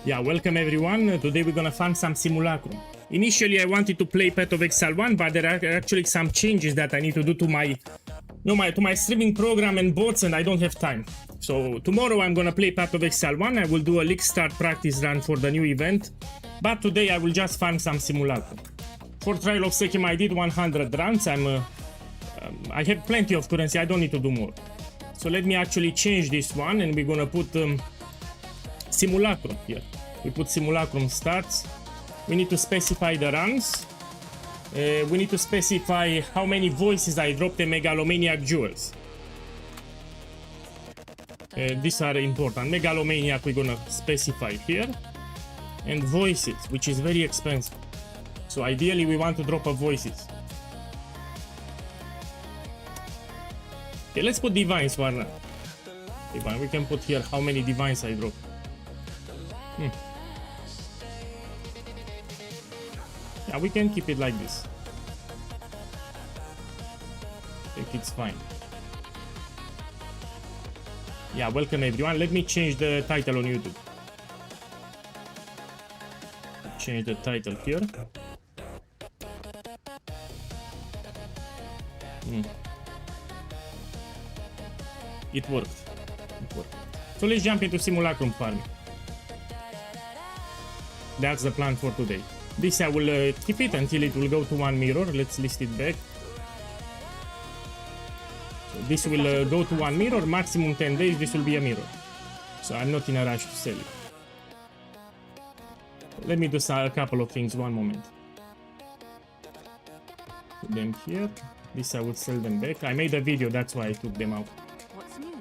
Yeah, welcome everyone. Today we're gonna find some Simulacrum. Initially I wanted to play Path of Exile 1, but there are actually some changes that I need to do to my streaming program and bots, and I don't have time. So tomorrow I'm gonna play Path of Exile 1. I will do a league start practice run for the new event, but today I will just farm some Simulacrum. For Trial of Sekima I did 100 runs. I have plenty of currency, I don't need to do more. So let me actually change this one, and we're gonna put Simulacrum here. We put Simulacrum starts. We need to specify the runs. We need to specify how many voices I dropped in Megalomaniac jewels. These are important. Megalomaniac we're gonna specify here. And voices, which is very expensive. So ideally we want to drop a voices. Okay, let's put divines one run. Divine. We can put here how many divines I dropped. Yeah, we can keep it like this. I think it's fine. Yeah, welcome everyone. Let me change the title on YouTube. Change the title here. It worked. So let's jump into Simulacrum farming. That's the plan for today. This I will keep it until it will go to 1 mirror. Let's list it back. So this will go to 1 mirror, maximum 10 days this will be a mirror. So I'm not in a rush to sell it. Let me do a couple of things, one moment. Put them here. This I will sell them back. I made a video, that's why I took them out. What's new?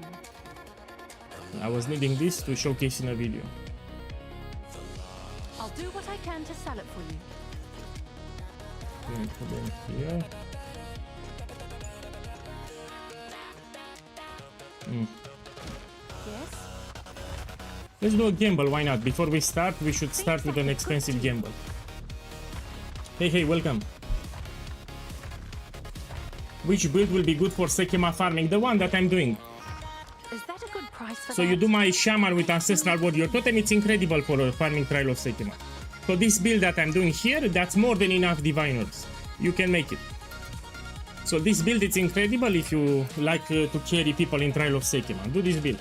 I was needing this to showcase in a video. I'll do what I can to sell it for you. Okay, put them here. Yes? Let's do a gamble, why not? Before we start, we should start with an expensive gamble. Hey, welcome. Which build will be good for Sekima farming? The one that I'm doing. Is that a good price for So that? you do my Shaman with Ancestral Warrior Totem, it's incredible for farming Trial of Sekima. So this build that I'm doing here, that's more than enough Diviners. You can make it. So this build is incredible if you like to carry people in Trial of Sekima. Do this build.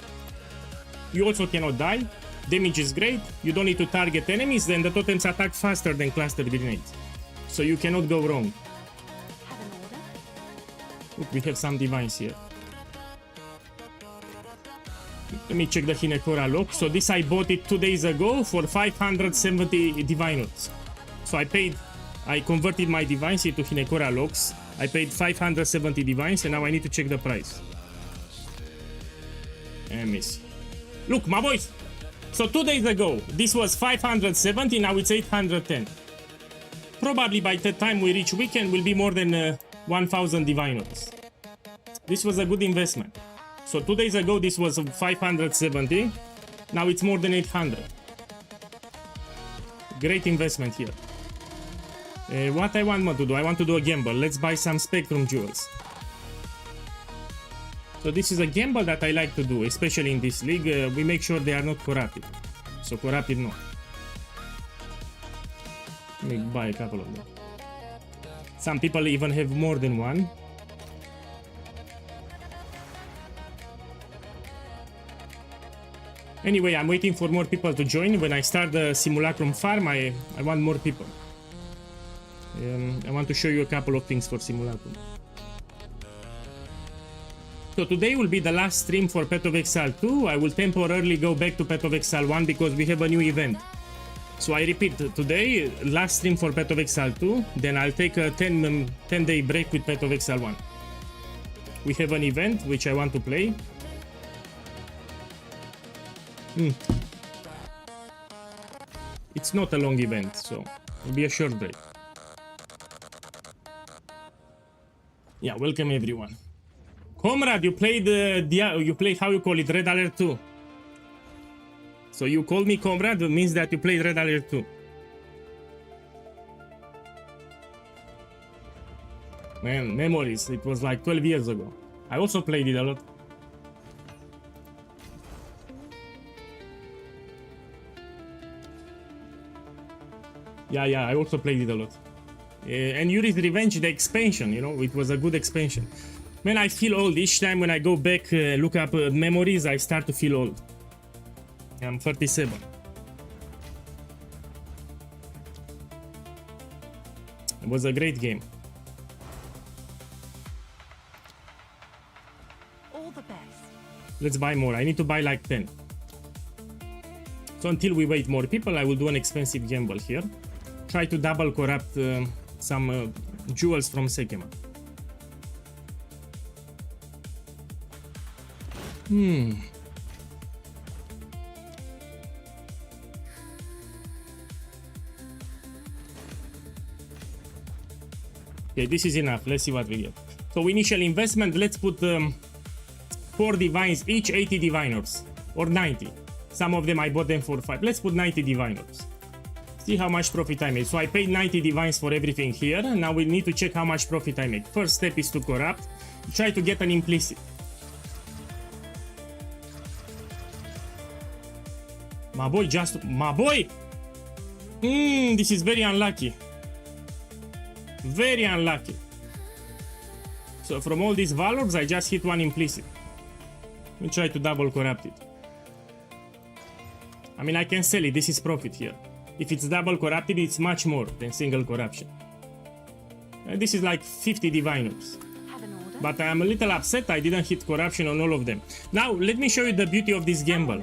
You also cannot die. Damage is great. You don't need to target enemies, then the totems attack faster than cluster grenades. So you cannot go wrong. Have an order? Look, we have some divines here. Let me check the Hinekora lock. So this I bought it 2 days ago for 570 diviners. So I converted my divines into Hinekora locks. I paid 570 divines, and now I need to check the price. And miss. Look, my boys. So 2 days ago, this was 570, now it's 810. Probably by the time we reach weekend, will be more than 1000 diviners. This was a good investment. So 2 days ago, this was 570. Now it's more than 800. Great investment here. What I want to do? I want to do a gamble. Let's buy some Spectrum jewels. So this is a gamble that I like to do, especially in this league. We make sure they are not corrupted. So corrupted no. Let me buy a couple of them. Some people even have more than one. Anyway, I'm waiting for more people to join. When I start the Simulacrum farm, I want more people. I want to show you a couple of things for Simulacrum. So today will be the last stream for Path of Exile 2. I will temporarily go back to Path of Exile 1 because we have a new event. So I repeat, today, last stream for Path of Exile 2. Then I'll take a 10-day break with Path of Exile 1. We have an event which I want to play. It's not a long event, so it'll be a short break. Yeah, welcome everyone. Comrade, you played how you call it, Red Alert 2. So you call me Comrade, it means that you played Red Alert 2. Man, memories, it was like 12 years ago. I also played it a lot. Yeah, I also played it a lot. And Yuri's Revenge, the expansion, you know, it was a good expansion. Man, I feel old. Each time when I go back, look up memories, I start to feel old. I'm 37. It was a great game. All the best. Let's buy more. I need to buy like 10. So until we wait more people, I will do an expensive gamble here. Try to double corrupt some jewels from Sekema. Okay, this is enough. Let's see what we get. So initial investment, let's put 4 divines, each 80 diviners, or 90. Some of them I bought them for 5. Let's put 90 diviners. See how much profit I made. So I paid 90 divines for everything here. Now we need to check how much profit I make. First step is to corrupt. Try to get an implicit. My boy my boy! This is very unlucky. Very unlucky. So from all these valors, I just hit one implicit. We try to double corrupt it. I mean, I can sell it. This is profit here. If it's double corrupted, it's much more than single corruption. This is like 50 diviners. But I'm a little upset I didn't hit corruption on all of them. Now, let me show you the beauty of this gamble.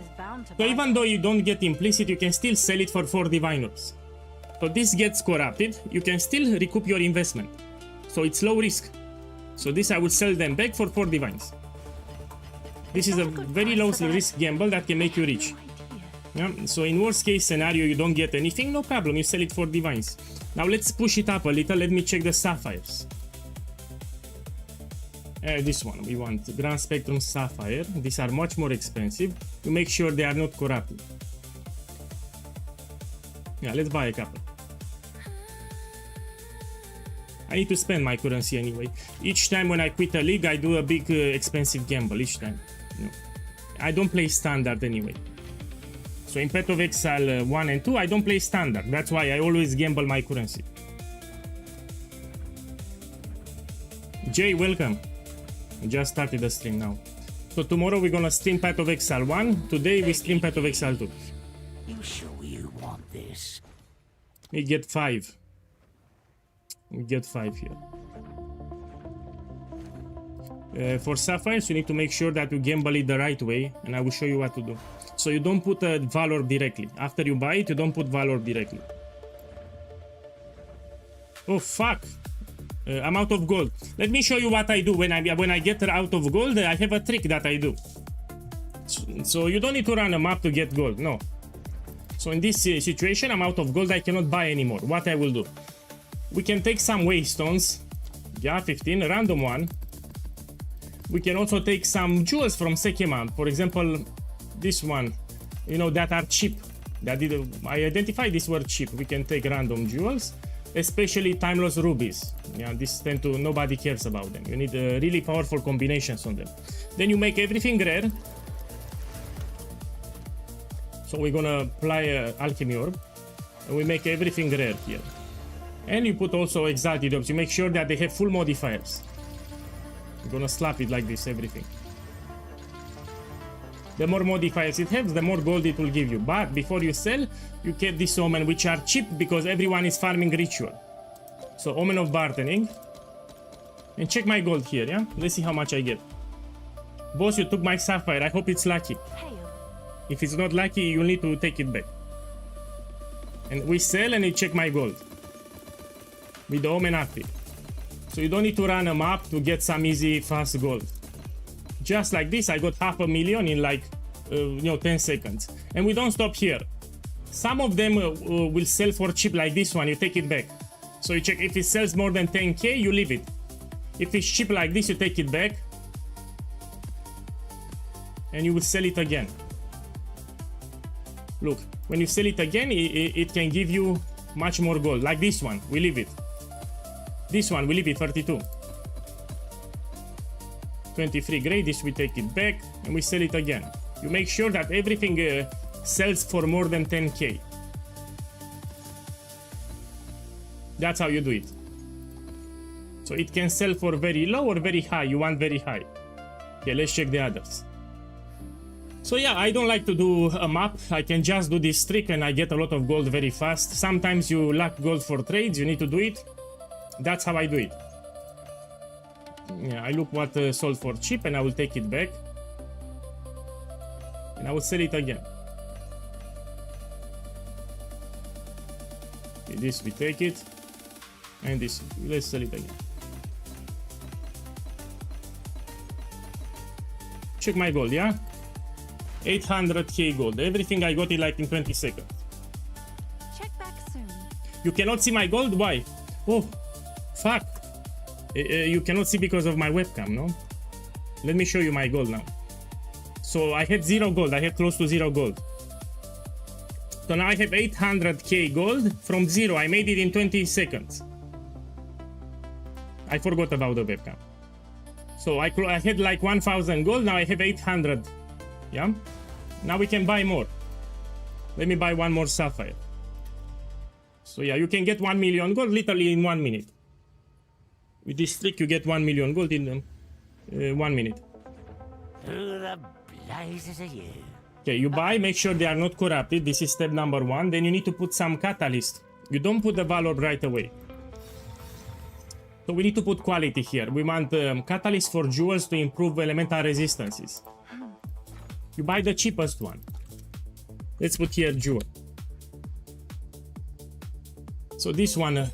So even though you don't get implicit, you can still sell it for 4 diviners. So this gets corrupted, you can still recoup your investment. So it's low risk. So this I will sell them back for 4 divines. This is a very low risk gamble that can make you rich. Yeah? So in worst case scenario you don't get anything, no problem, you sell it for divines. Now let's push it up a little, let me check the sapphires. This one, we want Grand Spectrum Sapphire. These are much more expensive. You make sure they are not corrupted. Yeah, let's buy a couple. I need to spend my currency anyway. Each time when I quit a league, I do a big expensive gamble each time. No. I don't play standard anyway. So in Path of Exile 1 and 2, I don't play standard. That's why I always gamble my currency. Jay, welcome. I just started the stream now. So tomorrow we're gonna stream Path of Exile 1. Today we stream Path of Exile 2. You sure you want this? We get 5. We get 5 here. For sapphires, you need to make sure that you gamble it the right way, and I will show you what to do. So you don't put a valor directly. After you buy it, you don't put valor directly. Oh fuck! I'm out of gold. Let me show you what I do when I get out of gold. I have a trick that I do. So you don't need to run a map to get gold. No. So in this situation, I'm out of gold. I cannot buy anymore. What I will do? We can take some waystones. Yeah, 15, random one. We can also take some jewels from Sekema. For example, this one, you know, that are cheap. I identified these were cheap. We can take random jewels, especially timeless rubies. Yeah, nobody cares about them. You need really powerful combinations on them. Then you make everything rare. So we're gonna apply alchemy orb, and we make everything rare here. And you put also exalted orbs. You make sure that they have full modifiers. You're gonna slap it like this, everything. The more modifiers it has, the more gold it will give you. But before you sell, you get this omen, which are cheap because everyone is farming ritual. So omen of bartering. And check my gold here, yeah? Let's see how much I get. Boss, you took my sapphire. I hope it's lucky. If it's not lucky, you'll need to take it back. And we sell and you check my gold. With the omen active. So you don't need to run a map to get some easy, fast gold. Just like this, I got 500,000 in like, 10 seconds. And we don't stop here. Some of them will sell for cheap like this one, you take it back. So you check if it sells more than 10k, you leave it. If it's cheap like this, you take it back. And you will sell it again. Look, when you sell it again, it can give you much more gold. Like this one, we leave it. This one, we leave it 32. 23 gray, this we take it back and we sell it again. You make sure that everything sells for more than 10k. That's how you do it. So it can sell for very low or very high. You want very high. Okay, let's check the others. So yeah, I don't like to do a map. I can just do this trick and I get a lot of gold very fast. Sometimes you lack gold for trades, you need to do it. That's how I do it. Yeah, I look what sold for cheap and I will take it back. And I will sell it again. Okay, this we take it. And this, let's sell it again. Check my gold, yeah? 800k gold. Everything I got it like in 20 seconds. Check back soon. You cannot see my gold? Why? Oh, fuck. You cannot see because of my webcam, no? Let me show you my gold now. So I had 0 gold. I had close to 0 gold. So now I have 800k gold from 0. I made it in 20 seconds. I forgot about the webcam. So I had like 1000 gold. Now I have 800. Yeah? Now we can buy more. Let me buy one more sapphire. So yeah, you can get 1 million gold literally in 1 minute. With this trick you get 1 million gold in 1 minute. Who the blazes are you? Okay, you buy, make sure they are not corrupted. This is step number 1. Then you need to put some catalyst. You don't put the valor right away. So we need to put quality here. We want catalyst for jewels to improve elemental resistances. You buy the cheapest one. Let's put here jewel. So this one,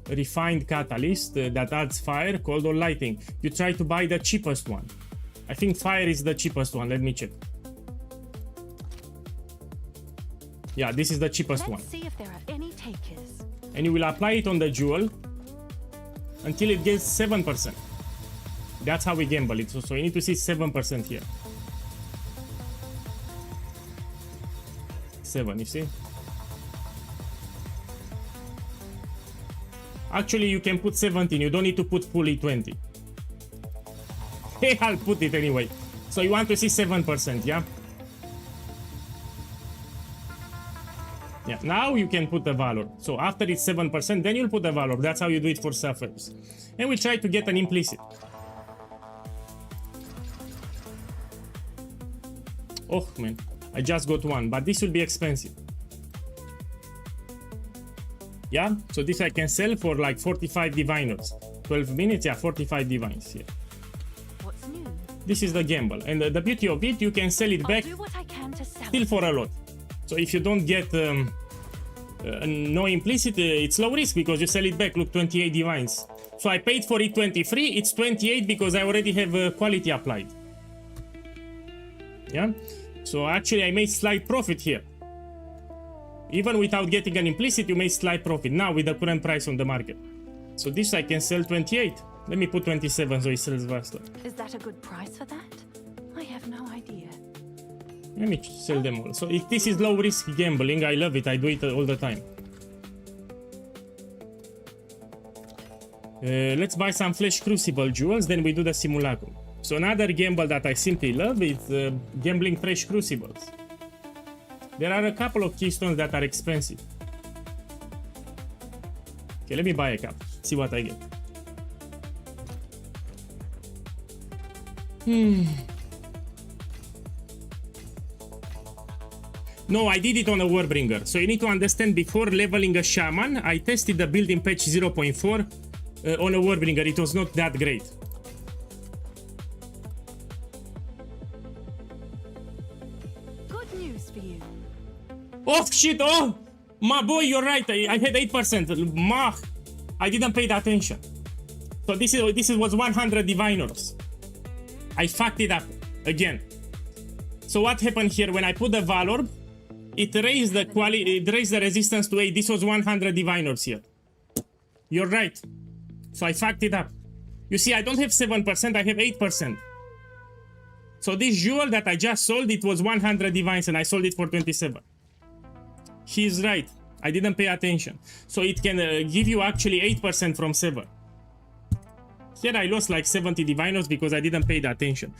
refined catalyst that adds fire, cold or lighting. You try to buy the cheapest one. I think fire is the cheapest one. Let me check. Yeah, this is the cheapest one. Let's see if there are any takers. And you will apply it on the jewel until it gets 7%. That's how we gamble it. So you need to see 7% here. 7, you see? Actually, you can put 17. You don't need to put fully 20. Hey, I'll put it anyway. So you want to see 7%, yeah? Yeah, now you can put the valor. So after it's 7%, then you'll put the valor. That's how you do it for sapphires. And we try to get an implicit. Oh man, I just got one, but this will be expensive. Yeah, so this I can sell for like 45 diviners. 12 minutes, yeah, 45 divines here. What's new? This is the gamble. And the beauty of it, you can sell it back I'll do what I can to sell still it. for a lot. So if you don't get no implicit, it's low risk because you sell it back. Look, 28 divines. So I paid for it 23, it's 28 because I already have quality applied. Yeah, so actually I made slight profit here. Even without getting an implicit, you made slight profit now with the current price on the market. So this I can sell 28. Let me put 27 so it sells faster. Is that a good price for that? I have no idea. Let me sell them all. So if this is low risk gambling, I love it. I do it all the time. Let's buy some flesh crucible jewels, then we do the simulacrum. So another gamble that I simply love is gambling fresh crucibles. There are a couple of keystones that are expensive. Okay, let me buy a couple. See what I get. No, I did it on a Warbringer. So you need to understand, before leveling a shaman, I tested the build in patch 0.4 on a Warbringer. It was not that great. Good news for you. Oh shit, oh! My boy, you're right. I had 8%. Mah! I didn't pay the attention. So this was 100 diviners. I fucked it up again. So what happened here? When I put the valor, it raised the quality, it raised the resistance to 8. This was 100 diviners here. You're right. So I fucked it up. You see, I don't have 7%, I have 8%. So this jewel that I just sold, it was 100 divines and I sold it for 27. He's right. I didn't pay attention. So it can give you actually 8% from 7. Here I lost like 70 diviners because I didn't pay the attention.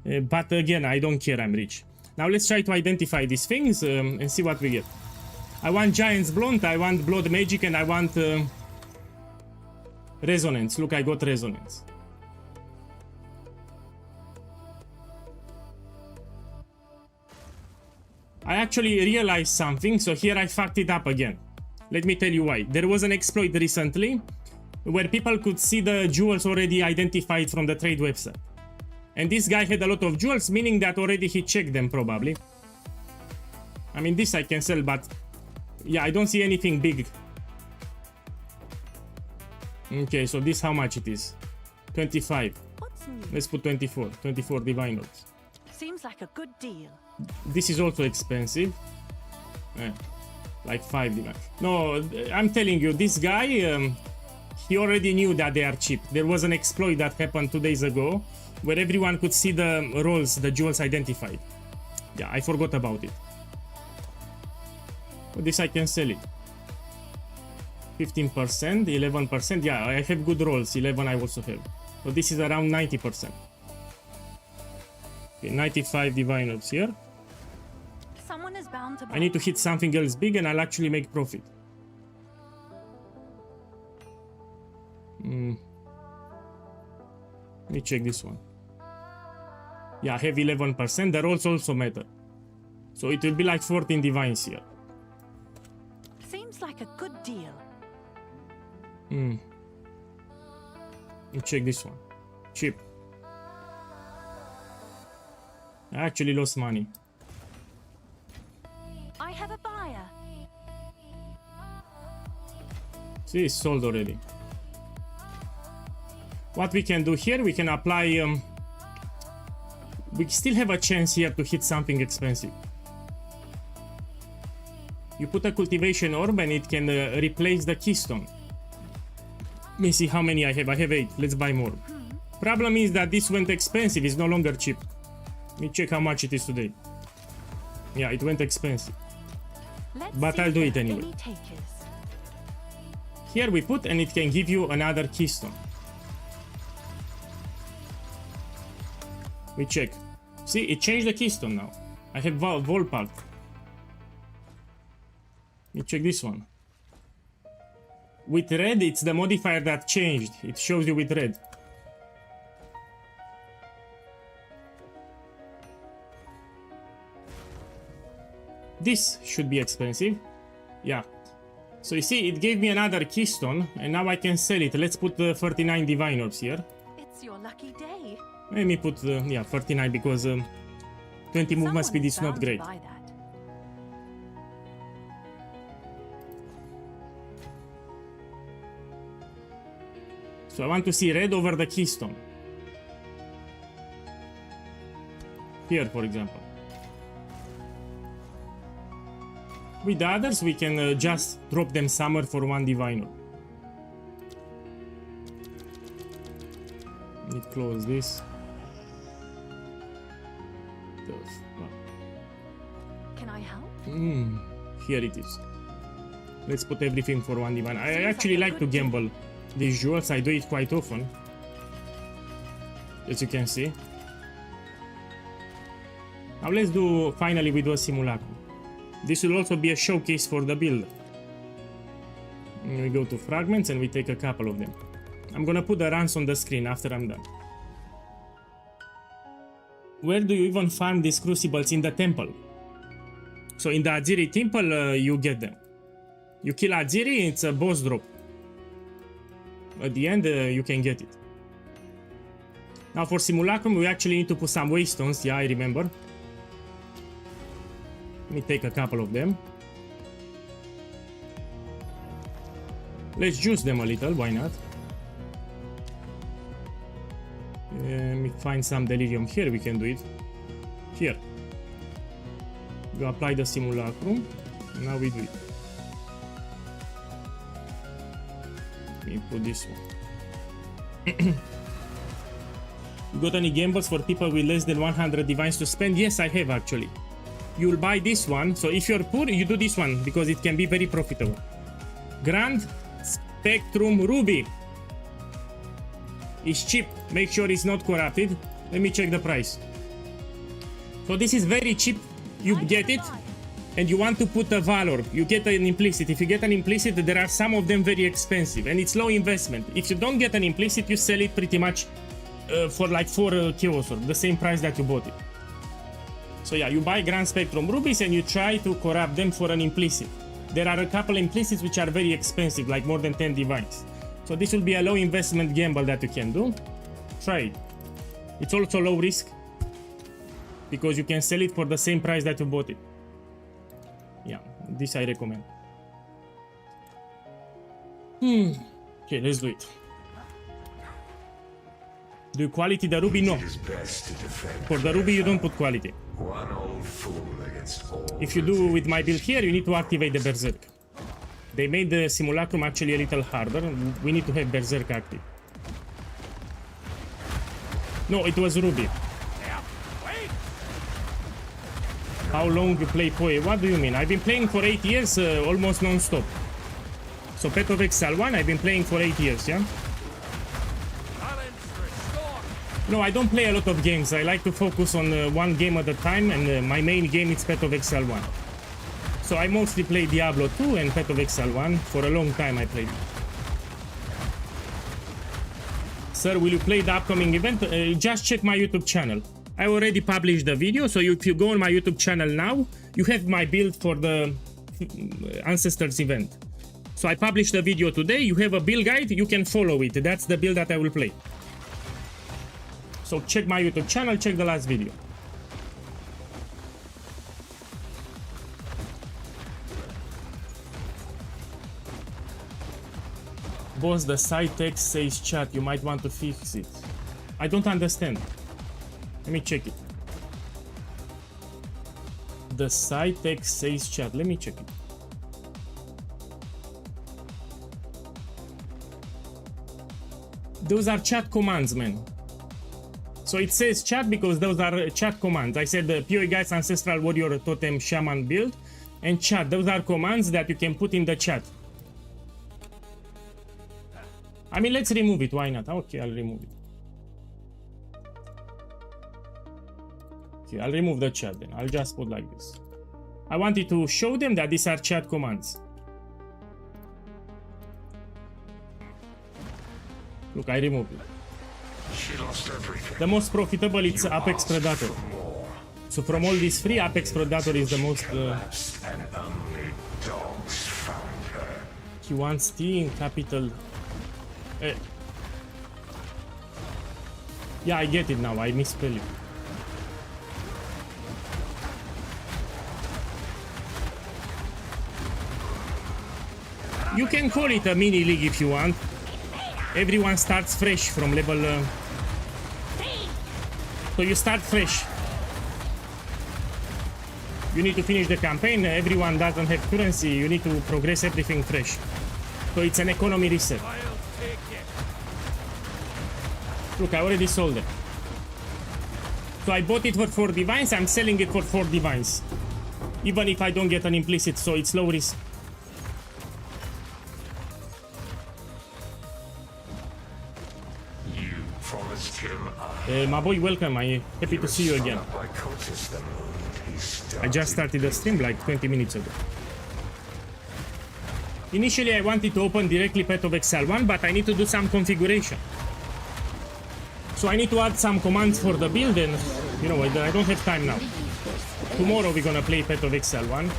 But again, I don't care, I'm rich. Now let's try to identify these things and see what we get. I want Giant's Blunt, I want Blood Magic, and I want Resonance. Look, I got Resonance. I actually realized something, so here I fucked it up again. Let me tell you why. There was an exploit recently where people could see the jewels already identified from the trade website. And this guy had a lot of jewels, meaning that already he checked them probably. I mean, this I can sell, but yeah, I don't see anything big. Okay, so this how much it is? 25. What's new? Let's put 24. 24 divine orbs. Seems like a good deal. This is also expensive. Like 5 divine. No, I'm telling you, this guy, he already knew that they are cheap. There was an exploit that happened 2 days ago where everyone could see the rolls, the jewels identified. Yeah, I forgot about it. But this I can sell it. 15%, 11%. Yeah, I have good rolls. 11 I also have. So this is around 90%. Okay, 95 divine orbs here. Someone is bound to buy. I need to hit something else big and I'll actually make profit. Let me check this one. Yeah, I have 11%. The rolls also matter. So it will be like 14 divines here. Seems like a good deal. Let me check this one. Cheap. I actually lost money. I have a buyer. See, it's sold already. What we can do here, we can apply... we still have a chance here to hit something expensive. You put a cultivation orb and it can replace the keystone. Let me see how many I have. I have 8. Let's buy more. Problem is that this went expensive. It's no longer cheap. Let me check how much it is today. Yeah, it went expensive. But I'll do it anyway. Here we put and it can give you another keystone. We check. See, it changed the keystone now. I have Volpact. Let me check this one. With red, it's the modifier that changed. It shows you with red. This should be expensive. Yeah. So you see, it gave me another keystone, and now I can sell it. Let's put 39 divine orbs here. It's your lucky day. Let me put, yeah, 39 because 20 movement speed is not great. So I want to see red over the keystone. Here, for example. With the others, we can just drop them somewhere for 1 divine orb. Let me close this. Can I help? Here it is. Let's put everything for 1 divine. I actually like to gamble these jewels. I do it quite often, as you can see. Now let's do, finally we do a simulacrum. This will also be a showcase for the build. And we go to fragments and we take a couple of them. I'm gonna put the runs on the screen after I'm done. Where do you even farm these crucibles? In the temple. So in the Aziri temple, you get them. You kill Aziri, it's a boss drop. At the end, you can get it. Now for Simulacrum, we actually need to put some waystones. Yeah, I remember. Let me take a couple of them. Let's juice them a little, why not? Let me find some delirium here, we can do it. Here. We apply the Simulacrum, and now we do it. Let me put this one. You got any gambles for people with less than 100 divines to spend? Yes, I have actually. You'll buy this one, so if you're poor, you do this one, because it can be very profitable. Grand Spectrum Ruby. It's cheap, make sure it's not corrupted. Let me check the price. So this is very cheap, you get it. and you want to put a valor, you get an implicit. If you get an implicit, there are some of them very expensive, and it's low investment. If you don't get an implicit, you sell it pretty much for like 4 chaos orb, the same price that you bought it. So yeah, you buy Grand Spectrum rubies and you try to corrupt them for an implicit. There are a couple implicits which are very expensive, like more than 10 divines. So this will be a low investment gamble that you can do. Try it. It's also low risk, because you can sell it for the same price that you bought it. Yeah, this I recommend. Okay, let's do it. Do you quality the ruby? No. For the ruby you don't put quality. If you do with my build here, you need to activate the Berserk. They made the Simulacrum actually a little harder. We need to have Berserk active. No, it was ruby. How long you play PoE? What do you mean? I've been playing for 8 years, almost non-stop. So Pet of Exile 1, I've been playing for 8 years, yeah? No, I don't play a lot of games. I like to focus on one game at a time, and my main game is Pet of Exile 1. So I mostly play Diablo 2 and Pet of Exile 1. For a long time I played it. Sir, will you play the upcoming event? Just check my YouTube channel. I already published the video, so if you go on my YouTube channel now, you have my build for the Ancestors event. So I published a video today, you have a build guide, you can follow it. That's the build that I will play. So check my YouTube channel, check the last video. Boss, the side text says chat, you might want to fix it. I don't understand. Let me check it. The side text says chat, let me check it. Those are chat commands, man. So it says chat because those are chat commands. I said the POEGuy Ancestral Warrior Totem Shaman build and chat. Those are commands that you can put in the chat. I mean, let's remove it. Why not? Okay, I'll remove it. Okay, I'll remove the chat then. I'll just put like this. I wanted to show them that these are chat commands. Look, I removed it. The most profitable is Apex Predator. So from all these three, Apex Predator is the most... He wants T in capital... Yeah, I get it now. I misspelled it. You can call it a mini league if you want. Everyone starts fresh from level... So you start fresh. You need to finish the campaign. Everyone doesn't have currency. You need to progress everything fresh. So it's an economy reset. Look, I already sold it. So I bought it for 4 divines. I'm selling it for 4 divines. Even if I don't get an implicit, so it's low risk. My boy, welcome. I'm happy to see you again. I just started the stream like 20 minutes ago. Initially, I wanted to open directly Pet of Exile 1, but I need to do some configuration. So I need to add some commands for the build, and you know, I don't have time now. Tomorrow we're gonna play Pet of Exile 1.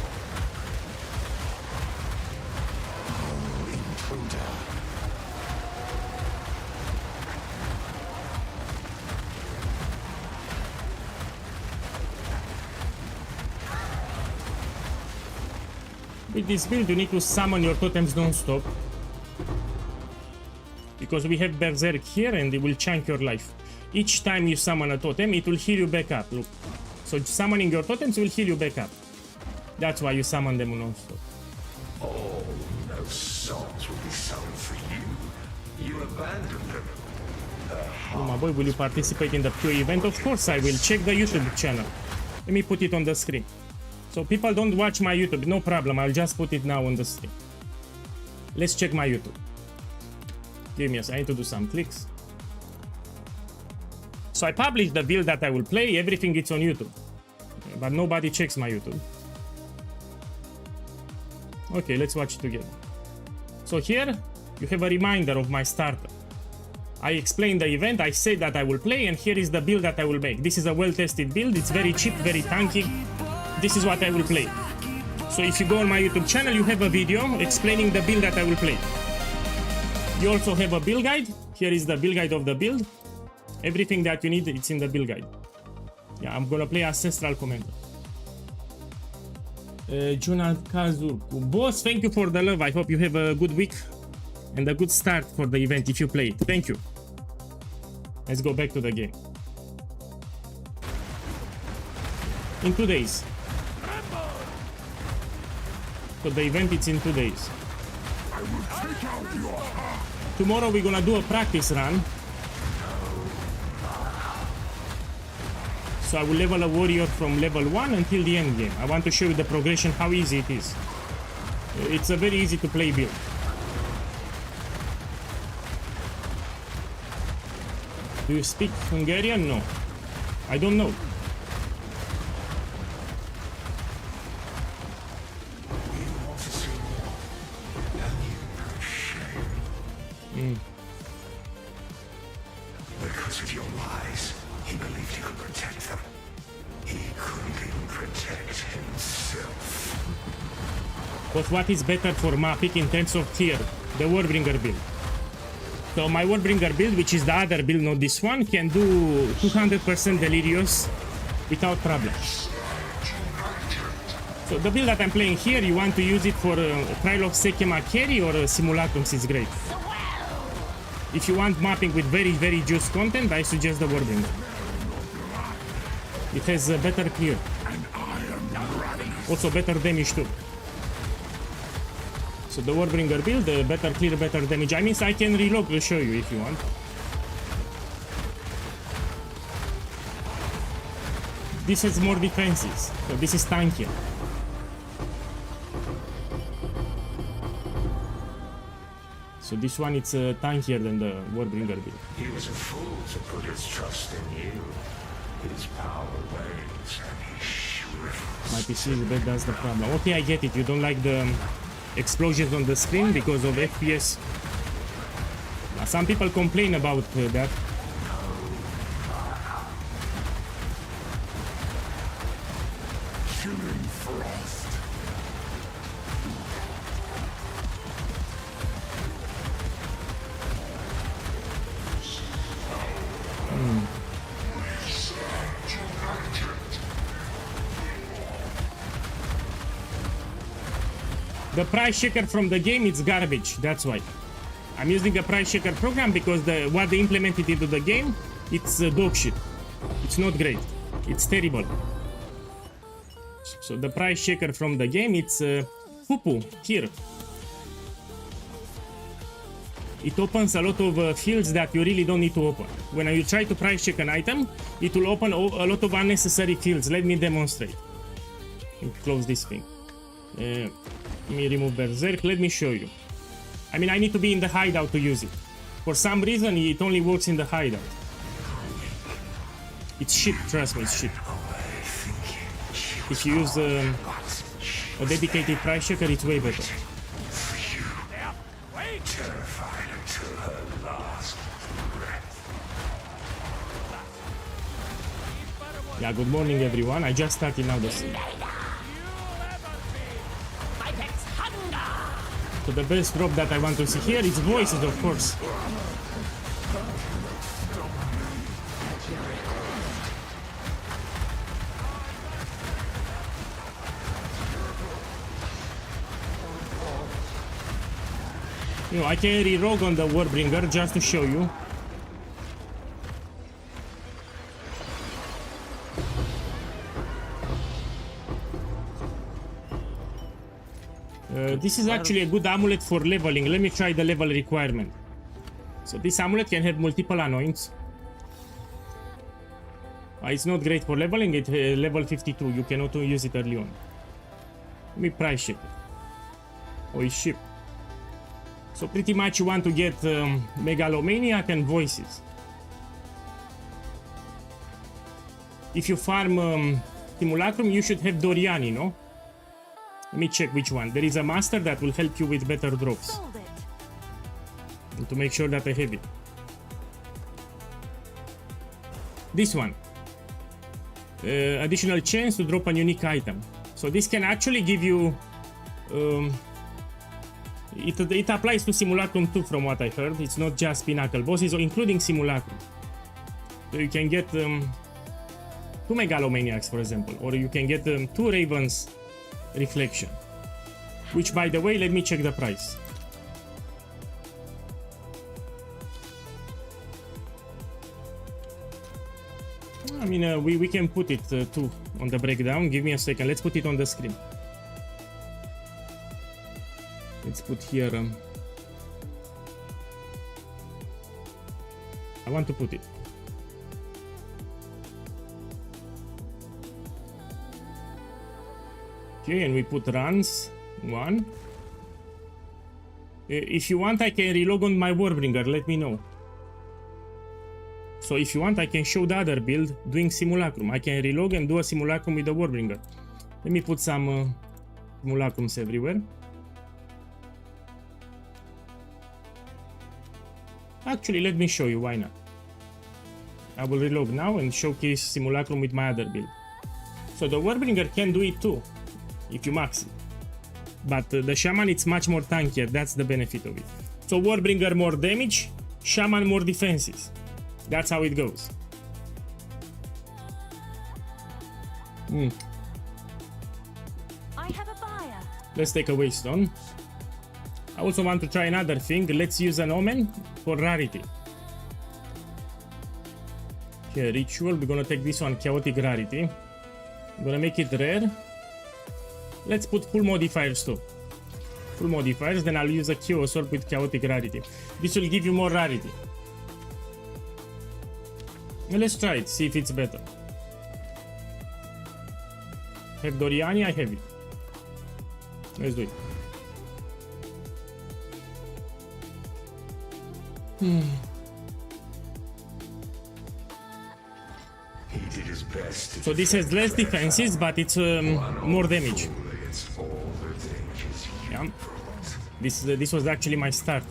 With this build, you need to summon your totems non-stop. Because we have Berserk here and it will chunk your life. Each time you summon a totem, it will heal you back up. Look. So summoning your totems will heal you back up. That's why you summon them non-stop. Oh, no songs will be sung for you. You abandoned them. Oh my boy, will you participate in the POE event? Of course I will. Check the YouTube channel. Let me put it on the screen. So people don't watch my YouTube, no problem, I'll just put it now on the stream. Let's check my YouTube. Give me a second, I need to do some clicks. So I published the build that I will play, everything is on YouTube. But nobody checks my YouTube. Okay, let's watch it together. So here you have a reminder of my starter. I explained the event, I said that I will play, and here is the build that I will make. This is a well-tested build, it's very cheap, very tanky. This is what I will play. So if you go on my YouTube channel, you have a video explaining the build that I will play. You also have a build guide. Here is the build guide of the build. Everything that you need, it's in the build guide. Yeah, I'm gonna play Ancestral Commander. Jonathan Kazurku. Boss, thank you for the love. I hope you have a good week and a good start for the event if you play it. Thank you. Let's go back to the game. In 2 days. So the event is in 2 days. Tomorrow we're gonna do a practice run. So I will level a warrior from level 1 until the end game. I want to show you the progression, how easy it is. It's a very easy to play build. Do you speak Hungarian? No. I don't know. Because of your lies, he believed he could protect them. He couldn't even protect himself. But what is better for Mapic in terms of tier? The Warbringer build. So my Warbringer build, which is the other build, not this one, can do 200% Delirious without problem. So the build that I'm playing here, you want to use it for Trial of Sekema carry or Simulacrum is great. If you want mapping with very, very juice content, I suggest the Warbringer. It has better clear. Also better damage too. So the Warbringer build, better clear, better damage. I mean, I can relog to show you if you want. This has more defenses, so this is tankier. So this one, it's tankier than the Warbringer build. He was a fool to put his trust in you. His power wanes and he shrivels. My PC is bad, that's the problem. Okay, I get it. You don't like the explosions on the screen because of FPS. Some people complain about that. Killing frost. The price checker from the game is garbage, that's why. I'm using a price checker program because what they implemented into the game, it's dog shit. It's not great. It's terrible. So the price checker from the game, it's Fupu, here. It opens a lot of fields that you really don't need to open. When you try to price check an item, it will open a lot of unnecessary fields. Let me demonstrate. Let me close this thing. Let me remove Berserk. Let me show you. I mean, I need to be in the hideout to use it. For some reason, it only works in the hideout. It's shit, trust me, it's shit. If you use a dedicated price checker, it's way better. Terrified until her last breath. Yeah, good morning everyone. I just started now the scene. So the best drop that I want to see here is voices, of course. You know, I can re-rogue on the Warbringer just to show you. This is actually a good amulet for leveling. Let me try the level requirement. So this amulet can have multiple anoints. It's not great for leveling. It's level 52. You cannot use it early on. Let me price check it. Oh, it's shipped. So pretty much you want to get Megalomaniac and Voices. If you farm Simulacrum, you should have Doriani, no? Let me check which one. There is a master that will help you with better drops. Sold it. And to make sure that I have it. This one. Additional chance to drop a unique item. So this can actually give you... It applies to Simulacrum too, from what I heard. It's not just Pinnacle bosses, including Simulacrum. So you can get 2 Megalomaniacs, for example, or you can get 2 Ravens Reflection. Which, by the way, let me check the price. I mean, we can put it too on the breakdown. Give me a second. Let's put it on the screen. Let's put here. I want to put it. Okay, and we put runs 1. If you want, I can relog on my Warbringer. Let me know. So if you want, I can show the other build doing Simulacrum. I can relog and do a Simulacrum with the Warbringer. Let me put some Simulacrums everywhere. Actually, let me show you, why not? I will relog now and showcase Simulacrum with my other build. So the Warbringer can do it too, if you max it. But the Shaman, it's much more tankier, that's the benefit of it. So Warbringer more damage, Shaman more defenses. That's how it goes. I have a buyer. Let's take a Waystone. I also want to try another thing. Let's use an Omen for rarity. Okay, Ritual. We're gonna take this one, Chaotic Rarity. I'm gonna make it rare. Let's put full modifiers too. Full modifiers, then I'll use a Chaos Orb with Chaotic Rarity. This will give you more rarity. Let's try it, see if it's better. Have Doriani, I have it. Let's do it. He did his best to So this has less defenses, but it's more damage. against all the dangers you Yeah. brought. This was actually my start.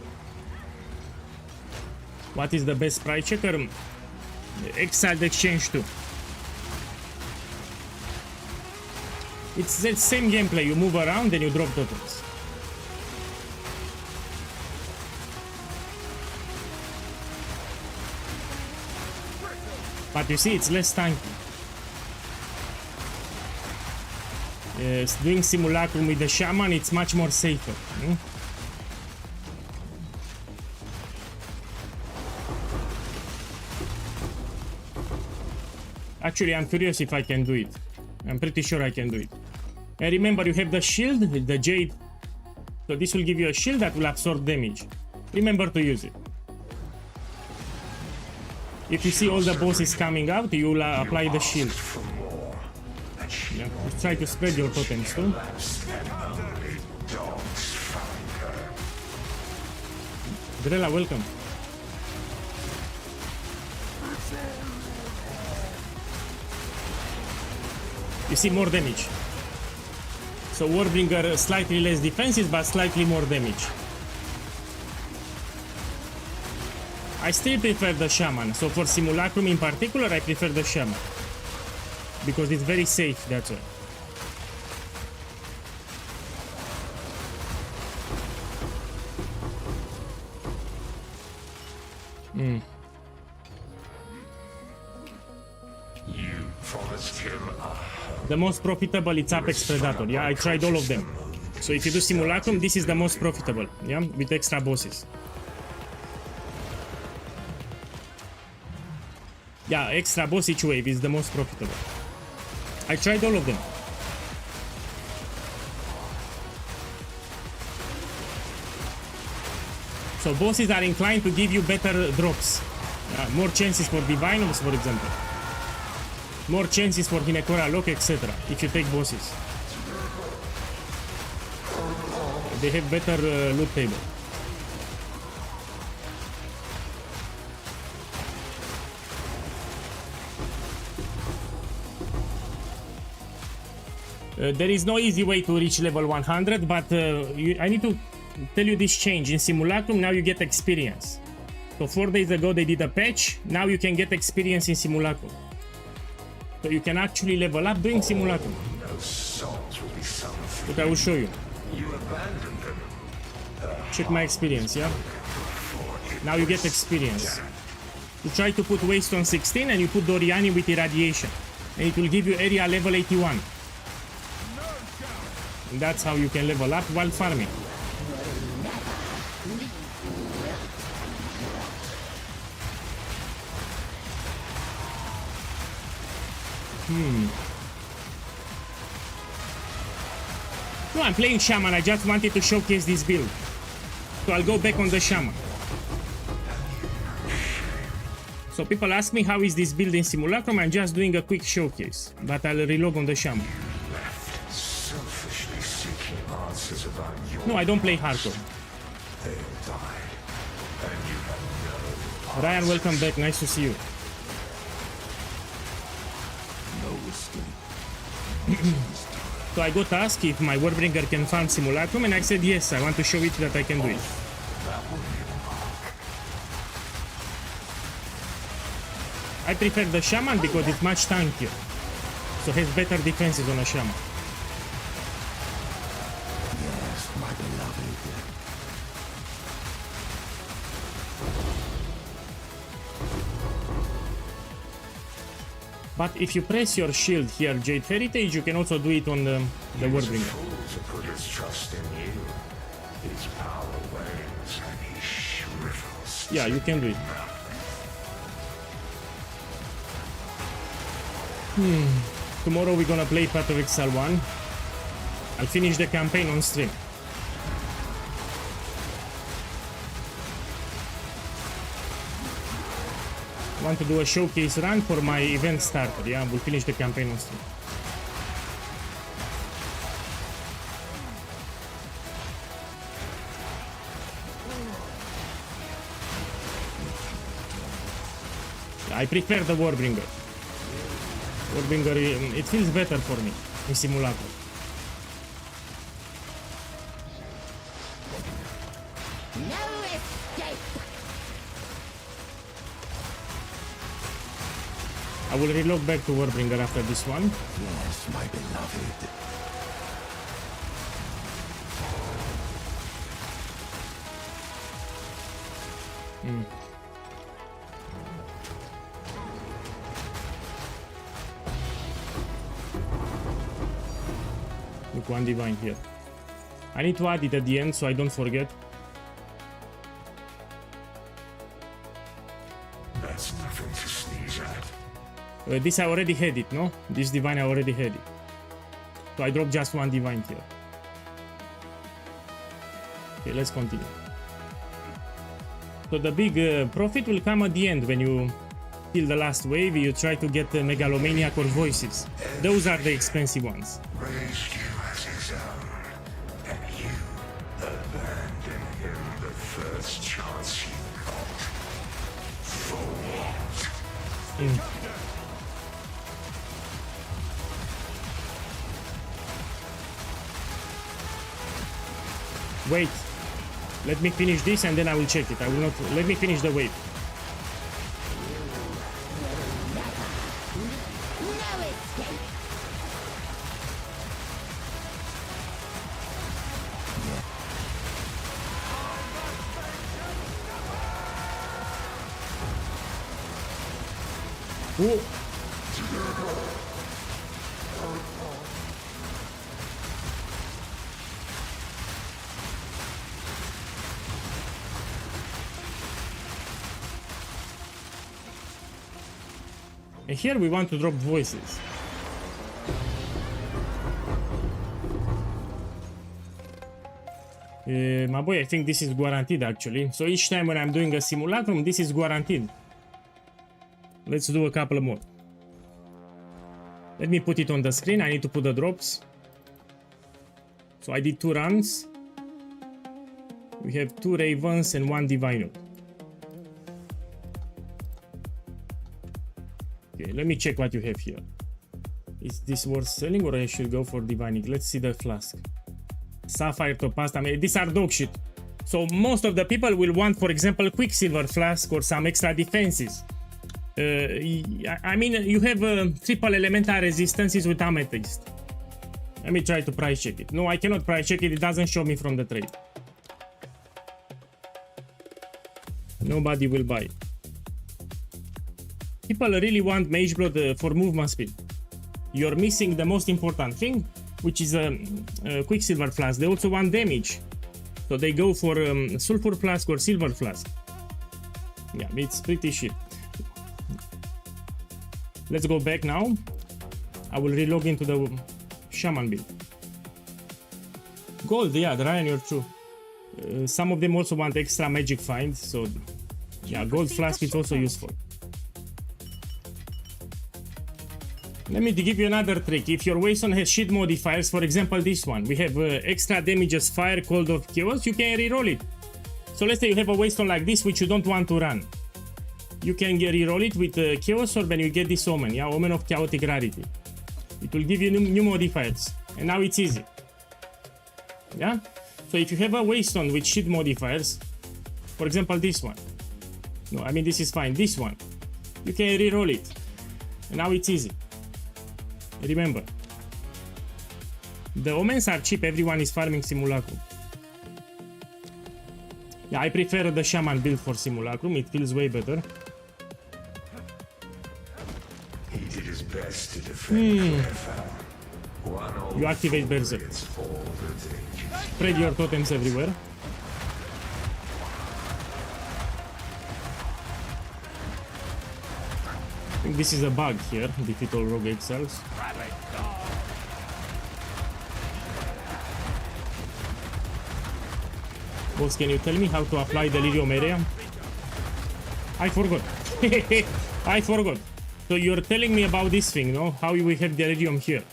What is the best price checker? Exiled Exchange 2. It's the same gameplay. You move around, then you drop tokens. But you see, it's less tanky. Yes, doing Simulacrum with the Shaman, it's much more safer. Actually, I'm curious if I can do it. I'm pretty sure I can do it. And remember, you have the shield, the Jade. So this will give you a shield that will absorb damage. Remember to use it. If you see all the bosses coming out, you will apply the shield. Yeah. Let's try to spread your totems too. Grella, welcome. You see more damage. So Warbringer slightly less defenses, but slightly more damage. I still prefer the Shaman. So for Simulacrum in particular, I prefer the Shaman. Because it's very safe, that's why. The most profitable is Apex Predator. Yeah, I tried all of them. So if you do Simulacrum, this is the most profitable. Yeah, with extra bosses. Yeah, extra boss each wave is the most profitable. I tried all of them. So bosses are inclined to give you better drops. More chances for Divinums, for example. More chances for Hinekora Lock, etc. If you take bosses. They have better loot table. There is no easy way to reach level 100, but I need to tell you this change. In Simulacrum, now you get experience. So 4 days ago they did a patch, now you can get experience in Simulacrum. So you can actually level up doing Simulacrum. No souls will be summoned for But I will show you. you abandoned them. Check my experience, yeah? Now you get experience. You try to put waste on 16 and you put Doriani with irradiation. And it will give you area level 81. And that's how you can level up while farming. No, I'm playing Shaman. I just wanted to showcase this build. So I'll go back on the Shaman. So people ask me how is this build in Simulacrum. I'm just doing a quick showcase. But I'll relog on the Shaman. Selfishly seeking answers about your No, I don't play hardcore. they'll die. And you have Ryan, welcome back. Nice to see you. no escape. So I got asked if my Warbringer can farm Simulacrum, and I said yes, I want to show it that I can do it. I prefer the Shaman because it's much tankier. So has better defenses on a Shaman. Yes, my beloved. But if you press your shield here, Jade Heritage, you can also do it on the Warbringer. Fool to put his trust in you. His power wanes and he shrivels. Yeah, you can do it. Tomorrow we're gonna play Path of Exile 1. I'll finish the campaign on stream. I want to do a showcase run for my event starter, yeah? We'll finish the campaign on stream. I prefer the Warbringer. Warbringer, it feels better for me in Simulacrum. No escape! I will reload back to Warbringer after this one. Yes, my beloved. Look, one divine here. I need to add it at the end so I don't forget. That's nothing to sneeze at. This I already had it, no? This divine I already had it. So I dropped just one divine here. Okay, let's continue. So the big profit will come at the end when you kill the last wave. You try to get Megalomaniac or Voices. Those are the expensive ones. Raised you as his own, and you abandoned him the first chance he got. For what? Wait. Let me finish this and then I will check it. I will not... Let me finish the wave. No escape! Ooh. And here we want to drop Voices. My boy, I think this is guaranteed actually. So each time when I'm doing a Simulacrum, this is guaranteed. Let's do a couple more. Let me put it on the screen. I need to put the drops. So I did 2 runs. We have 2 Ravens and 1 Diviner. Okay, let me check what you have here. Is this worth selling or I should go for Divinic? Let's see the flask. Sapphire Topaz. I mean, these are dog shit. So most of the people will want, for example, Quicksilver flask or some extra defenses. I mean, you have triple elemental resistances with Amethyst. Let me try to price check it. No, I cannot price check it. It doesn't show me from the trade. Nobody will buy. People really want Mage Blood for movement speed. You're missing the most important thing, which is a Quicksilver flask. They also want damage. So they go for Sulfur flask or Silver flask. Yeah, it's pretty shit. Let's go back now. I will relog into the Shaman build. Gold, yeah, Ryan, you're true. Some of them also want extra magic find, so yeah, gold flask is also useful. Let me give you another trick. If your Waystone has shit modifiers, for example this one, we have extra damages fire, cold of chaos, you can reroll it. So let's say you have a Waystone like this which you don't want to run. You can reroll it with Chaos Orb and you get this Omen, yeah, Omen of Chaotic Rarity. It will give you new modifiers, and now it's easy. Yeah? So if you have a Waystone with shit modifiers, for example this one, no, I mean this is fine, this one, you can reroll it, and now it's easy. Remember, the Omens are cheap, everyone is farming Simulacrum. Yeah, I prefer the Shaman build for Simulacrum, it feels way better. He did his best to defend You activate Berserk. Spread your totems everywhere. I think this is a bug here, defeat all rogue exiles. Boss, can you tell me how to apply Delirium area? I forgot. I forgot. So you're telling me about this thing, no? How we have Delirium here.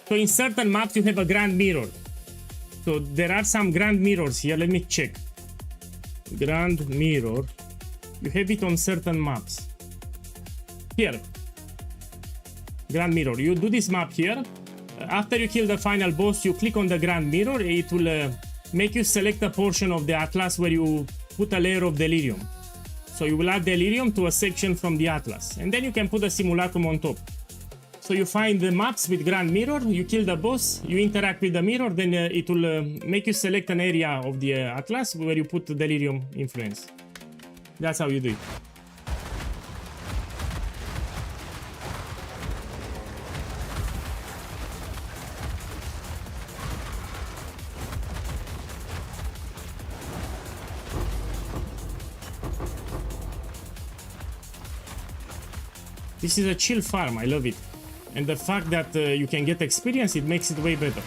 So in certain maps you have a Grand Mirror. So there are some Grand Mirrors here, let me check. Grand Mirror. You have it on certain maps. Here. Grand Mirror. You do this map here. After you kill the final boss, you click on the Grand Mirror. It will make you select a portion of the Atlas where you put a layer of Delirium. So you will add Delirium to a section from the Atlas. And then you can put a Simulacrum on top. So you find the maps with Grand Mirror, you kill the boss, you interact with the mirror, then it will make you select an area of the Atlas where you put the Delirium influence. That's how you do it. This is a chill farm, I love it. And the fact that you can get experience, it makes it way better.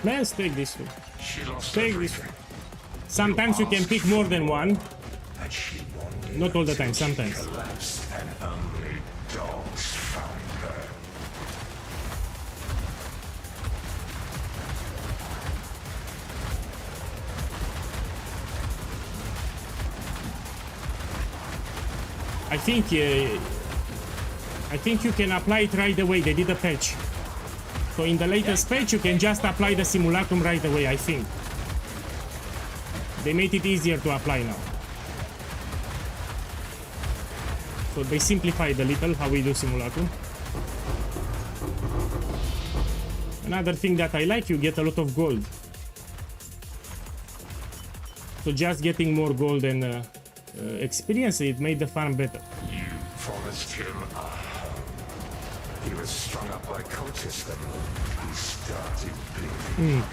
Let's take this one. Take this one. Sometimes you can pick more than one. Not all the time, sometimes. I think you can apply it right away. They did a patch. So in the latest patch, you can just apply the Simulacrum right away, I think. They made it easier to apply now. So they simplified a little how we do Simulacrum. Another thing that I like, you get a lot of gold. So just getting more gold and experience, it made the farm better. You promised him a home. He was strung up by cultists then. He started bleeding.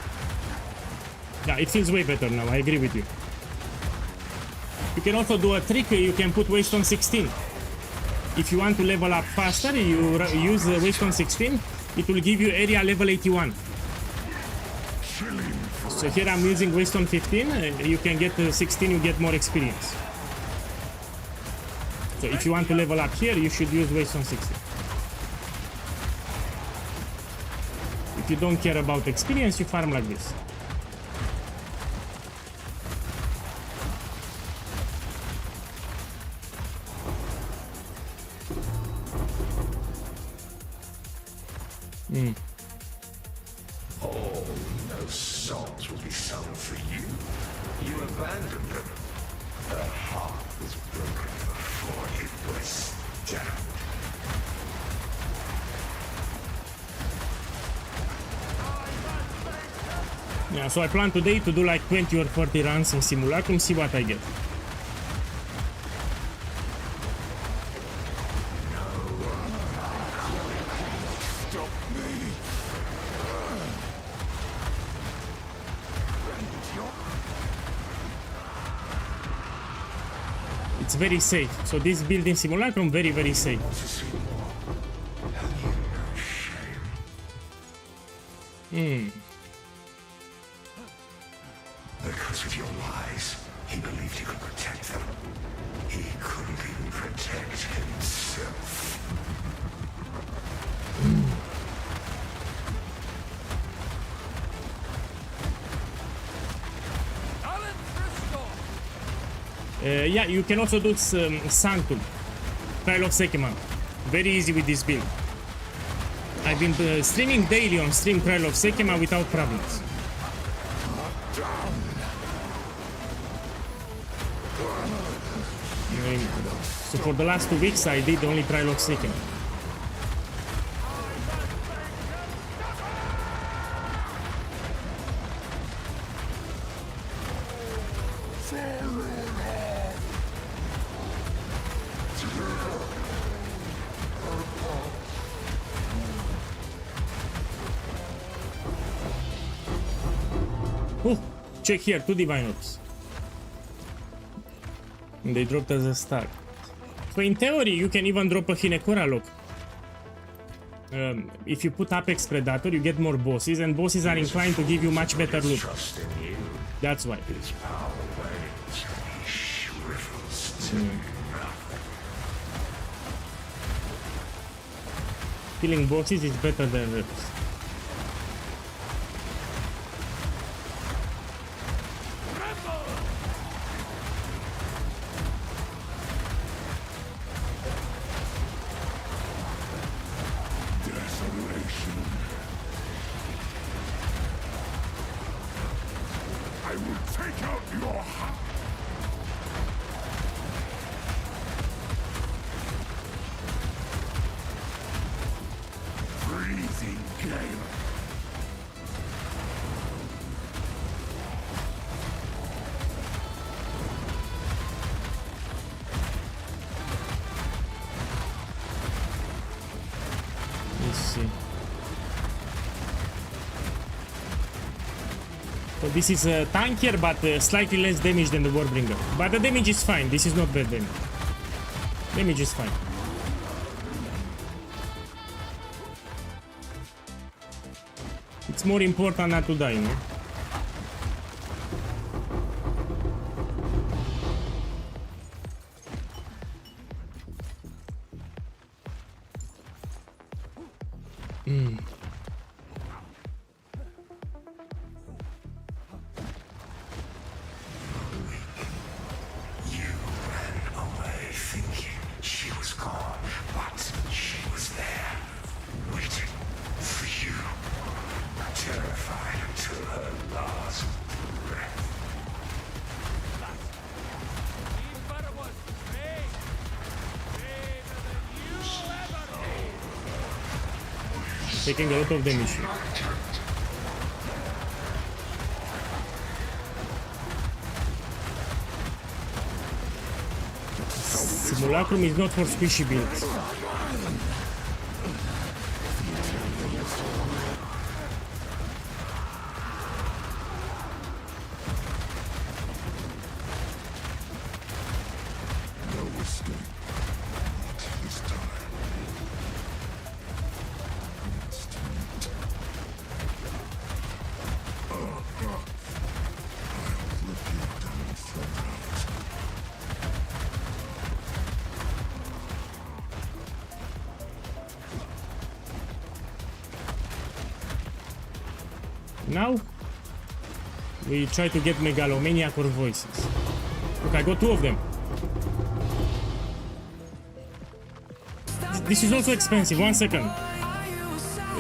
Yeah, it feels way better now, I agree with you. You can also do a trick, you can put Waystone 16. If you want to level up faster, you use the Waystone 16, it will give you area level 81. So here I'm using Waystone 15, you can get 16, you get more experience. So if you want to level up here, you should use Waystone 16. If you don't care about experience, you farm like this. All those souls will be sold for you. You abandoned them. The heart was broken before it was stabbed. Yeah, so I plan today to do like 20 or 40 runs in Simulacrum, see what I get. It's very safe. So this build in Simulacrum, very, very safe. Because of your lies, he believed he could protect them. He couldn't even protect himself. Yeah, you can also do Sanctum, Trial of Sekima. Very easy with this build. I've been streaming daily on stream Trial of Sekima without problems. So for the last 2 weeks I did only Trial of Sekima. Oh, check here, 2 Divine Orbs. And they dropped as a stack. So in theory, you can even drop a Hinekora lock. If you put Apex Predator, you get more bosses, and bosses are inclined to give you much better loot. Trust in you. That's why. His power wanes and he shrivels to nothing. Killing bosses is better than reps. I will take out your heart. Breathing gale. Let's see. So this is tankier, but slightly less damage than the Warbringer. But the damage is fine. This is not bad damage. Damage is fine. It's more important not to die, you know? You ran away thinking she was gone, but she was there, waiting for you, terrified until her last breath. Taking a lot of damage. Simulacrum is not for squishy builds. No escape. Not this time. I'll rip you down from out. Now we try to get Megalomaniac or Voices. Look, I got 2 of them. This is also expensive. 1 second.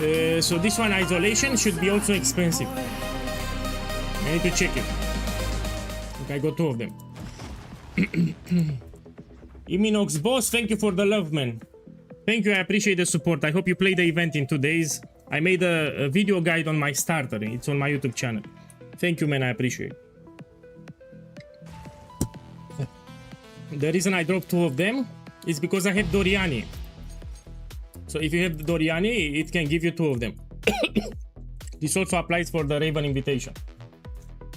So this one, isolation, should be also expensive. I need to check it. Okay, I got 2 of them. Iminox boss, thank you for the love, man. Thank you, I appreciate the support. I hope you play the event in 2 days. I made a video guide on my starter. It's on my YouTube channel. Thank you, man, I appreciate it. The reason I dropped 2 of them is because I have Doriani. So if you have Doriani, it can give you 2 of them. This also applies for the Raven invitation.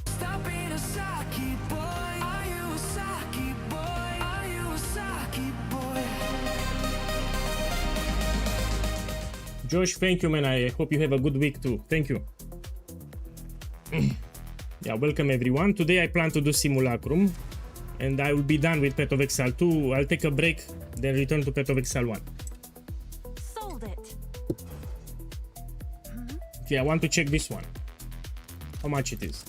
Stop being a Saki boy. Are you a Saki boy? Are you a Saki boy? Josh, thank you, man. I hope you have a good week too. Thank you. Yeah, welcome everyone. Today I plan to do Simulacrum, and I will be done with Path of Exile 2. I'll take a break, then return to Path of Exile 1. Sold it. Okay, I want to check this one. How much it is.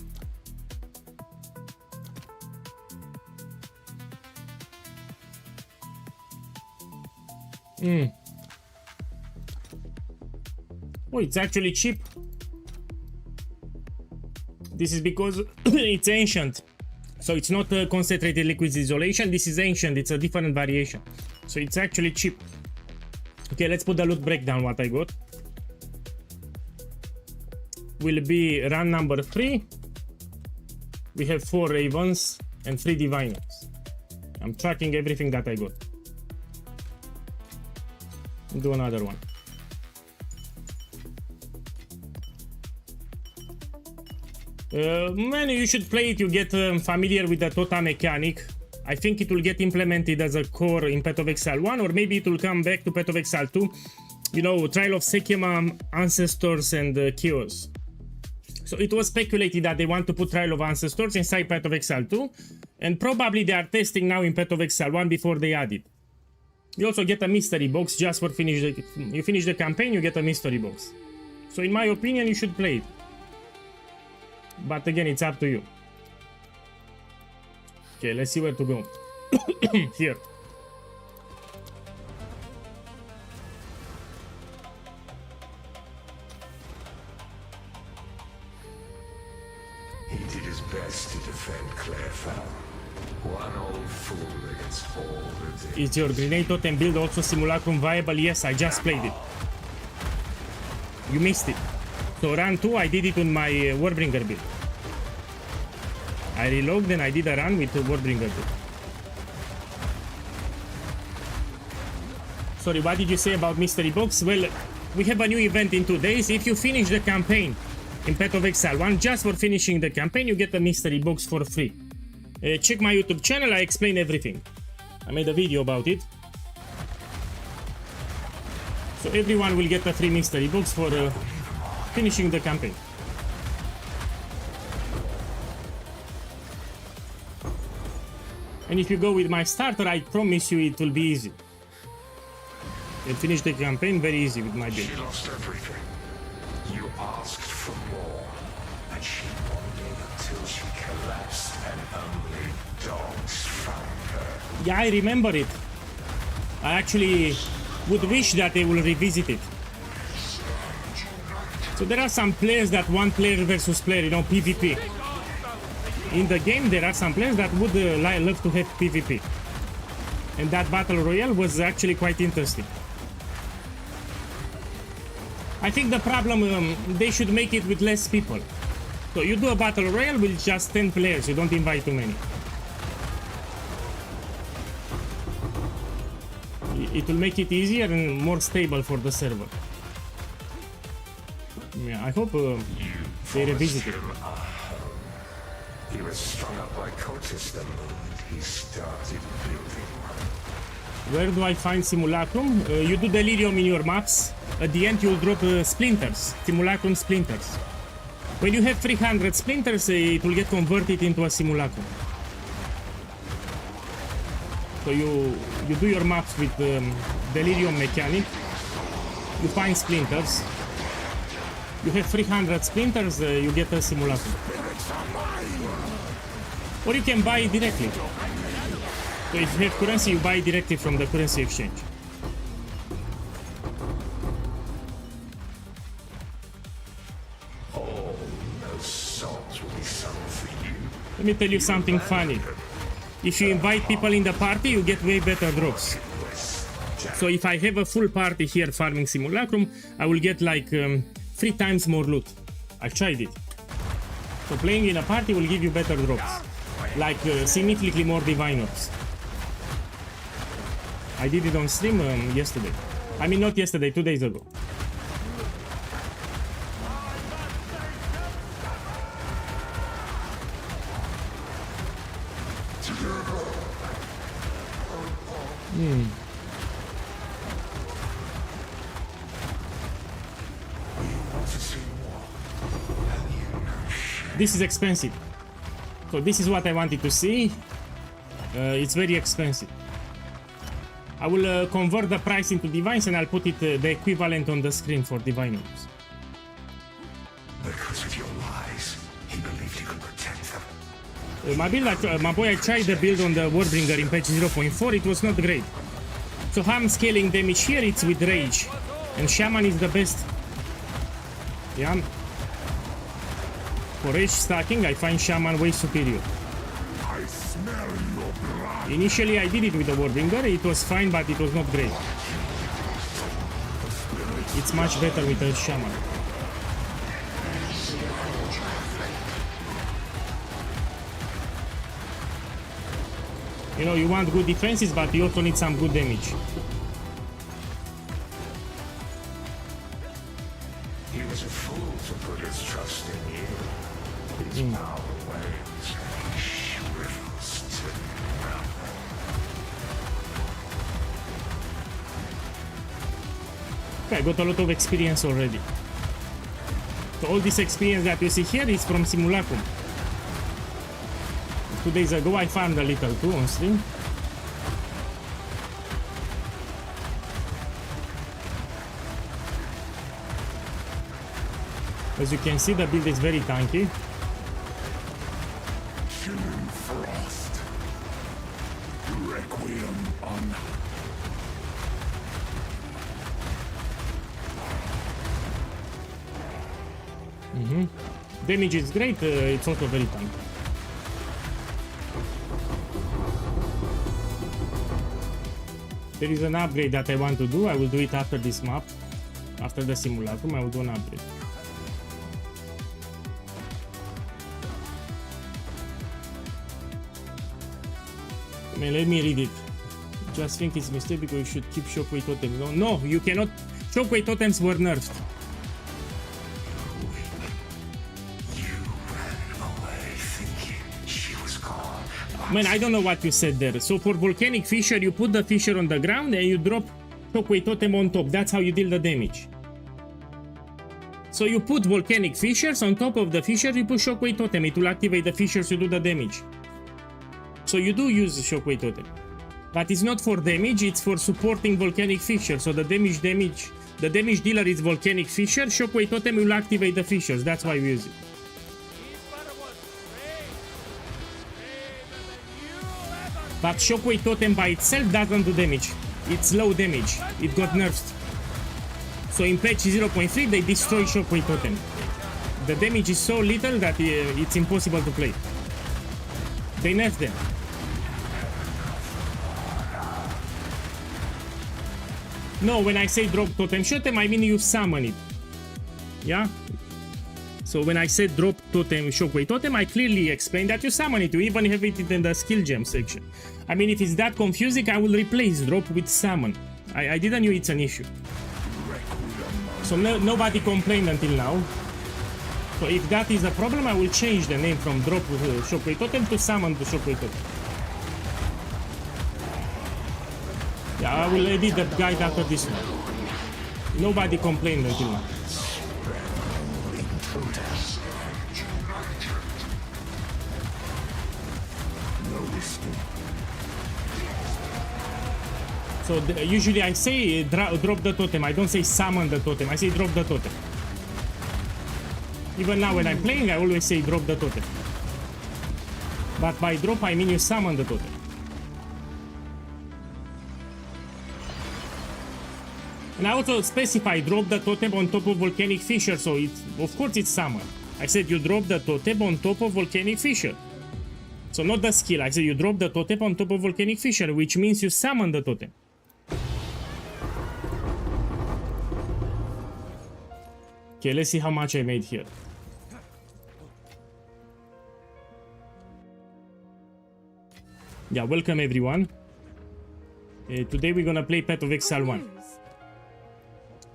Oh, it's actually cheap. This is because it's ancient. So it's not a concentrated liquid isolation. This is ancient. It's a different variation. So it's actually cheap. Okay, let's put the loot breakdown what I got. Will be run number 3. We have 4 ravens and 3 diviners. I'm tracking everything that I got. Do another one. Man, you should play it. You get familiar with the Tota mechanic. I think it will get implemented as a core in Path of Exile 1, or maybe it will come back to Path of Exile 2. You know, Trial of Sekima, Ancestors, and Chaos. So it was speculated that they want to put Trial of Ancestors inside Path of Exile 2, and probably they are testing now in Path of Exile 1 before they add it. You also get a mystery box just for you finish the campaign, you get a mystery box. So in my opinion, you should play it. But again, it's up to you. Okay, let's see where to go. Here. He did his best to defend Clairfell. One old fool against all the day. Is your grenade totem build also Simulacrum viable? Yes, I just played it. You missed it. So run 2, I did it on my Warbringer build. I relogged and I did a run with the Warbringer build. Sorry, what did you say about Mystery Box? Well, we have a new event in 2 days. If you finish the campaign in Path of Exile 1, just for finishing the campaign, you get a Mystery Box for free. Check my YouTube channel, I explain everything. I made a video about it. So everyone will get a free Mystery Box for finishing the campaign. And if you go with my starter, I promise you it will be easy. You'll finish the campaign very easy with my build. She lost everything. You asked for more, and she wandered until she collapsed, and only dogs found her. Yeah, I remember it. I actually would wish that they will revisit it. So there are some players that want player versus player, you know, PvP. In the game, there are some players that would love to have PvP. And that Battle Royale was actually quite interesting. I think the problem, they should make it with less people. So you do a Battle Royale with just 10 players, you don't invite too many. It will make it easier and more stable for the server. Yeah, I hope they revisit it. He was strung up by cultists the moment he started building one. Where do I find Simulacrum? You do Delirium in your maps. At the end you'll drop splinters, Simulacrum splinters. When you have 300 splinters, it will get converted into a Simulacrum. So you do your maps with Delirium mechanic. You find splinters. You have 300 splinters, you get a Simulacrum. Or you can buy it directly. So if you have currency, you buy it directly from the currency exchange. Let me tell you something funny. If you invite people in the party, you get way better drops. So if I have a full party here farming Simulacrum, I will get like 3 times more loot. I tried it. So playing in a party will give you better drops. Like significantly more divine orbs. I did it on stream yesterday. I mean not yesterday, 2 days ago. This is expensive. So this is what I wanted to see. It's very expensive. I will convert the price into divines and I'll put it the equivalent on the screen for divine orbs. Because of your lies, he believed he could protect them. My boy, I tried the build on the Warbringer in patch 0.4, it was not great. So how I'm scaling damage here, it's with Rage. And Shaman is the best. Yeah. For Rage stacking, I find Shaman way superior. I smell your blood. Initially I did it with the Warbringer, it was fine, but it was not great. It's much better with the Shaman. You know, you want good defenses, but you also need some good damage. He was a fool to put his trust in you. His power wanes and he shrivels to nothing. Okay, I got a lot of experience already. So all this experience that you see here is from Simulacrum. 2 days ago I farmed a little too on stream. As you can see, the build is very tanky. Killing frost. Requiem on. Damage is great, it's also very tanky. There is an upgrade that I want to do. I will do it after this map. After the Simulacrum, I will do an upgrade. I mean, let me read it. Just think it's a mistake because you should keep shockwave totems. No, you cannot. Shockwave totems were nerfed. Man, I don't know what you said there. So for volcanic fissure, you put the fissure on the ground and you drop shockwave totem on top. That's how you deal the damage. So you put volcanic fissures on top of the fissure, you put shockwave totem. It will activate the fissures to do the damage. So you do use shockwave totem, but it's not for damage. It's for supporting volcanic fissure. So the damage dealer is volcanic fissure. Shockwave totem will activate the fissures. That's why we use it. But shockwave totem by itself doesn't do damage. It's low damage. It got nerfed. So in patch 0.3 they destroy shockwave totem. The damage is so little that it's impossible to play. They nerfed them. No, when I say drop totem shotem, I mean you summon it. Yeah? So when I said drop totem, shockwave totem, I clearly explained that you summon it. You even have it in the skill gem section. I mean, if it's that confusing, I will replace drop with summon. I didn't know it's an issue. So nobody complained until now. So if that is a problem, I will change the name from drop shockwave totem to summon to shockwave totem. Yeah, I will edit the guide after this one. Nobody complained until now. So usually I say drop the totem. I don't say summon the totem. I say drop the totem. Even now when I'm playing, I always say drop the totem. But by drop, I mean you summon the totem. And I also specify drop the totem on top of volcanic fissure, so of course it's summon. I said you drop the totem on top of volcanic fissure. So not the skill, I say you drop the totem on top of volcanic fissure, which means you summon the totem. Okay, let's see how much I made here. Yeah, welcome everyone. Today we're gonna play Path of Exile 1.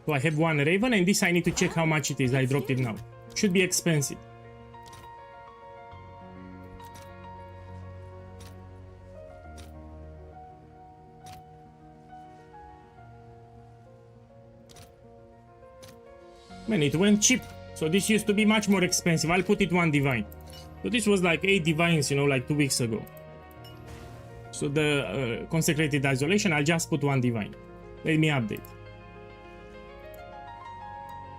So I have one Raven, and this I need to check how much it is. I dropped it now. Should be expensive. Man, it went cheap. So this used to be much more expensive. I'll put it 1 divine. So this was like 8 divines, you know, like 2 weeks ago. So the consecrated isolation, I'll just put 1 divine. Let me update.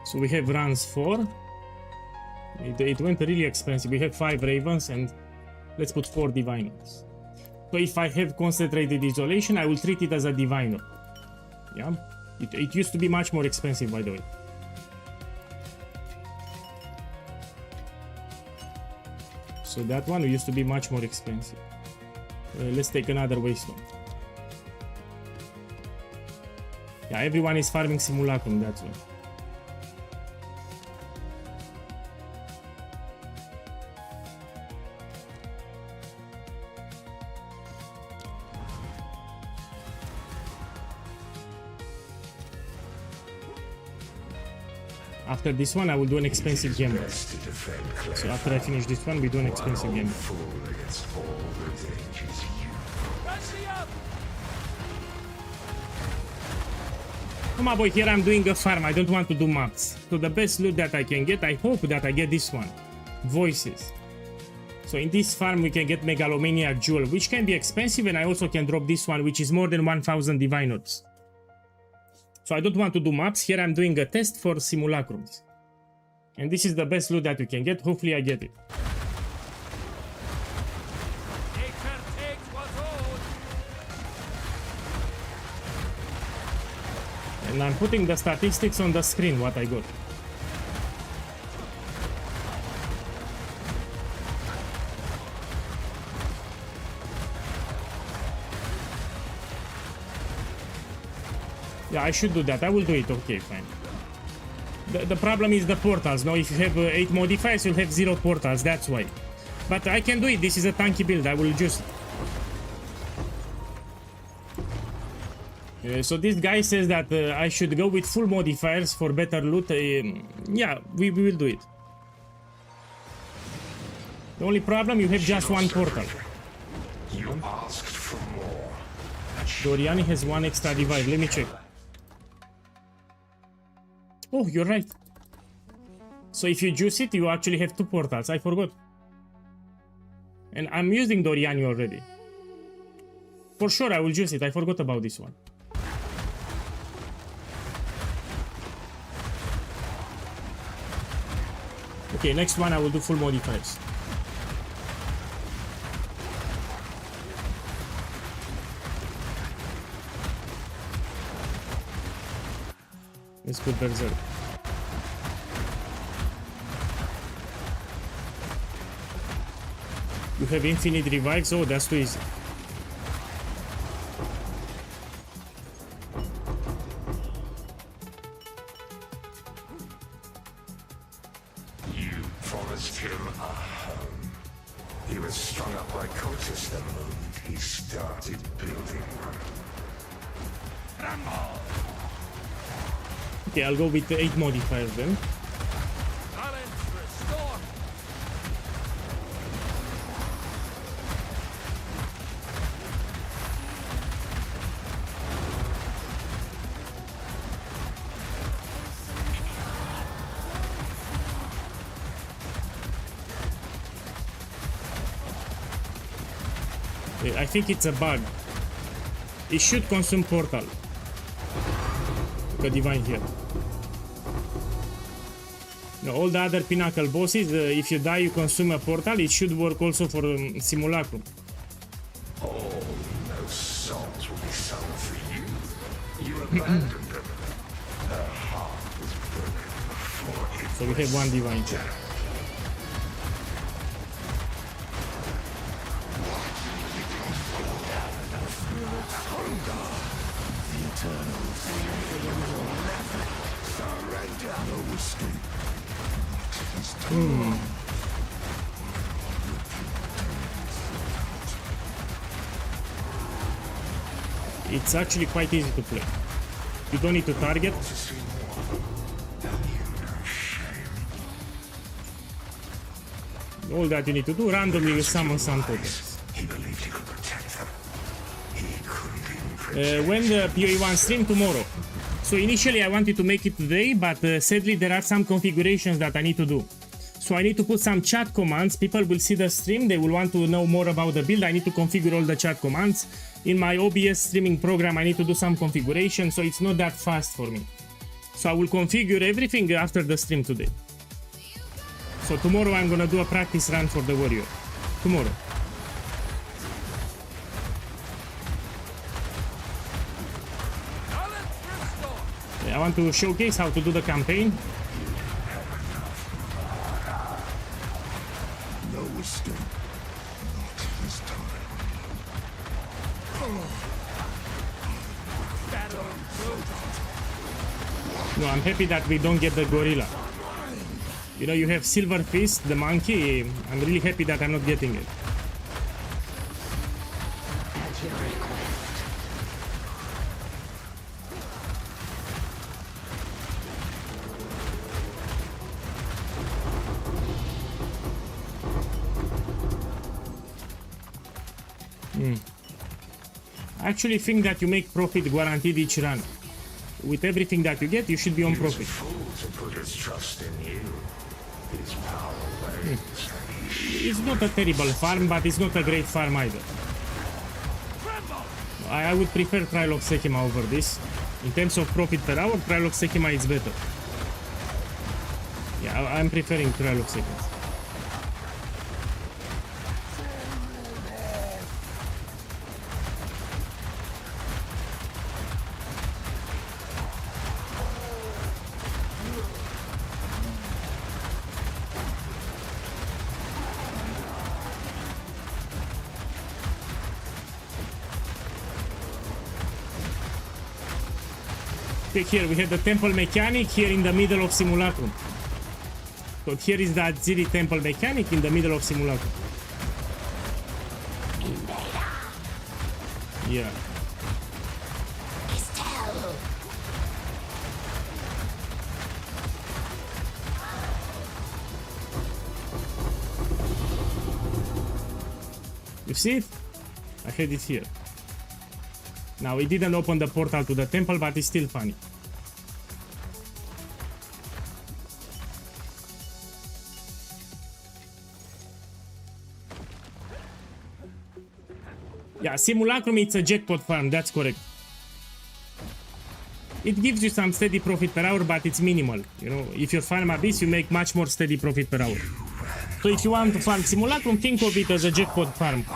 So we have runs 4. It went really expensive. We have 5 ravens and let's put 4 diviners. So if I have concentrated isolation, I will treat it as a diviner. Yeah, it used to be much more expensive, by the way. So that one used to be much more expensive. Let's take another wasteland. Yeah, everyone is farming Simulacrum, that's why. After this one, I will do an expensive gamble. So after I finish this one, we do an expensive gamble. Come on, boy, here I'm doing a farm. I don't want to do maps. So the best loot that I can get, I hope that I get this one. Voices. So in this farm, we can get Megalomaniac Jewel, which can be expensive, and I also can drop this one, which is more than 1000 divine orbs. So I don't want to do maps. Here I'm doing a test for simulacrums. And this is the best loot that you can get. Hopefully I get it. And I'm putting the statistics on the screen, what I got. Yeah, I should do that. I will do it. Okay, fine. The problem is the portals. No, if you have 8 modifiers, you'll have 0 portals. That's why. But I can do it. This is a tanky build. I will just... so this guy says that I should go with full modifiers for better loot. Yeah, we will do it. The only problem, you have just 1 portal. You asked for more. Doriani has 1 extra divide. Let me check. Oh, you're right. So if you juice it, you actually have 2 portals. I forgot. And I'm using Doriani already. For sure, I will juice it. I forgot about this one. Okay, next one I will do full modifiers. Let's put Berserk. You have infinite revives? Oh, that's too easy. You promised him a home. He was strung up by cultists the moment he started building one. Okay, I'll go with the 8 modifiers then. I think it's a bug. It should consume portal. The divine here. No, all the other pinnacle bosses, if you die, you consume a portal. It should work also for Simulacrum. Oh, no souls will be sung for you. You abandoned them. Her heart was broken before it So we have 1 divine here. It's actually quite easy to play. You don't need to target. All that you need to do, randomly you summon some tokens. He believed he could protect them. He couldn't even protect When the POE1 stream tomorrow. So initially I wanted to make it today, but sadly there are some configurations that I need to do. So I need to put some chat commands. People will see the stream, they will want to know more about the build. I need to configure all the chat commands. In my OBS streaming program I need to do some configuration, so it's not that fast for me. So I will configure everything after the stream today. So tomorrow I'm gonna do a practice run for the warrior. Tomorrow. I want to showcase how to do the campaign. no escape. Not this time. No, I'm happy that we don't get the gorilla. You know, you have Silver Fist, the monkey. I'm really happy that I'm not getting it. At your request. I actually think that you make profit guaranteed each run. With everything that you get, you should be on profit. Fool to put his trust in you. His power wanes. It's not a terrible farm, but it's not a great farm either. I would prefer Trial of Sekima over this. In terms of profit per hour, Trial of Sekima is better. Yeah, I'm preferring Trial of Sekima. Okay, here we have the temple mechanic here in the middle of Simulacrum. So here is the Aziri temple mechanic in the middle of Simulacrum. Yeah. Estelle. You see it? I had it here. Now it didn't open the portal to the temple, but it's still funny. Yeah, Simulacrum, it's a jackpot farm, that's correct. It gives you some steady profit per hour, but it's minimal. You know, if you farm Abyss, you make much more steady profit per hour. So if you want to farm Simulacrum, think of it as a jackpot farm.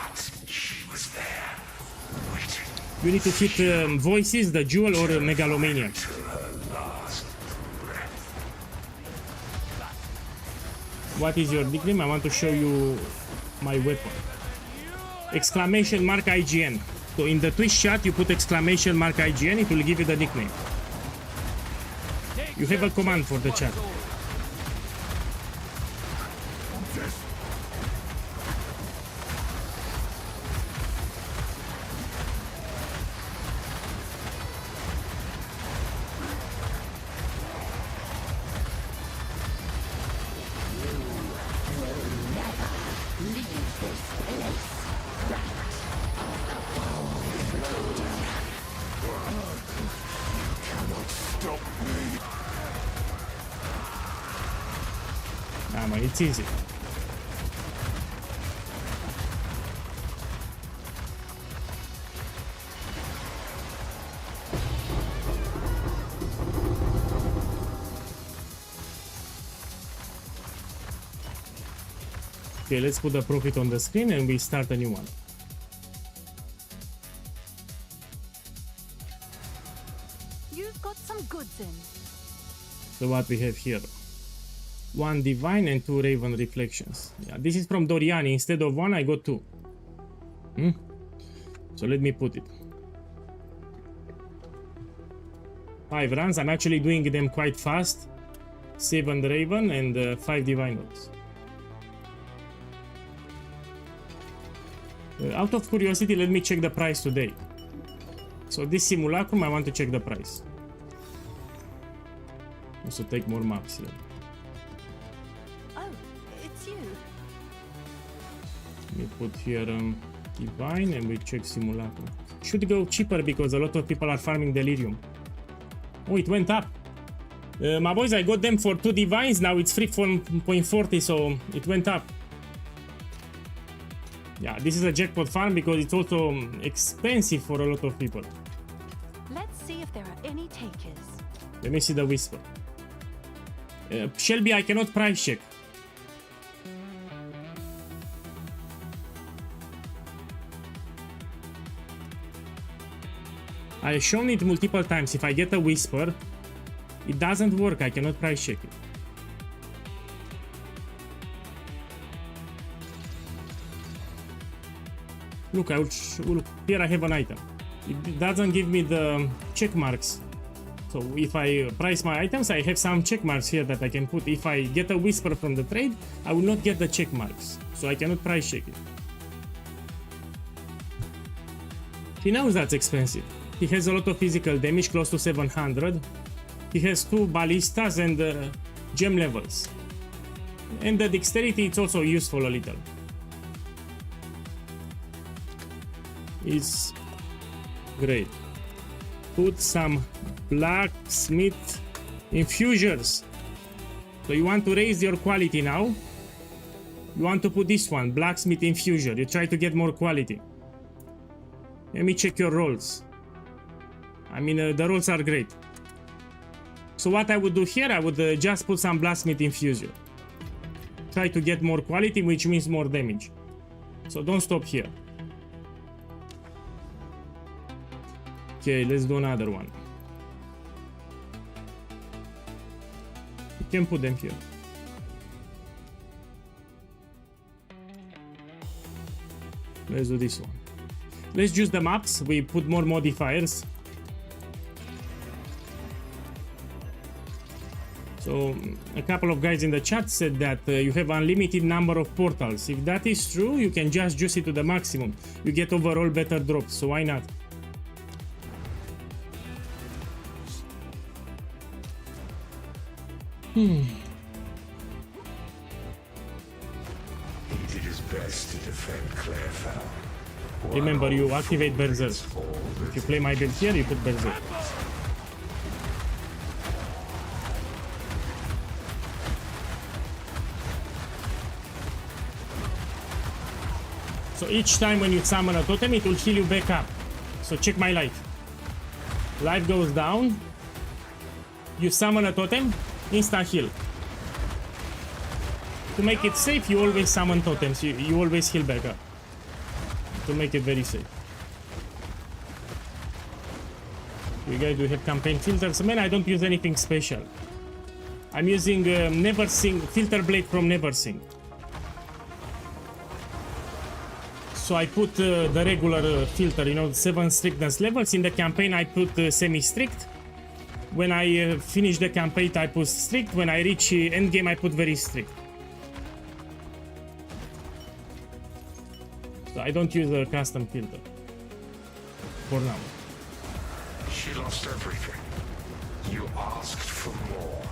You need to hit Voices, the Jewel, or Megalomaniac. What is your nickname? I want to show you my weapon. Exclamation mark IGN. So in the Twitch chat, you put exclamation mark IGN, it will give you the nickname. You have a command for the chat. Ah, man, it's easy. Okay, let's put the profit on the screen and we start a new one. You've got some goods in. So what we have here? 1 Divine and 2 Raven Reflections. Yeah, this is from Doriani. Instead of 1, I got 2. So let me put it. 5 runs. I'm actually doing them quite fast. 7 Raven and 5 Divine Oaths. Out of curiosity, let me check the price today. So this Simulacrum, I want to check the price. Also take more maps here. Oh, it's you. Let me put here Divine and we check Simulacrum. Should go cheaper because a lot of people are farming Delirium. Oh, it went up. My boys, I got them for 2 Divines. Now it's 3.40, so it went up. Yeah, this is a jackpot farm because it's also expensive for a lot of people. Let's see if there are any takers. Let me see the Whisper. Shelby, I cannot price check. I have shown it multiple times. If I get a Whisper, it doesn't work. I cannot price check it. Look, here I have an item. It doesn't give me the check marks. So if I price my items, I have some check marks here that I can put. If I get a Whisper from the trade, I will not get the check marks. So I cannot price check it. He knows that's expensive. He has a lot of physical damage, close to 700. He has 2 ballistas and gem levels. And the dexterity, it's also useful a little. It's great. Put some blacksmith infusers. So you want to raise your quality now. You want to put this one, blacksmith infuser. You try to get more quality. Let me check your rolls. I mean, the rolls are great. So what I would do here, I would just put some blacksmith infuser. Try to get more quality, which means more damage. So don't stop here. Okay, let's do another one. You can put them here. Let's do this one. Let's use the maps. We put more modifiers. So a couple of guys in the chat said that you have unlimited number of portals. If that is true, you can just juice it to the maximum. You get overall better drops, so why not? He did his best to defend Clairfell. Remember, you activate Berserk. If you play my build here, you put Berserk. So each time when you summon a totem, it will heal you back up. So check my life. Life goes down. You summon a totem, instant heal. To make it safe, you always summon totems. You always heal back up. To make it very safe. You guys do have campaign filters. Man, I don't use anything special. I'm using Neversing, Filter Blade from Neversing. So I put the regular filter, you know, 7 strictness levels. In the campaign, I put semi-strict. When I finish the campaign, I put strict. When I reach endgame, I put very strict. So I don't use a custom filter for now. She lost everything. You asked for more,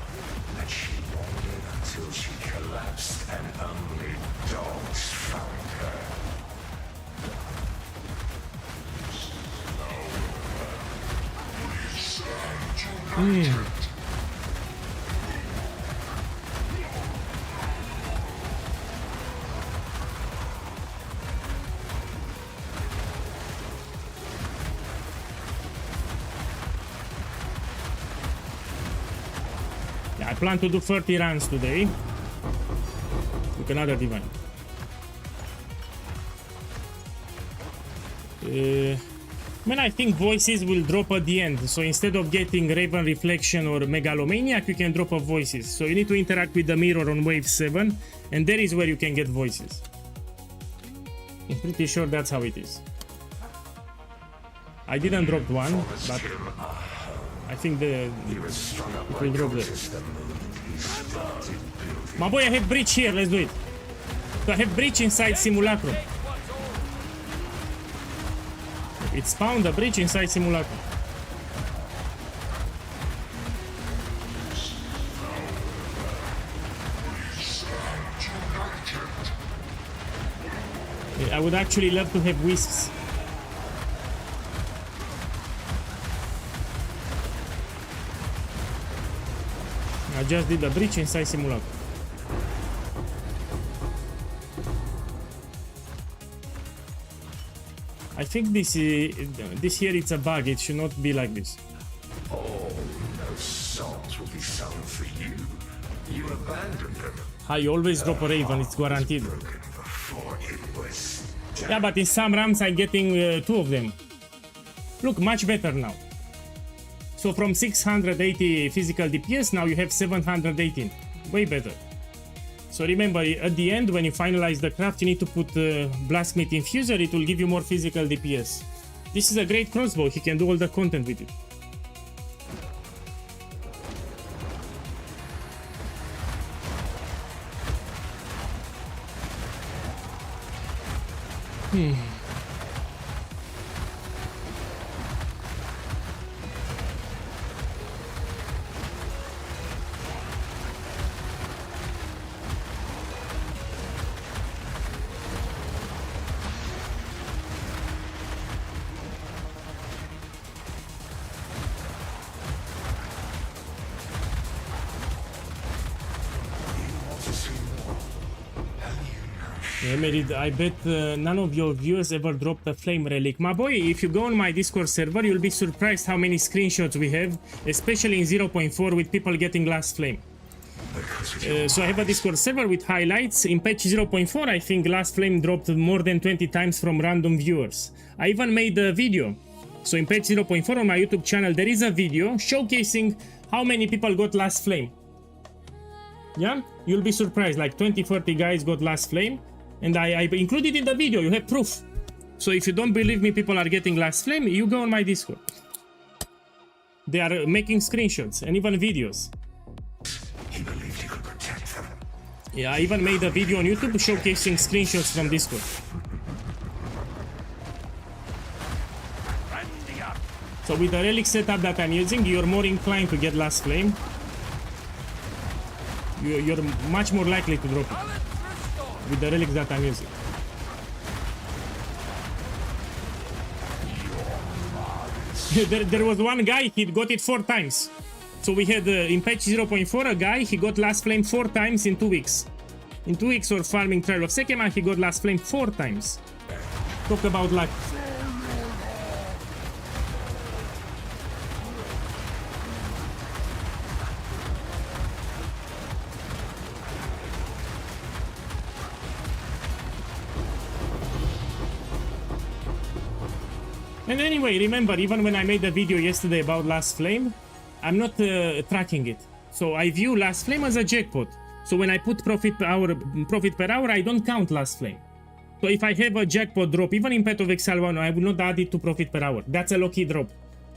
and she wandered until she collapsed, and only dogs found her. Yeah, I plan to do 30 runs today. With another divine. Man, I think voices will drop at the end. So instead of getting Raven Reflection or Megalomaniac, you can drop a voices. So you need to interact with the mirror on wave 7, and there is where you can get voices. I'm pretty sure that's how it is. I didn't drop one, but I think the He was strung up it by will drop there. cultists the moment he started building. My boy, I have breach here. Let's do it. So I have breach inside Simulacrum. It spawned a breach inside Simulacrum. I would actually love to have wisps. I just did a breach inside Simulacrum. I think this here it's a bug. It should not be like this. Oh, no souls will be sown for you. You abandoned them. How you always drop a raven, it's guaranteed. Broken before it was Yeah, but in some rams I'm getting 2 of them. Look, much better now. So from 680 physical DPS, now you have 718. Way better. So remember, at the end, when you finalize the craft, you need to put Blastmeat Infuser. It will give you more physical DPS. This is a great crossbow. He can do all the content with it. I bet none of your viewers ever dropped a flame relic. My boy, if you go on my Discord server, you'll be surprised how many screenshots we have, especially in 0.4 with people getting last flame. So I have a Discord server with highlights. In patch 0.4, I think last flame dropped more than 20 times from random viewers. I even made a video. So in patch 0.4 on my YouTube channel, there is a video showcasing how many people got last flame. Yeah, you'll be surprised, like 20-30 guys got last flame. And I included in the video, you have proof. So if you don't believe me, people are getting last flame, you go on my Discord. They are making screenshots and even videos. He believed he could protect them. Yeah, I even made a video on YouTube showcasing screenshots from Discord. So with the relic setup that I'm using, you're more inclined to get last flame. You're much more likely to drop it with the relics that I'm using. there was one guy, he got it 4 times. So we had in patch 0.4 a guy, he got last flame 4 times in 2 weeks. In 2 weeks of farming Trial of Sekema, he got last flame 4 times. Talk about luck. And anyway, remember, even when I made a video yesterday about last flame, I'm not tracking it. So I view last flame as a jackpot. So when I put profit per hour, I don't count last flame. So if I have a jackpot drop, even in Path of Exile 1, I will not add it to profit per hour. That's a lucky drop.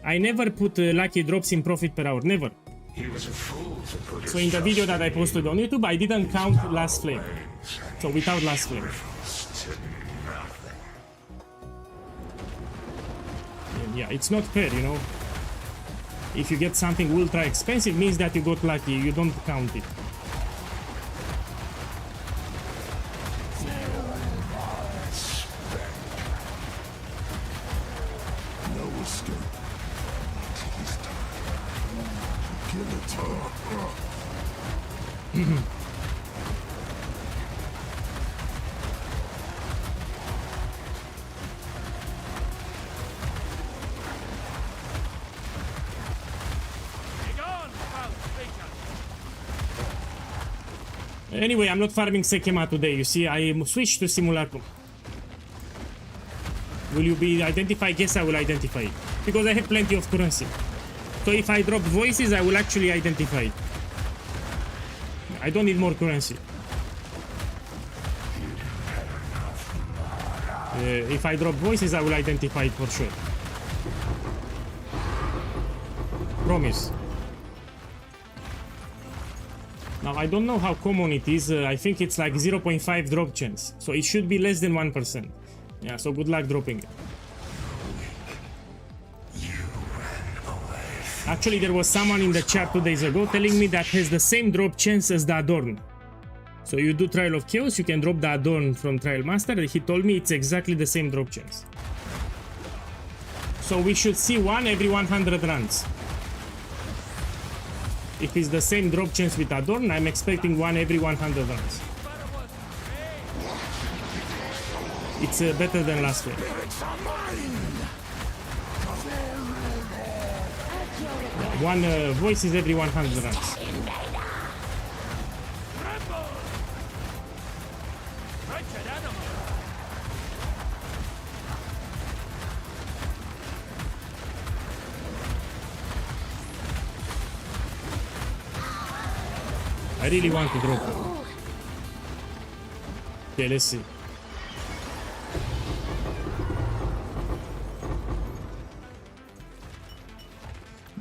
I never put lucky drops in profit per hour, never. He was a fool to put So in the video that I posted on YouTube, I didn't count last flame. So without last flame. Yeah, it's not fair, you know. If you get something ultra expensive, means that you got lucky. You don't count it. No escape. He's time. Kill it. Anyway, I'm not farming Sekema today, you see, I switched to Simulacrum. Will you be identified? Yes, I will identify it. Because I have plenty of currency. So if I drop voices, I will actually identify it. I don't need more currency. If I drop voices, I will identify it for sure. Promise. Now, I don't know how common it is. I think it's like 0.5 drop chance. So it should be less than 1%. Yeah, so good luck dropping it. Actually, there was someone in the chat 2 days ago telling me that has the same drop chance as the Adorn. So you do Trial of Chaos, you can drop the Adorn from Trial Master, and he told me it's exactly the same drop chance. So we should see one every 100 runs. If it's the same drop chance with Adorn, I'm expecting one every 100 runs. It's better than last week. One voice is every 100 runs. I really want to drop it. Okay, let's see.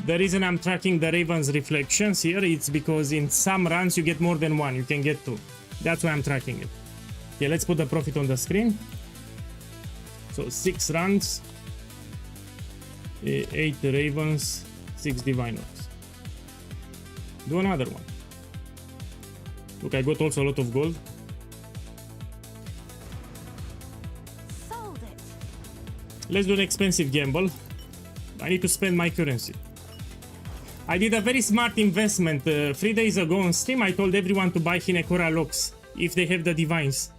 The reason I'm tracking the Raven's reflections here, it's because in some runs you get more than one, you can get two. That's why I'm tracking it. Okay, let's put the profit on the screen. So 6 runs, 8 Ravens, 6 Diviners. Do another one. Look, I got also a lot of gold. Sold it. Let's do an expensive gamble. I need to spend my currency. I did a very smart investment. 3 days ago on stream, I told everyone to buy Hinekora locks if they have the divines.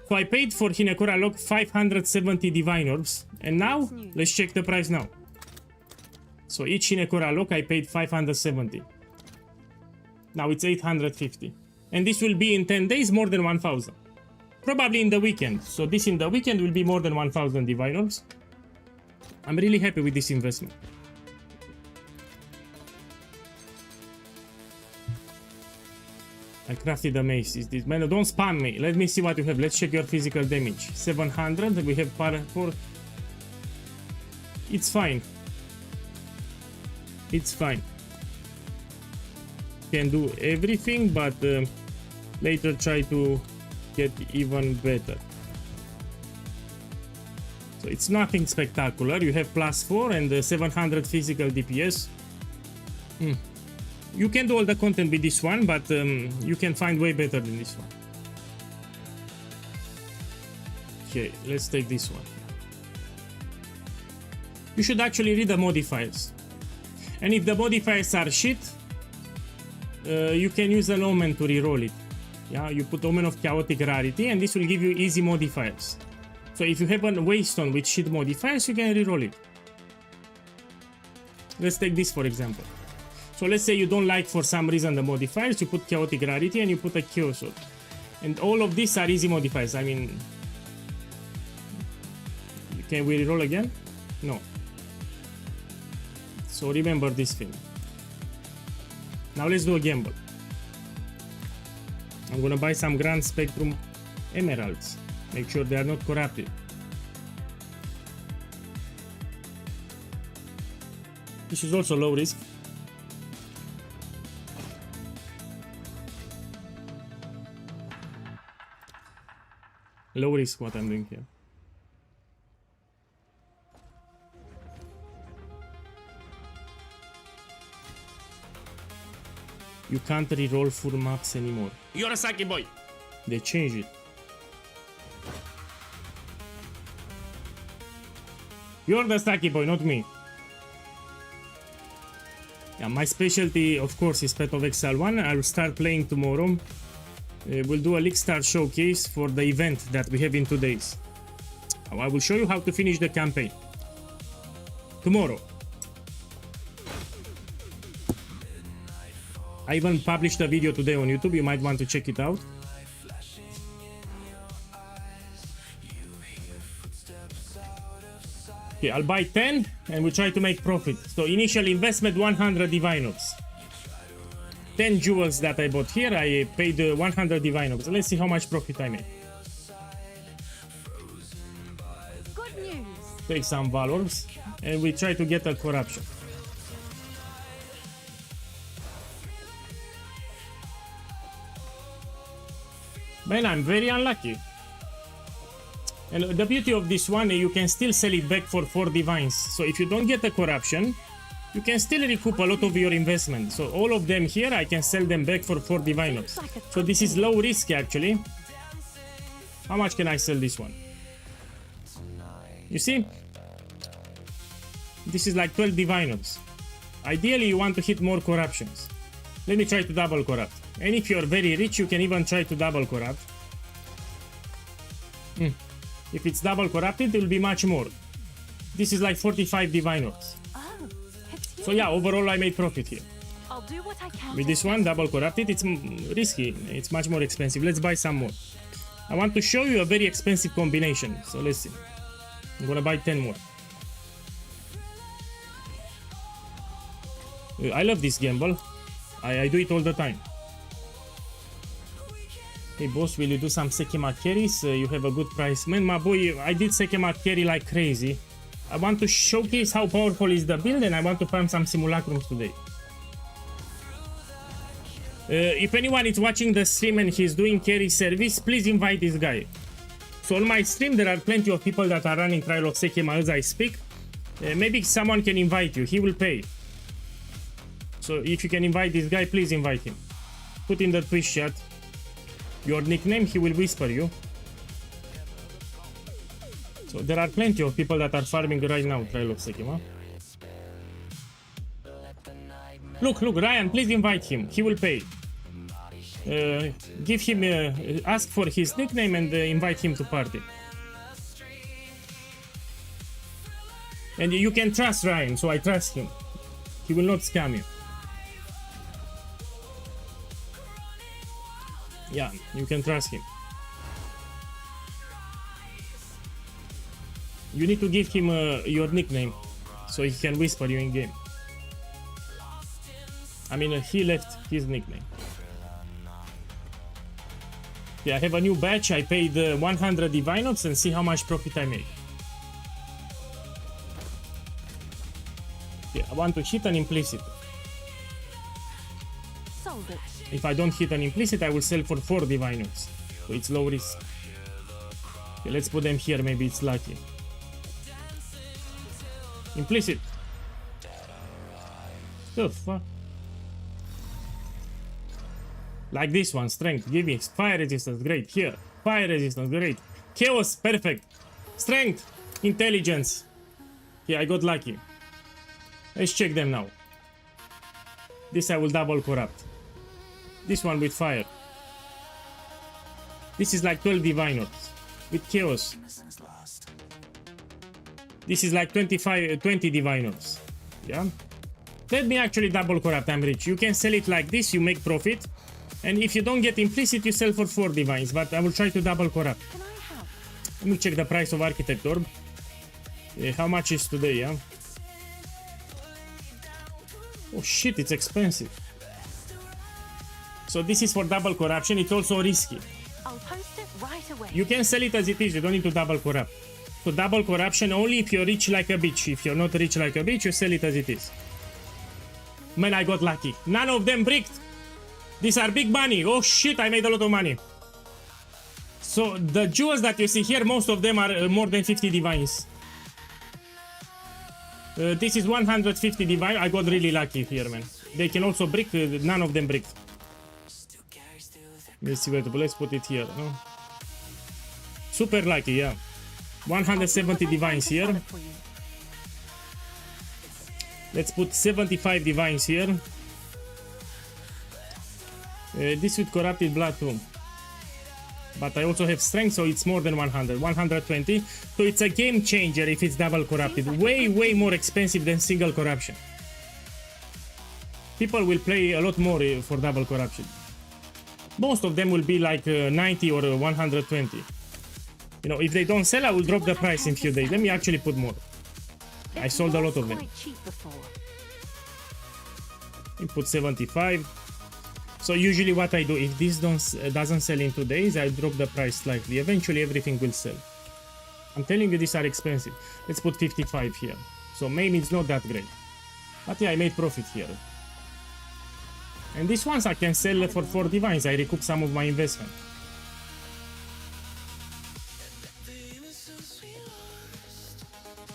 So I paid for Hinekora lock 570 divine orbs. And now, let's check the price now. So each Hinekora lock I paid 570. Now it's 850. And this will be in 10 days more than 1000. Probably in the weekend. So this in the weekend will be more than 1000 divine orbs. I'm really happy with this investment. I crafted a mace. Is this man? Don't spam me. Let me see what you have. Let's check your physical damage. 700. We have para 4. It's fine. It's fine. Can do everything, but later try to get even better. So it's nothing spectacular. You have +4 and 700 physical DPS. You can do all the content with this one, but you can find way better than this one. Okay, let's take this one. You should actually read the modifiers. And if the modifiers are shit, you can use an Omen to reroll it. Yeah, you put Omen of Chaotic Rarity, and this will give you easy modifiers. So if you have a Waystone with shit modifiers, you can reroll it. Let's take this for example. So let's say you don't like for some reason the modifiers, you put Chaotic Rarity and you put a Chaos Sword. And all of these are easy modifiers. I mean, can we reroll again? No. So remember this thing. Now let's do a gamble. I'm gonna buy some Grand Spectrum Emeralds. Make sure they are not corrupted. This is also low risk. Low risk what I'm doing here. You can't reroll full maps anymore. You're a Saki boy! They changed it. You're the Saki boy, not me. Yeah, my specialty, of course, is Path of Exile 1. I'll start playing tomorrow. We'll do a League Star showcase for the event that we have in 2 days. I will show you how to finish the campaign. Tomorrow. I even published a video today on YouTube, you might want to check it out. Okay, I'll buy 10 and we'll try to make profit. So initial investment 100 divine orbs. 10 jewels that I bought here, I paid 100 divine orbs. Let's see how much profit I make. Good news. Take some valors and we try to get a corruption. Man, I'm very unlucky. And the beauty of this one, you can still sell it back for 4 divines. So if you don't get a corruption, you can still recoup a lot of your investment. So all of them here, I can sell them back for 4 divinos. So this is low risk actually. How much can I sell this one? You see? This is like 12 divinos. Ideally, you want to hit more corruptions. Let me try to double corrupt. And if you're very rich, you can even try to double corrupt. If it's double corrupted, it will be much more. This is like 45 divinos. Oh, it's you. So yeah, overall I made profit here. I'll do what I can. With this one, double corrupted, it's risky. It's much more expensive. Let's buy some more. I want to show you a very expensive combination. So let's see. I'm gonna buy 10 more. I love this gamble. I do it all the time. Hey boss, will you do some Sekema carries? You have a good price. Man, my boy, I did Sekema carry like crazy. I want to showcase how powerful is the build and I want to farm some simulacrums today. If anyone is watching the stream and he's doing carry service, please invite this guy. So on my stream there are plenty of people that are running trial of Sekema as I speak. Maybe someone can invite you, he will pay. So if you can invite this guy, please invite him. Put in the Twitch chat your nickname, he will whisper you. So there are plenty of people that are farming right now trial of Sekema. Look, Ryan, please invite him, he will pay. Give him, ask for his nickname and invite him to party. And you can trust Ryan, so I trust him. He will not scam you. Yeah, you can trust him. You need to give him your nickname, so he can whisper you in game. I mean, he left his nickname. Yeah, I have a new batch. I paid 100 divinots and see how much profit I make. Yeah, I want to hit an implicit. Sold it. If I don't hit an implicit, I will sell for 4 divinots. So it's low risk. Okay, let's put them here, maybe it's lucky. Implicit. The fuck? Like this one, strength, give me fire resistance, great. Here, fire resistance, great. Chaos, perfect. Strength, intelligence. Yeah, I got lucky. Let's check them now. This I will double corrupt. This one with fire. This is like 12 divinos with chaos. This is like 20 divinos. Yeah. Let me actually double corrupt. I'm rich. You can sell it like this. You make profit. And if you don't get implicit, you sell for 4 divines. But I will try to double corrupt. Can I help? Let me check the price of Architect Orb. How much is today? Yeah. Oh shit! It's expensive. So this is for double corruption. It's also risky. I'll post it right away. You can sell it as it is. You don't need to double corrupt. So double corruption only if you're rich like a bitch. If you're not rich like a bitch, you sell it as it is. Man, I got lucky. None of them bricked. These are big money. Oh shit, I made a lot of money. So the jewels that you see here, most of them are more than 50 divines. This is 150 divine. I got really lucky here, man. They can also brick. None of them bricked. Let's see where to put. Let's put it here. No? Super lucky, yeah. 170 divines here. Let's put 75 divines here. This with corrupted blood too. But I also have strength, so it's more than 100. 120. So it's a game changer if it's double corrupted. Way more expensive than single corruption. People will play a lot more for double corruption. Most of them will be like 90 or 120. You know, if they don't sell, I will drop the price in a few days. Let me actually put more. I sold a lot of them. Input 75. So usually what I do, if this doesn't sell in 2 days, I drop the price slightly. Eventually everything will sell. I'm telling you, these are expensive. Let's put 55 here. So maybe it's not that great. But yeah, I made profit here. And these ones I can sell for 4 divines. I recoup some of my investment.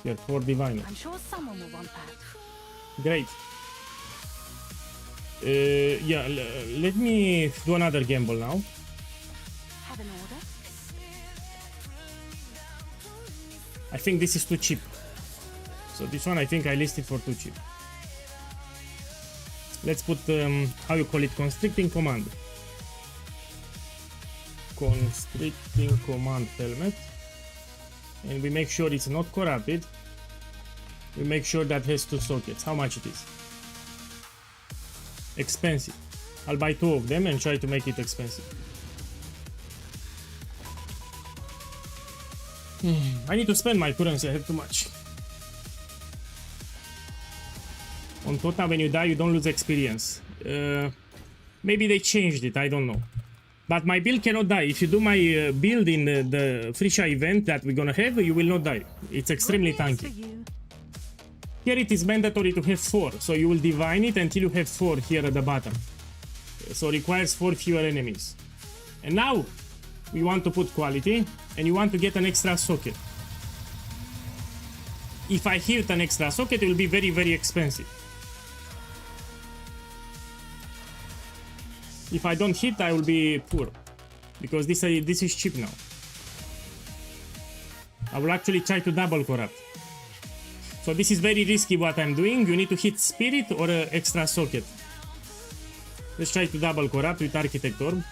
Here, 4 diviner. I'm sure someone will want that. Great. Yeah, let me do another gamble now. Have an order? I think this is too cheap. So this one I think I listed for too cheap. Let's put, how you call it, constricting command. Constricting command helmet. And we make sure it's not corrupted. We make sure that has 2 sockets. How much it is? Expensive. I'll buy 2 of them and try to make it expensive. I need to spend my currency, I have too much. On Tota, when you die, you don't lose experience. Maybe they changed it, I don't know. But my build cannot die. If you do my build in the Frisha event that we're gonna have, you will not die. It's extremely tanky. Here it is mandatory to have 4, so you will divine it until you have 4 here at the bottom. So requires 4 fewer enemies. And now we want to put quality, and you want to get an extra socket. If I hit an extra socket, it will be very, very expensive. If I don't hit, I will be poor, because this is cheap now. I will actually try to double corrupt. So this is very risky what I'm doing. You need to hit spirit or extra socket. Let's try to double corrupt with architect orb.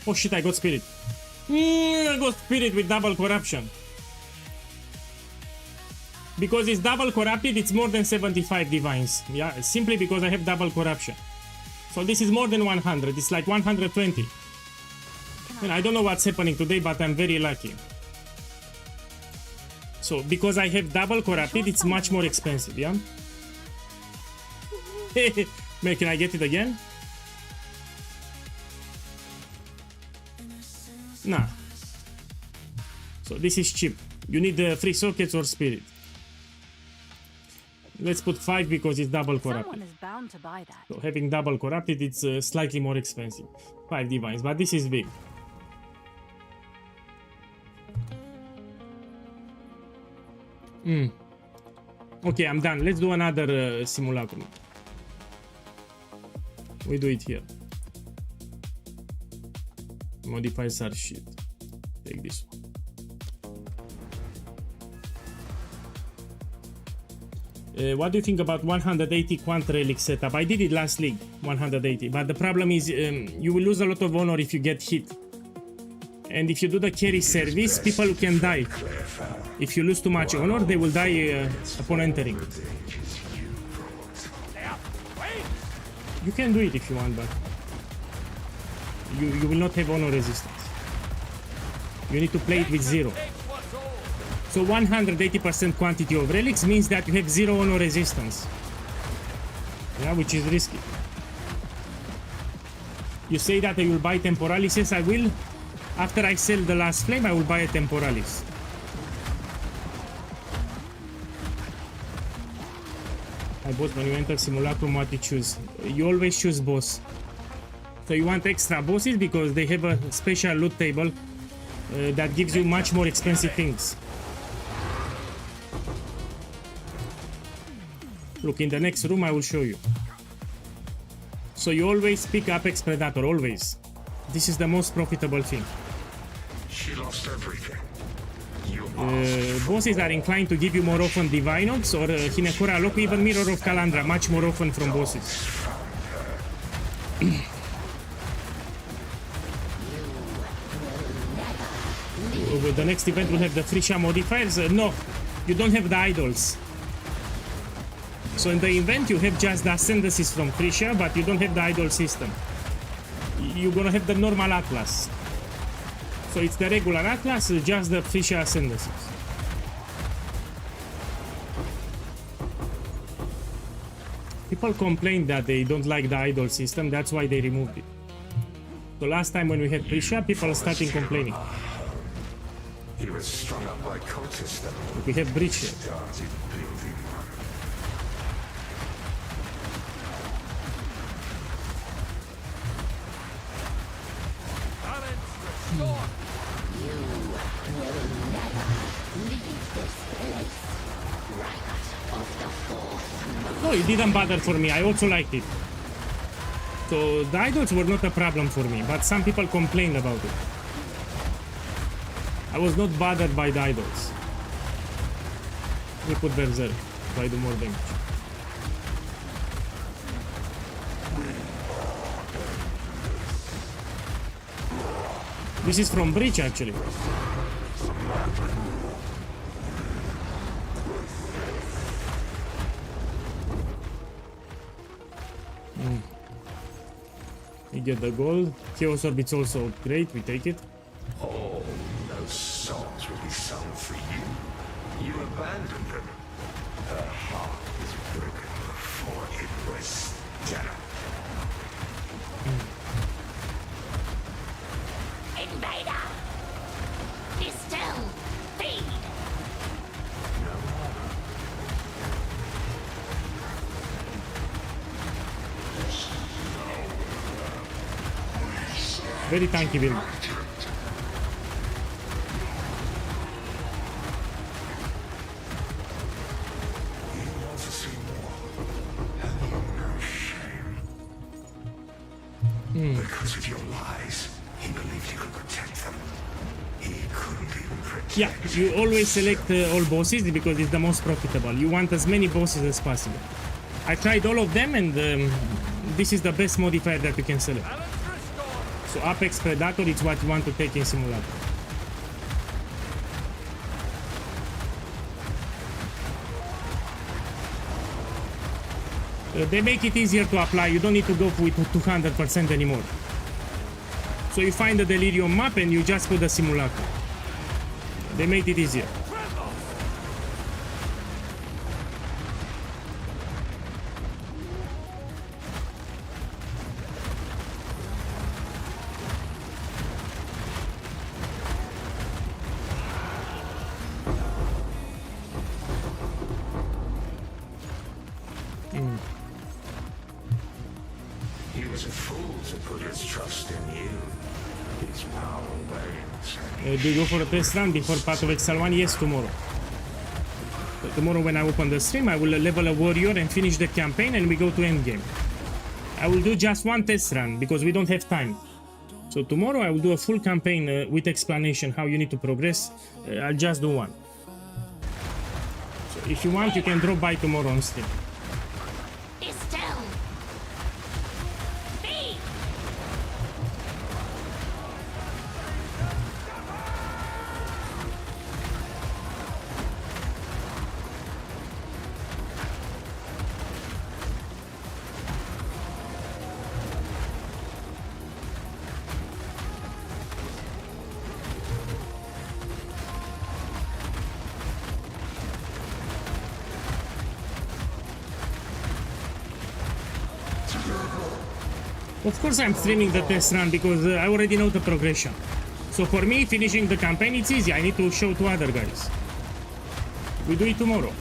Oh shit, I got spirit. I got spirit with double corruption. Because it's double corrupted, it's more than 75 divines. Yeah, simply because I have double corruption. So this is more than 100. It's like 120. And I don't know what's happening today, but I'm very lucky. So because I have double corrupted, it's much more expensive, yeah? Man, can I get it again? Nah. So this is cheap. You need 3 sockets or spirit. Let's put 5 because it's double corrupted. Someone is bound to buy that. So having double corrupted, it's slightly more expensive. 5 divines, but this is big. Okay, I'm done. Let's do another simulacrum. We do it here. Modifiers are shit. Take this one. What do you think about 180 Quant Relic setup? I did it last league, 180, but the problem is you will lose a lot of honor if you get hit. And if you do the carry service, people can die. If you lose too much honor, they will die upon entering. You can do it if you want, but you will not have honor resistance. You need to play it with 0. So 180% quantity of relics means that you have 0 honor resistance. Yeah, which is risky. You say that I will buy Temporalis. Yes, I will. After I sell the last flame, I will buy a Temporalis. I bought when you enter Simulacrum, what you choose. You always choose boss. So you want extra bosses because they have a special loot table that gives you much more expensive things. Look, in the next room I will show you. So you always pick Apex Predator, always. This is the most profitable thing. She lost everything. Bosses are inclined to give you more often Divine Ops or Hinekora Loku, even Mirror of Kalandra, much more often from bosses. The next event will have the Frisha modifiers. No, you don't have the idols. So in the event you have just the ascendancies from Frisha, but you don't have the idol system. You're gonna have the normal Atlas. So it's the regular Atlas, just the Frisha ascendancies. People complain that they don't like the idol system, that's why they removed it. So last time when we had Frisha, people started complaining. He was strung up by cultists that We have Breach here. started building one. Balance restored. No, it didn't bother for me. I also liked it. So the idols were not a problem for me, but some people complained about it. I was not bothered by the idols. We put Berserk, so I do more damage. This is from Breach actually. We get the gold. Chaos Orbit's also great, we take it. All those songs will be sung for you. You abandoned them. Her heart was broken before it was done. Invader! Distill! Feed! Very tanky build. Because of your lies, he believed he could protect them. He couldn't even protect Yeah, you always select all bosses because it's the most profitable. You want as many bosses as possible. I tried all of them and this is the best modifier that you can select. So Apex Predator is what you want to take in Simulacrum. They make it easier to apply. You don't need to go with 200% anymore. So you find the Delirium map and you just put the Simulacrum. They made it easier. He was a fool to put his trust in you. His power wanes. Do you go for a test run before Path of Exile 1? Yes, tomorrow. Tomorrow when I open the stream, I will level a warrior and finish the campaign and we go to Endgame. I will do just one test run because we don't have time. So tomorrow I will do a full campaign with explanation how you need to progress. I'll just do one. So if you want, you can drop by tomorrow on stream. Distill! Feed! Of course I'm streaming the test run because I already know the progression. So for me, finishing the campaign, it's easy. I need to show to other guys. We do it tomorrow.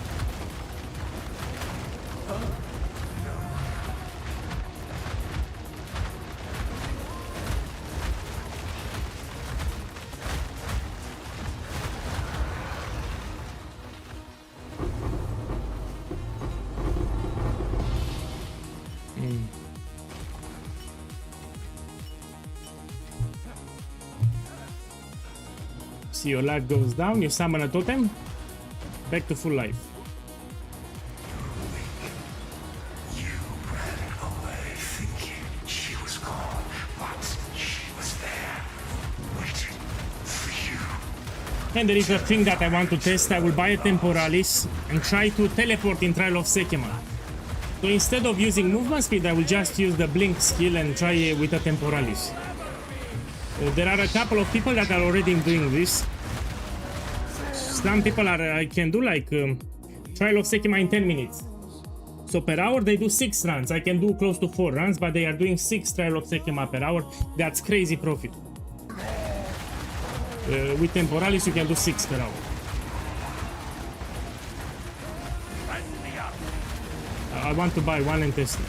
See, your life goes down, you summon a totem, back to full life. You ran away thinking she was gone, but she was there, waiting for you. And there is a thing that I want to test. I will buy a Temporalis and try to teleport in Trial of Sekema. So instead of using movement speed, I will just use the blink skill and try with a Temporalis. There are a couple of people that are already doing this. Some people are, I can do like Trial of Sekima in 10 minutes. So per hour they do 6 runs. I can do close to 4 runs, but they are doing 6 Trial of Sekima per hour. That's crazy profit. With Temporalis you can do 6 per hour. I want to buy one and test it.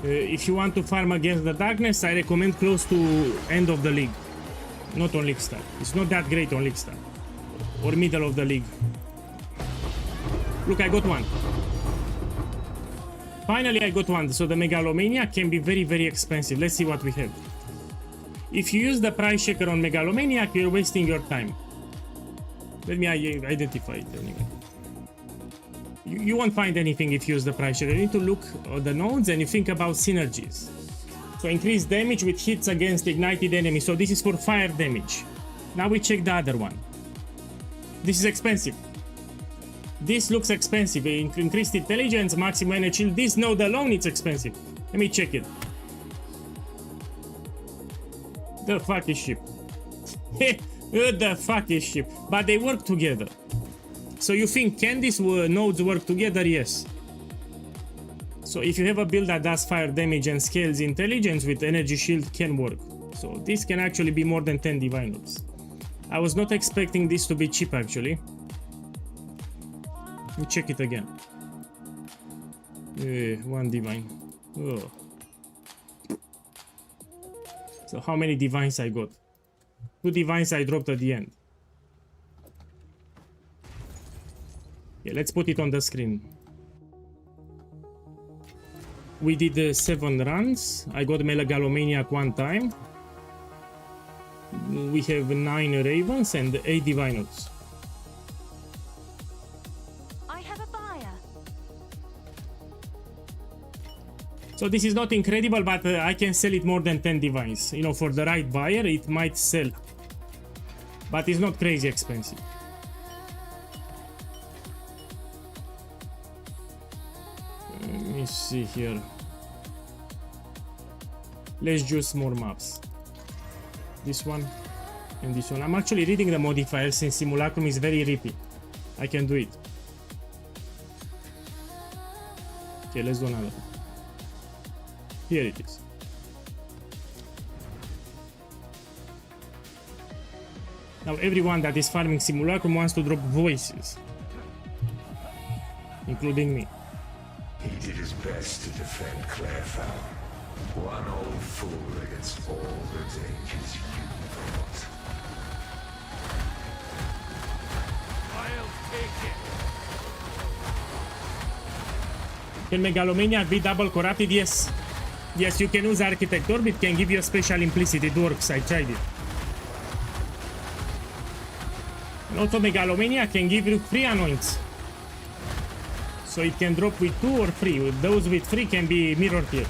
If you want to farm against the darkness, I recommend close to end of the league. Not on league start. It's not that great on league start. Or middle of the league. Look, I got one. Finally, I got one. So the Megalomania can be very, very expensive. Let's see what we have. If you use the price checker on Megalomaniac, you're wasting your time. Let me identify it anyway. You won't find anything if you use the price checker. You need to look at the nodes and you think about synergies. So increase damage with hits against ignited enemies. So this is for fire damage. Now we check the other one. This is expensive. This looks expensive. Increased intelligence, maximum energy. This node alone is expensive. Let me check it. The fuck is ship. The fuck is ship. But they work together. So you think, can these nodes work together? Yes. So if you have a build that does fire damage and scales intelligence with energy shield, can work. So this can actually be more than 10 divine orbs. I was not expecting this to be cheap actually. Let me check it again. 1 divine. Oh. So how many divines I got? 2 divines I dropped at the end. Yeah, let's put it on the screen. We did 7 runs. I got Megalomaniac 1 time. We have 9 ravens and 8 divinos. I have a buyer. So this is not incredible, but I can sell it more than 10 divines. You know, for the right buyer, it might sell. But it's not crazy expensive. Let me see here. Let's choose more maps. This one and this one. I'm actually reading the modifiers since Simulacrum is very rippy. I can do it. Okay, let's do another. Here it is. Now everyone that is farming Simulacrum wants to drop voices. Including me. He did his best to defend Clairfowl. One old fool against all the dangers you brought. I'll take it. Can Megalomaniac be double corrupted? Yes. Yes, you can use Architect Orb. It can give you a special implicit. It works. I tried it. And also Megalomaniac can give you 3 anoints. So it can drop with 2 or 3. Those with 3 can be mirrored here.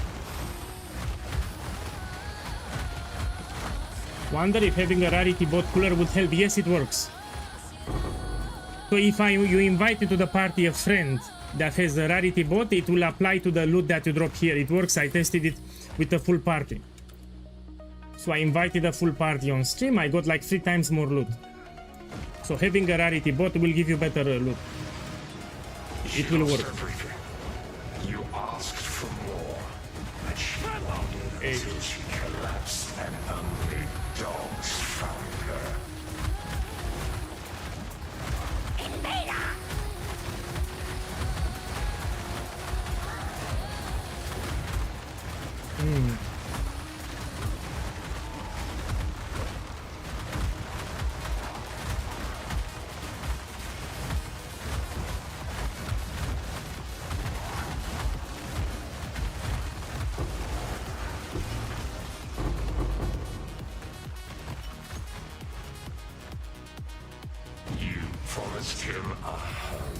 Wonder if having a rarity bot cooler would help. Yes, it works. So if you invite to the party a friend that has a rarity bot, it will apply to the loot that you drop here. It works. I tested it with a full party. So I invited a full party on stream. I got like 3 times more loot. So having a rarity bot will give you better loot. It will work. Everything. You asked for more, and she wanted until she collapsed and hungry dogs found her. Invader! You promised him a home.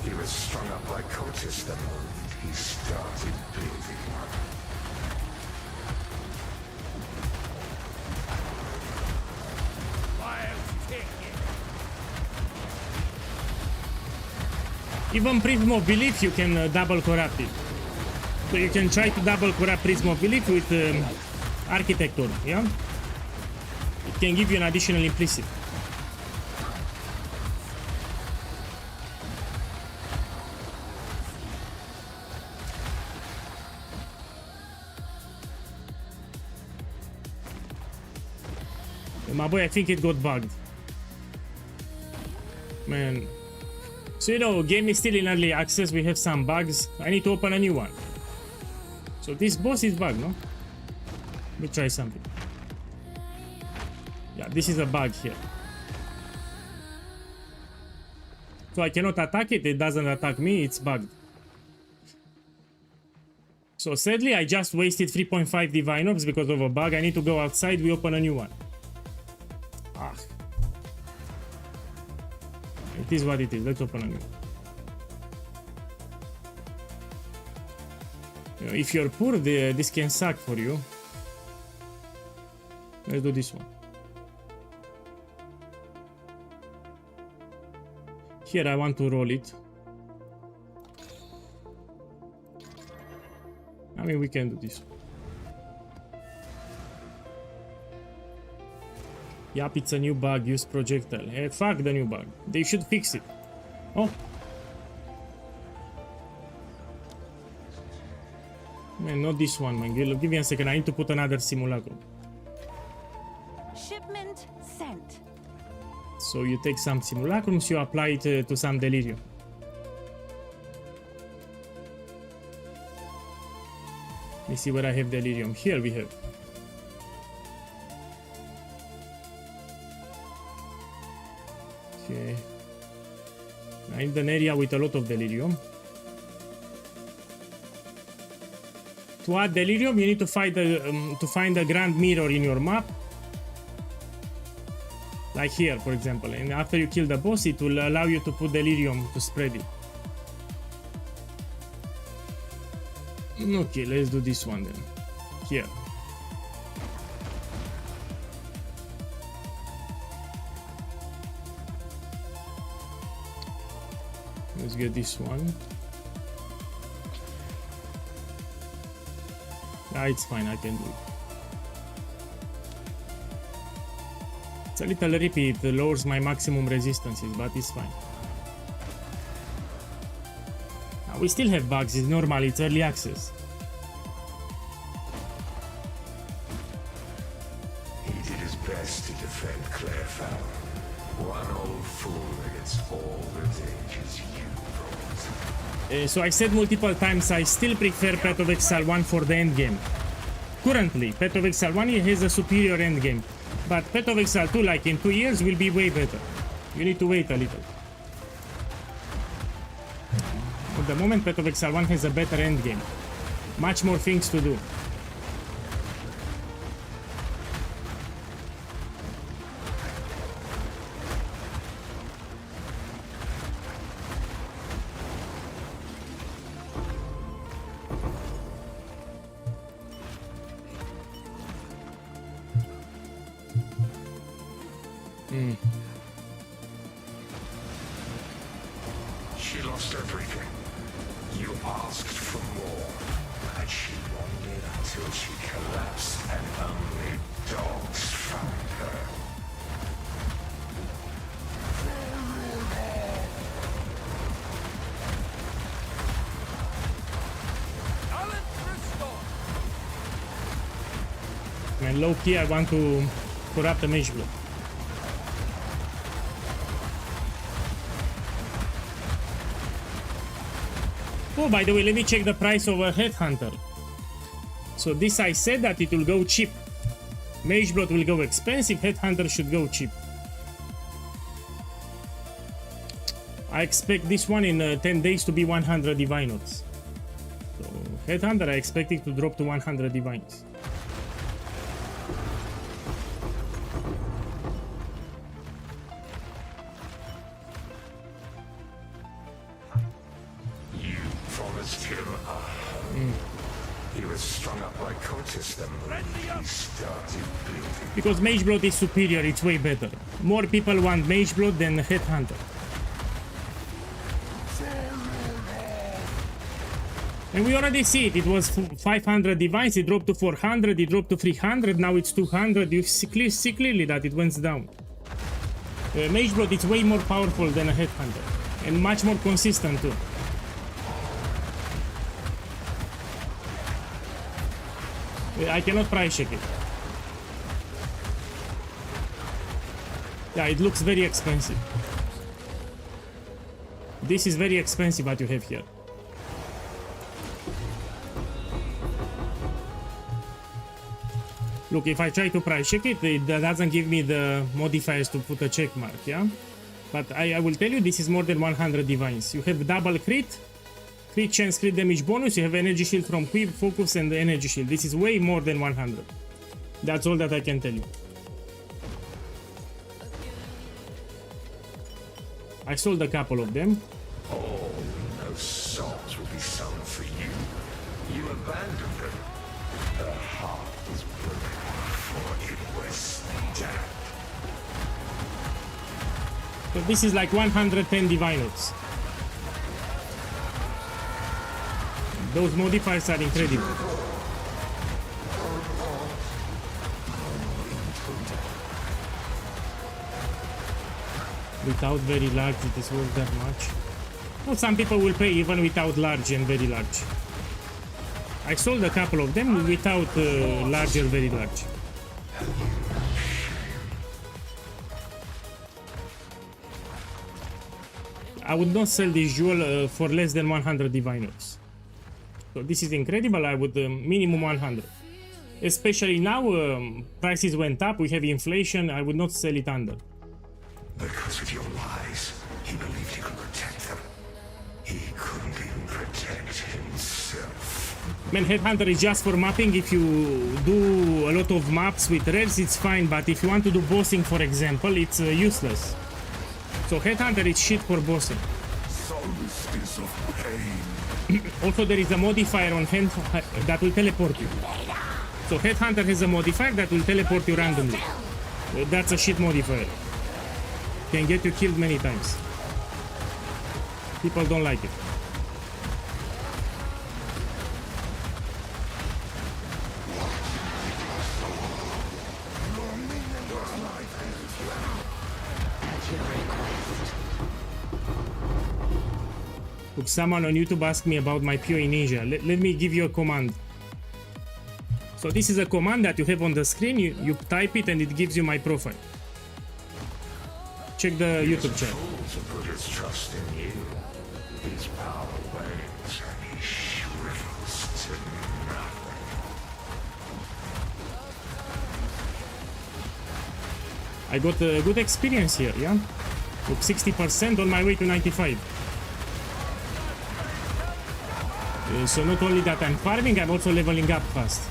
He was strung up like Cotis the moment he started building one. I'll take it. Even Prism of Belief you can double corrupt it. So you can try to double corrupt Prism of Belief with Architect Orb, yeah? It can give you an additional implicit. My boy, I think it got bugged. Man. So you know, game is still in early access, we have some bugs. I need to open a new one. So this boss is bug, no? Let me try something. Yeah, this is a bug here. So I cannot attack it, it doesn't attack me, it's bugged. So sadly, I just wasted 3.5 Divine Orbs because of a bug. I need to go outside, we open a new one. Ah. It is what it is, let's open a new one. You know, if you're poor, this can suck for you. Let's do this one. Here I want to roll it. I mean, we can do this. Yup, it's a new bug. Use projectile. Hey, fuck the new bug. They should fix it. Oh. Man, not this one, man. Give me a second. I need to put another simulacrum. Shipment sent. So you take some simulacrums, you apply it to some delirium. Let me see where I have delirium. Here we have. Okay. I need an area with a lot of delirium. To add delirium, you need to find the grand mirror in your map. Like here, for example. And after you kill the boss, it will allow you to put delirium to spread it. Okay, let's do this one then. Here. Let's get this one. Ah, it's fine, I can do it. It's a little rippy, it lowers my maximum resistances, but it's fine. Now, we still have bugs, it's normal, it's early access. He did his best to defend Clairefowl. One old fool against all the dangers you brought. So I said multiple times, I still prefer Path of Exile 1 for the endgame. Currently, Path of Exile 1 has a superior endgame. But Path of Exile 2, like in 2 years, will be way better. You need to wait a little. At the moment, Path of Exile 1 has a better endgame. Much more things to do. She lost everything. You asked for more, and she wandered until she collapsed, and only dogs found her. And low key, I want to corrupt the mage block. Oh, by the way, let me check the price of a headhunter. So this I said that it will go cheap. Mage blood will go expensive, headhunter should go cheap. I expect this one in 10 days to be 100 divine orbs. So headhunter, I expect it to drop to 100 divines. He was strung up by cultists, then he started bleeding. Because Mage Blood is superior, it's way better. More people want Mage Blood than Headhunter. And we already see it, it was 500 divines, it dropped to 400, it dropped to 300, now it's 200, you see clearly that it went down. Mage Blood is way more powerful than a Headhunter, and much more consistent too. I cannot price check it. Yeah, it looks very expensive. This is very expensive what you have here. Look, if I try to price check it, it doesn't give me the modifiers to put a check mark, yeah? But I will tell you, this is more than 100 divines. You have double crit chance, crit damage bonus, you have energy shield from Quib, focus, and the energy shield. This is way more than 100. That's all that I can tell you. I sold a couple of them. Oh, no souls will be sung for you. You abandoned them. Her heart was broken before it was stabbed. So this is like 110 divine notes. Those modifiers are incredible. Without very large, it is worth that much. Well, some people will pay even without large and very large. I sold a couple of them without large or very large. I would not sell this jewel for less than 100 divine notes. So this is incredible. I would minimum 100. Especially now, prices went up. We have inflation. I would not sell it under. Because of your lies, he believed he could protect them. He couldn't even protect himself. Man, Headhunter is just for mapping. If you do a lot of maps with rares, it's fine. But if you want to do bossing, for example, it's useless. So Headhunter is shit for bossing. Solstice of pain. Also, there is a modifier on hand that will teleport you. So Headhunter has a modifier that will teleport you randomly. That's a shit modifier. Can get you killed many times. People don't like it. Look, someone on YouTube asked me about my POE ninja. Let me give you a command. So this is a command that you have on the screen. You type it and it gives you my profile. Check the YouTube chat. To put his trust in you. His power wanes and he shrivels to nothing. I got a good experience here, yeah? Look, 60% on my way to 95. So not only that I'm farming, I'm also leveling up fast.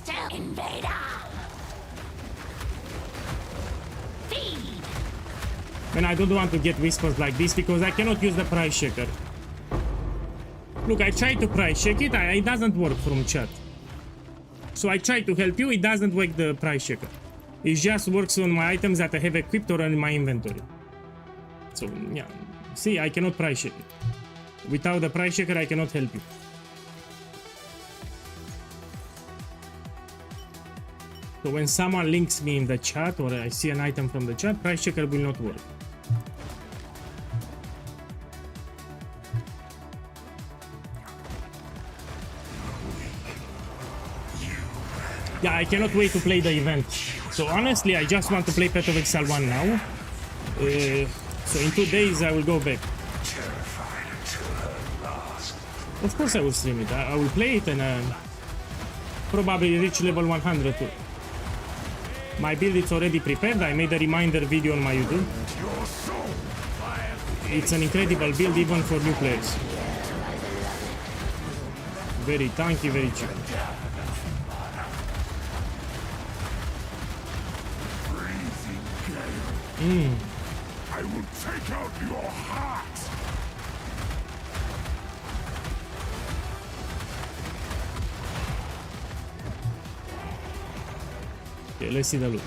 Still invader. Feed. And I don't want to get whispers like this because I cannot use the price checker. Look, I tried to price check it, it doesn't work from chat. So I tried to help you, it doesn't work the price checker. It just works on my items that I have equipped or in my inventory. So yeah, see, I cannot price check it. Without the price checker, I cannot help you. So when someone links me in the chat or I see an item from the chat, price checker will not work. Yeah, I cannot wait to play the event. So honestly, I just want to play Path of Exile 1 now. So in 2 days I will go back. Of course I will stream it. I will play it and probably reach level 100 too. My build is already prepared. I made a reminder video on my YouTube. It's an incredible build even for new players. Very tanky, very cheap. I will take out your heart. Okay, let's see the loot.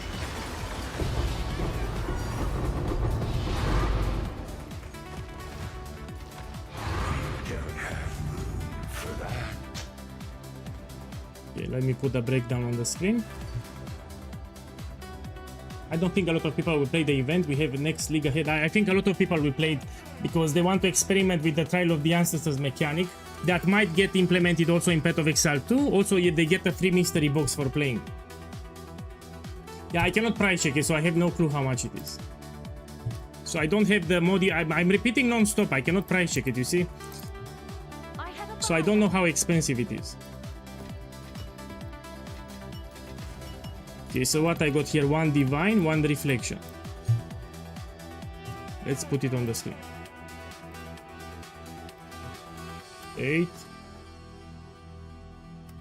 Okay, let me put the breakdown on the screen. I don't think a lot of people will play the event. We have the next league ahead. I think a lot of people will play it because they want to experiment with the Trial of the Ancestors mechanic. that might get implemented also in Path of Exile 2. Also, they get a free mystery box for playing. Yeah, I cannot price check it, so I have no clue how much it is. So I don't have the modi. I'm repeating non-stop. I cannot price check it, you see? So I don't know how expensive it is. Okay, so what I got here? 1 divine, 1 reflection. Let's put it on the screen. 8.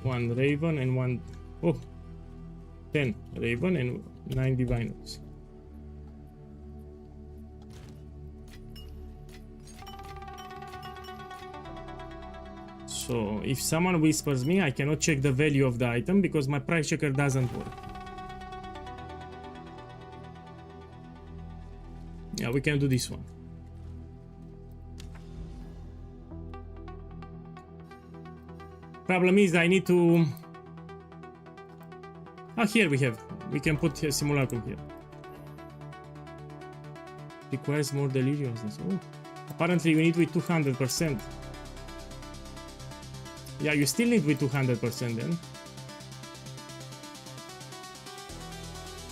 1 raven and 1... Oh! 10 raven and 9 diviners. So if someone whispers me, I cannot check the value of the item because my price checker doesn't work. Yeah, we can do this one. Problem is I need to... Ah, here we can put a simulacrum here. Requires more deliriousness. Oh, apparently we need with 200%. Yeah, you still need with 200% then.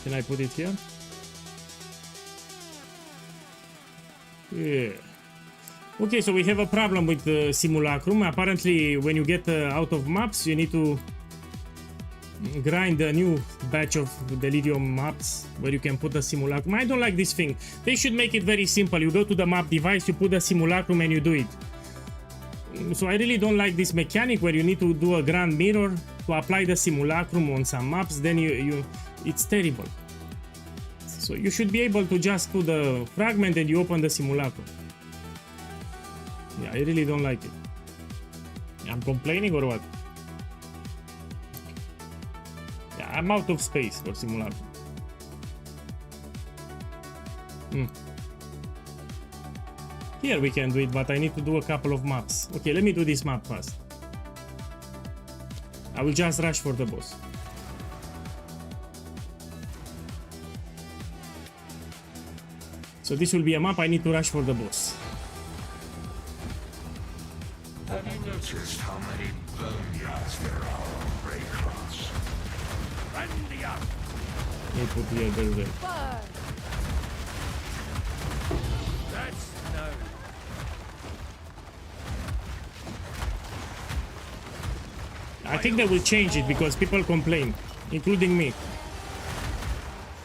Can I put it here? Yeah. Okay, so we have a problem with the simulacrum. Apparently, when you get out of maps, you need to grind a new batch of delirium maps where you can put a simulacrum. I don't like this thing. They should make it very simple. You go to the map device, you put a simulacrum and you do it. So I really don't like this mechanic where you need to do a grand mirror to apply the simulacrum on some maps. Then it's terrible. So you should be able to just put the fragment and you open the simulacrum. Yeah, I really don't like it. I'm complaining or what? Yeah, I'm out of space for simulacrum. Here we can do it, but I need to do a couple of maps. Okay, let me do this map first. I will just rush for the boss. So this will be a map I need to rush for the boss. Have you noticed how many boneyards there are on Raycross? Randia! Let me put here there. That's no. I think they will change it because people complain, including me.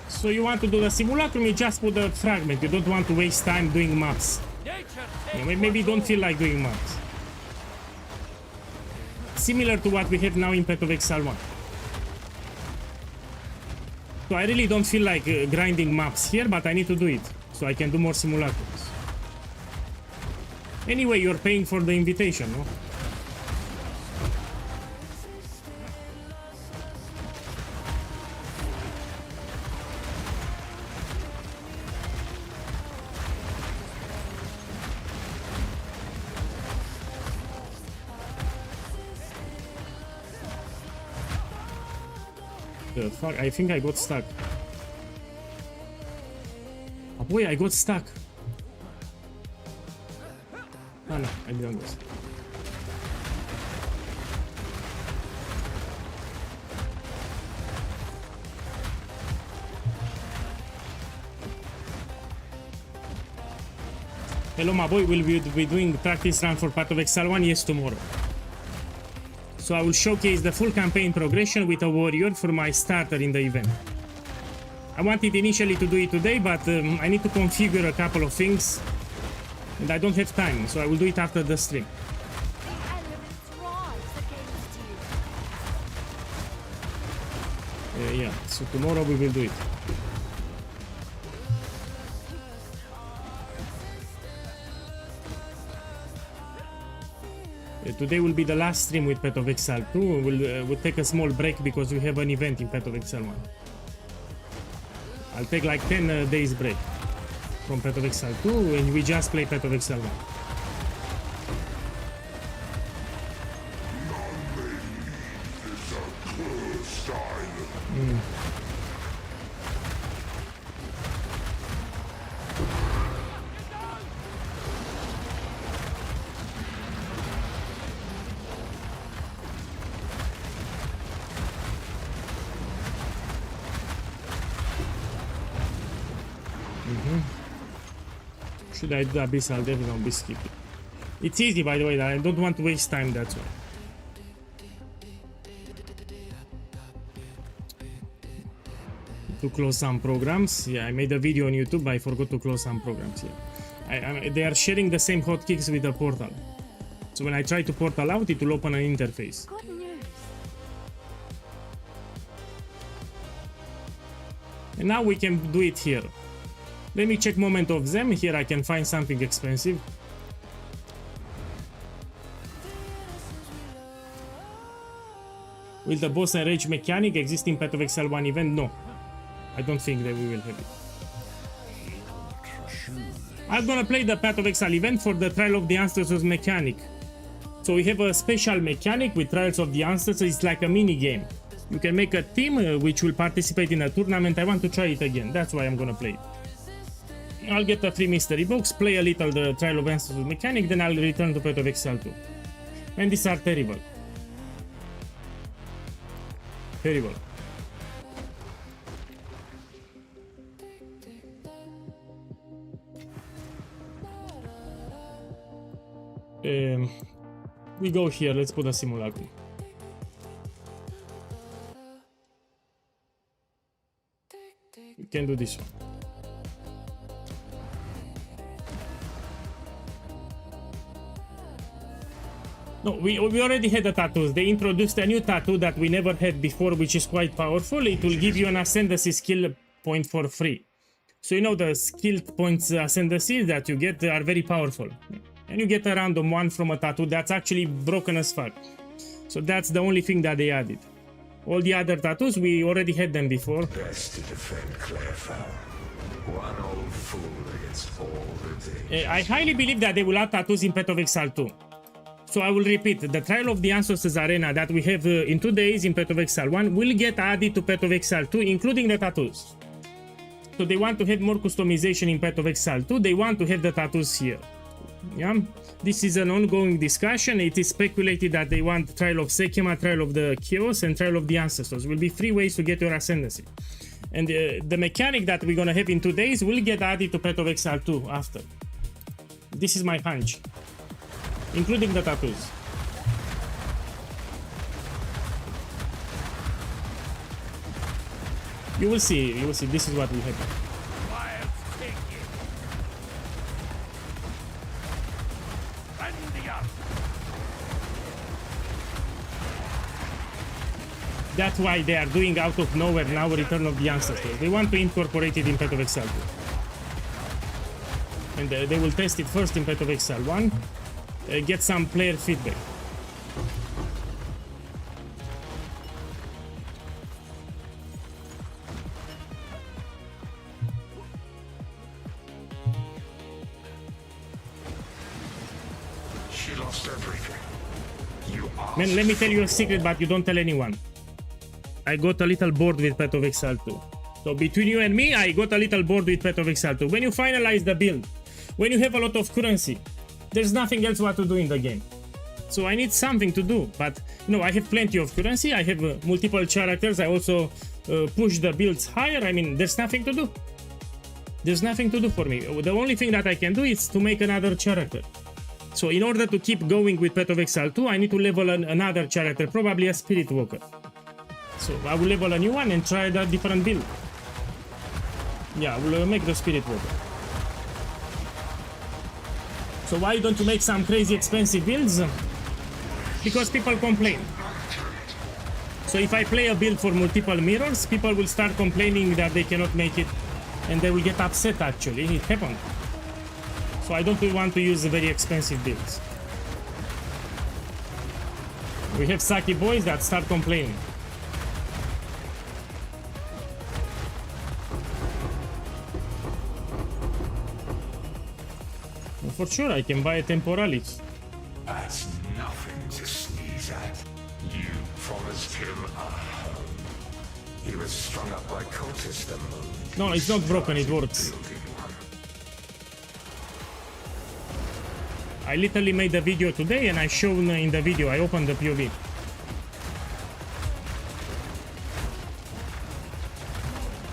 So you want to do the simulacrum, you just put a fragment. You don't want to waste time doing maps. Maybe you don't feel like doing maps. Similar to what we have now in Path of Exile 1. So I really don't feel like grinding maps here, but I need to do it so I can do more simulacrums. Anyway, you're paying for the invitation, no? The fuck, I think I got stuck. Oh boy, I got stuck. Oh no, I didn't go stuck. Hello my boy, will we be doing practice run for Path of Exile 1? Yes, tomorrow. So I will showcase the full campaign progression with a warrior for my starter in the event. I wanted initially to do it today, but I need to configure a couple of things and I don't have time, so I will do it after the stream. Yeah, so tomorrow we will do it. Today will be the last stream with Path of Exile 2. We'll take a small break because we have an event in Path of Exile 1. I'll take like 10 days break from Path of Exile 2 and we just play Path of Exile 1. Should I do Abyss? I'll definitely be skipping. It's easy, by the way, I don't want to waste time, that's why. To close some programs. Yeah, I made a video on YouTube, I forgot to close some programs, yeah. They are sharing the same hotkeys with the portal. So when I try to portal out, it will open an interface. Good news. And now we can do it here. Let me check moment of them. Here I can find something expensive. Will the boss and rage mechanic exist in Path of Exile 1 event? No. I don't think that we will have it. I'm gonna play the Path of Exile event for the Trial of the Ancestors mechanic. So we have a special mechanic with Trials of the Ancestors. It's like a mini game. You can make a team which will participate in a tournament. I want to try it again. That's why I'm gonna play it. I'll get a free mystery box, play a little the Trial of Ancestors mechanic, then I'll return to Path of Exile 2. And these are terrible. Terrible. We go here, let's put a Simulacrum. We can do this one. No, we already had the tattoos. They introduced a new tattoo that we never had before, which is quite powerful. It will give you an ascendancy skill point for free. So you know the skill points ascendancy that you get are very powerful. And you get a random one from a tattoo that's actually broken as fuck. So that's the only thing that they added. All the other tattoos, we already had them before. Best to defend Clairfowl. One old fool against all the dangers. I highly believe that they will add tattoos in Path of Exile 2. So I will repeat, the Trial of the Ancestors arena that we have in 2 days in Path of Exile 1 will get added to Path of Exile 2, including the tattoos. So they want to have more customization in Path of Exile 2, they want to have the tattoos here. Yeah, this is an ongoing discussion. It is speculated that they want Trial of Sekima, Trial of the Chaos, and Trial of the Ancestors. Will be 3 ways to get your ascendancy. And the mechanic that we're gonna have in 2 days will get added to Path of Exile 2 after. This is my hunch. Including the tattoos. You will see, this is what will happen. That's why they are doing out of nowhere now Return of the Ancestors. They want to incorporate it in Path of Exile 2. And they will test it first in Path of Exile 1. Get some player feedback. She lost everything. You Man, let me tell you a secret, but you don't tell anyone. I got a little bored with Path of Exile 2. So between you and me, I got a little bored with Path of Exile 2. When you finalize the build, when you have a lot of currency, there's nothing else what to do in the game. So I need something to do, but you know, I have plenty of currency, I have multiple characters, I also push the builds higher. I mean, there's nothing to do. There's nothing to do for me. The only thing that I can do is to make another character. So in order to keep going with Path of Exile 2, I need to level another character, probably a Spirit Walker. So I will level a new one and try a different build. Yeah, I will make the Spirit Walker. So why don't you make some crazy expensive builds? Because people complain. So if I play a build for multiple mirrors, people will start complaining that they cannot make it, and they will get upset actually. It happened. So I don't want to use very expensive builds. We have Saki boys that start complaining. For sure, I can buy a Temporalis. That's nothing to sneeze at. You promised him a home. He was strung up by cultists the moment. No, it's not broken, it works. I literally made a video today and I shown in the video, I opened the POV.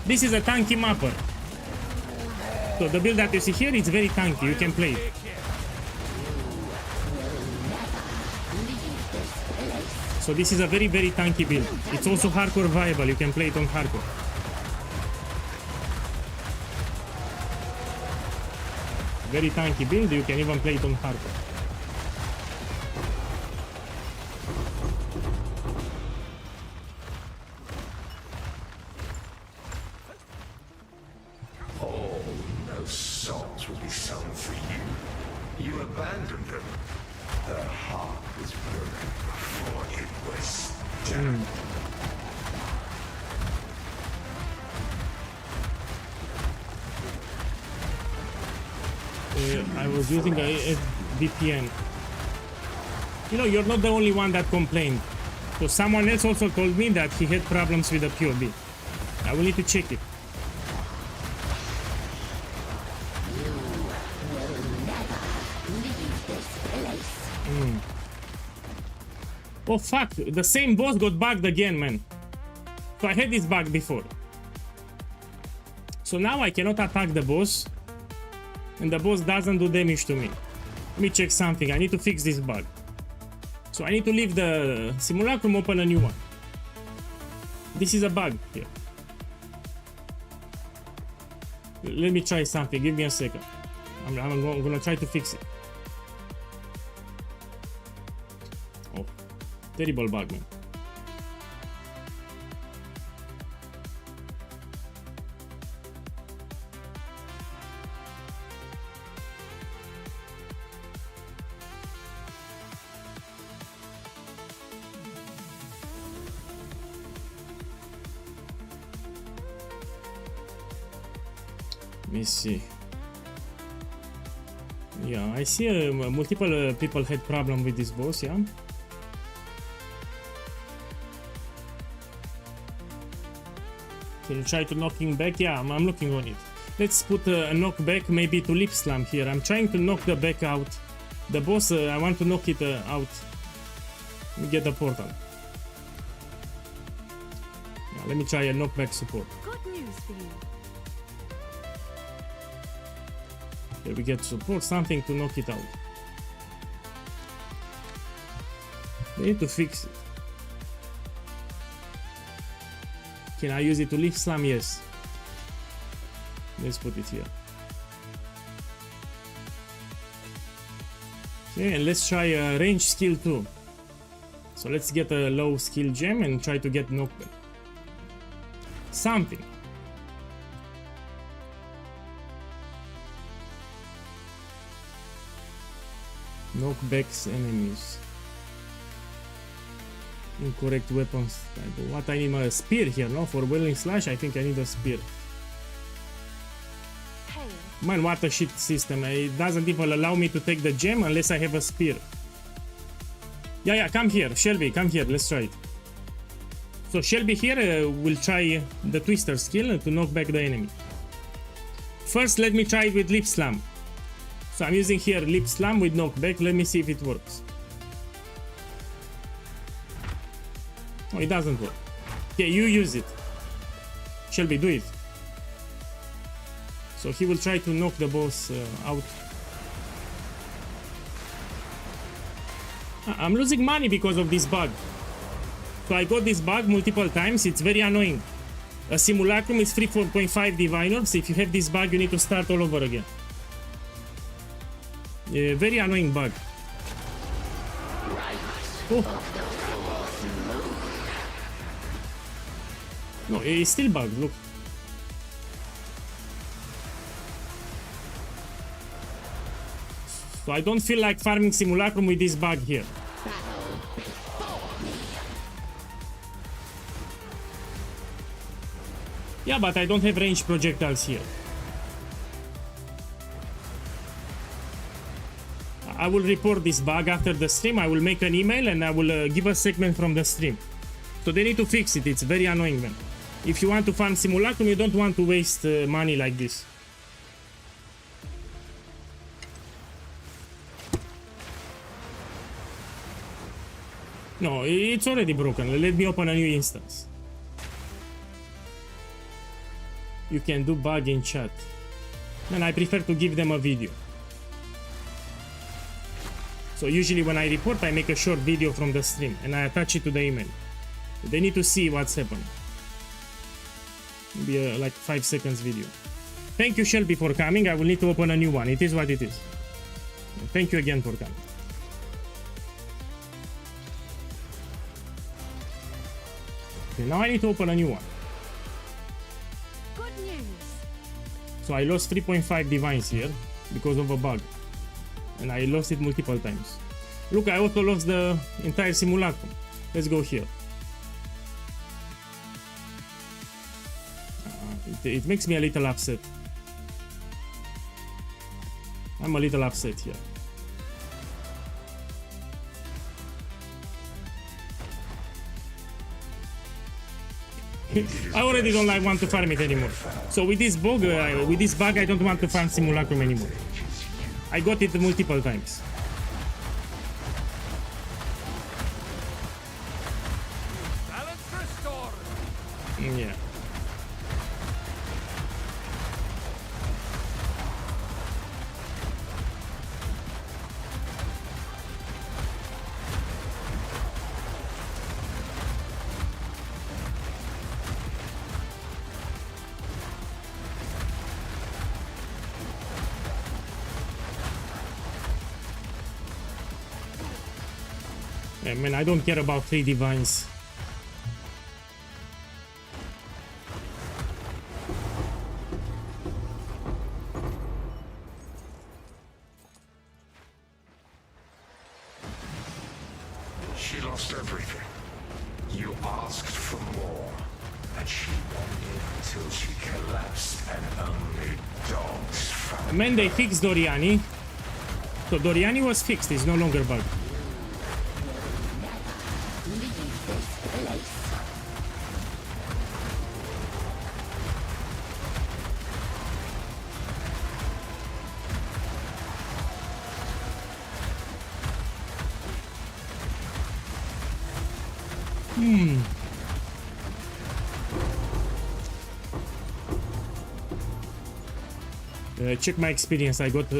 This is a tanky mapper. So the build that you see here, it's very tanky. You can play it. So this is a very, very tanky build. It's also hardcore viable. You can play it on hardcore. Very tanky build. You can even play it on hardcore. All no souls will be sown for you. You abandoned them. Their heart was broken before it was done. I was using a VPN. You know, you're not the only one that complained. So someone else also told me that he had problems with the POB. I will need to check it. Oh fuck, the same boss got bugged again, man. So I had this bug before. So now I cannot attack the boss. And the boss doesn't do damage to me. Let me check something. I need to fix this bug. So I need to leave the simulacrum, open a new one. This is a bug here. Let me try something. Give me a second. I'm gonna try to fix it. Oh, terrible bug, man. Let me see. Yeah, I see multiple people had problem with this boss, yeah. Can you try to knock him back? Yeah, I'm looking on it. Let's put a knockback maybe to lip slam here. I'm trying to knock the back out. The boss, I want to knock it out. Let me get the portal. Yeah, let me try a knockback support. Good news for you. Here we get support, something to knock it out. We need to fix it. Can I use it to lift slam? Yes. Let's put it here. Okay, and let's try a range skill too. So let's get a low skill gem and try to get knockback. Something. Knockbacks enemies. Incorrect weapons type. What I need a spear here, no? For whirling slash, I think I need a spear. Hail. Man, what a shit system. It doesn't even allow me to take the gem unless I have a spear. Yeah, come here. Shelby, come here. Let's try it. So Shelby here will try the twister skill to knock back the enemy. First, let me try it with lip slam. So I'm using here lip slam with knockback. Let me see if it works. Oh, it doesn't work. Okay, you use it. Shelby, do it. So he will try to knock the boss out. I'm losing money because of this bug. So I got this bug multiple times. It's very annoying. A simulacrum is free 4.5 divine orbs. If you have this bug, you need to start all over again. Very annoying bug. Oh. No, it's still bugged, look. So I don't feel like farming simulacrum with this bug here. Yeah, but I don't have range projectiles here. I will report this bug after the stream. I will make an email and I will give a segment from the stream. So they need to fix it. It's very annoying, man. If you want to farm simulacrum, you don't want to waste money like this. No, it's already broken. Let me open a new instance. You can do bug in chat. and I prefer to give them a video. So usually when I report, I make a short video from the stream and I attach it to the email. They need to see what's happening. Maybe a like 5 seconds video. Thank you, Shelby, for coming. I will need to open a new one. It is what it is. Thank you again for coming. Okay, now I need to open a new one. Good news. So I lost 3.5 divines here because of a bug. And I lost it multiple times. Look, I also lost the entire simulacrum. Let's go here. It makes me a little upset. I'm a little upset here. I already don't want to farm it anymore. So with this bug, I don't want to farm simulacrum anymore. I got it multiple times. Balance restored. Yeah. I mean, I don't care about 3 divines. She lost everything. You asked for more, and she wanted until she collapsed, and only dogs found. Man, they fixed Doriani. So Doriani was fixed, it's no longer bugged. Check my experience. I got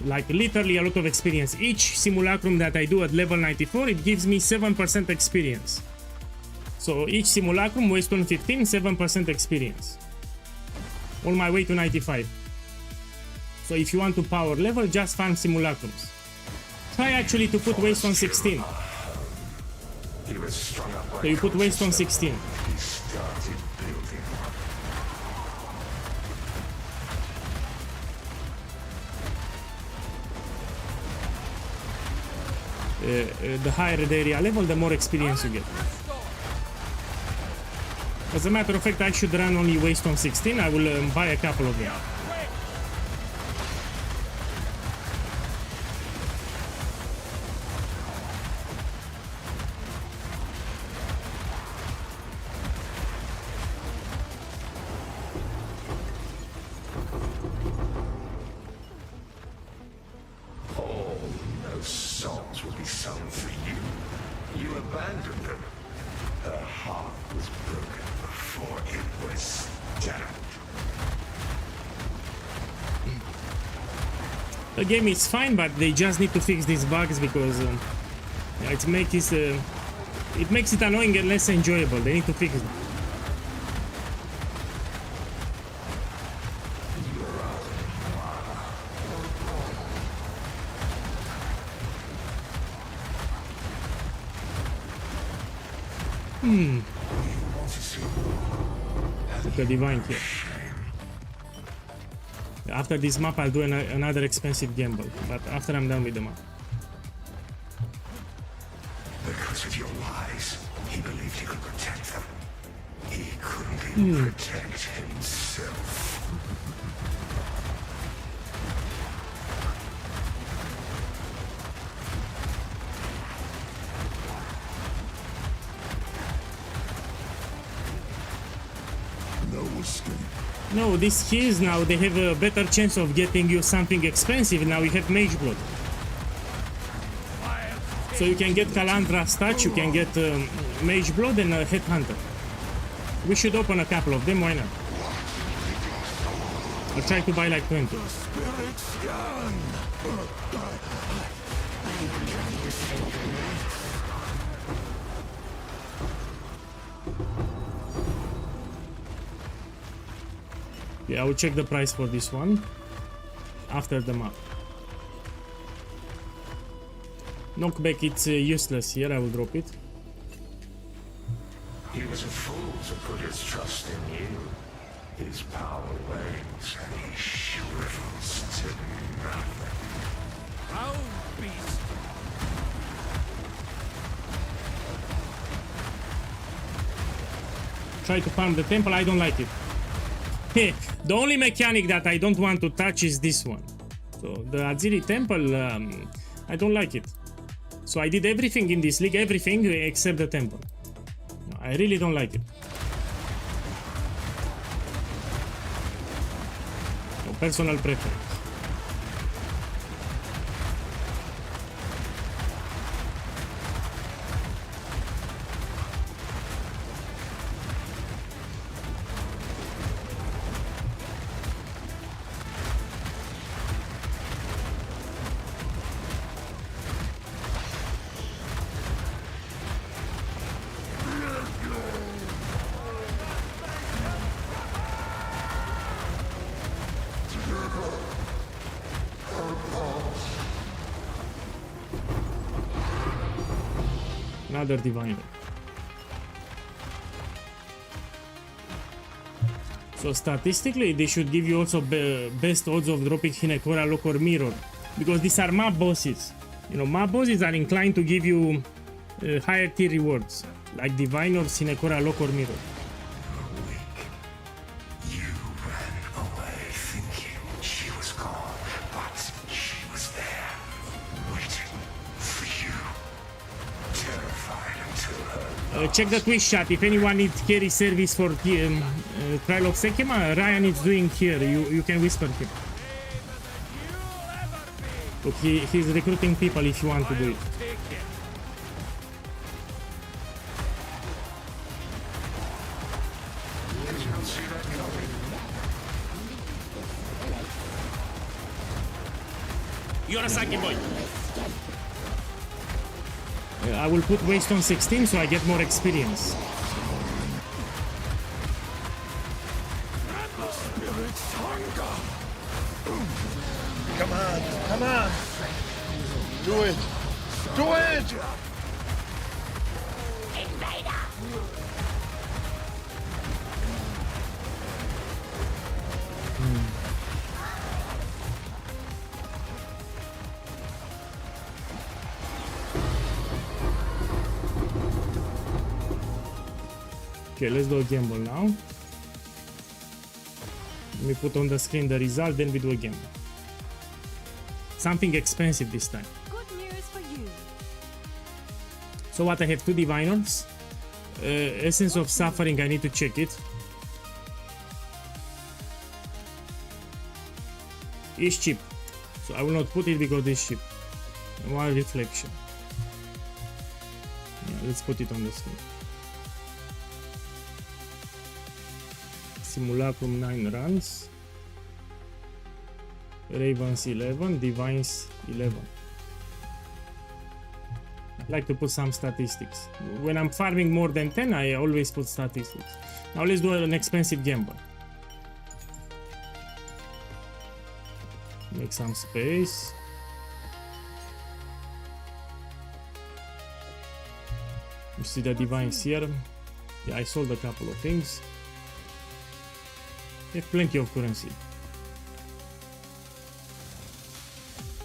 like literally a lot of experience. Each simulacrum that I do at level 94, it gives me 7% experience. So each simulacrum, Waystone 15, 7% experience. On my way to 95. So if you want to power level, just farm simulacrums. Try actually to put Waystone 16. He was strung up by So you put Waystone 16. He started building. The higher the area level, the more experience you get. As a matter of fact, I should run only Waystone 16. I will buy a couple of them. Songs will be sung for you. You abandoned them. Her heart was broken before it was damned. The game is fine, but they just need to fix these bugs because it makes it annoying and less enjoyable. They need to fix it. The divine here. After this map, I'll do another expensive gamble, but after I'm done with the map. Because of your lies, he believed he could protect them. He couldn't even protect himself. No, these keys now, they have a better chance of getting you something expensive. Now you have Mage Blood. So you can get Kalandra's Touch, you can get Mage Blood and a Headhunter. We should open a couple of them, why not? I'll try to buy like 20. Yeah, I will check the price for this one after the map. Knockback, it's useless here, I will drop it. He was a fool to put his trust in you. His power wanes and he shrivels to nothing. How beast. Try to farm the temple, I don't like it. The only mechanic that I don't want to touch is this one. So the Aziri temple, I don't like it. So I did everything in this league, everything except the temple. I really don't like it. No, personal preference. Another diviner. So statistically, they should give you also best odds of dropping Hinekora, Lock, or Mirror, because these are map bosses. You know, map bosses are inclined to give you higher tier rewards, like Diviners, Hinekora, Lock, or Mirror. You ran away thinking she was gone, but she was there, waiting for you. Terrified until her Check the Twitch chat. If anyone needs carry service for Trial of Sekima, Ryan is doing here. You can whisper him. Look, he's recruiting people if you want to do it. You're a Saki boy. I will put waste on 16 so I get more experience. Come on, come on. Do it. Do it. Invader! Okay, let's do a gamble now. Let me put on the screen the result, then we do a gamble. Something expensive this time. Good news for you. So what, I have 2 diviners. Essence of Suffering, I need to check it. It's cheap. So I will not put it because it's cheap. 1 reflection. Yeah, let's put it on the screen. Simulacrum 9 runs. Ravens 11, Divines 11. I like to put some statistics. When I'm farming more than 10, I always put statistics. Now let's do an expensive gamble. Make some space. You see the divines here. Yeah, I sold a couple of things. I have plenty of currency.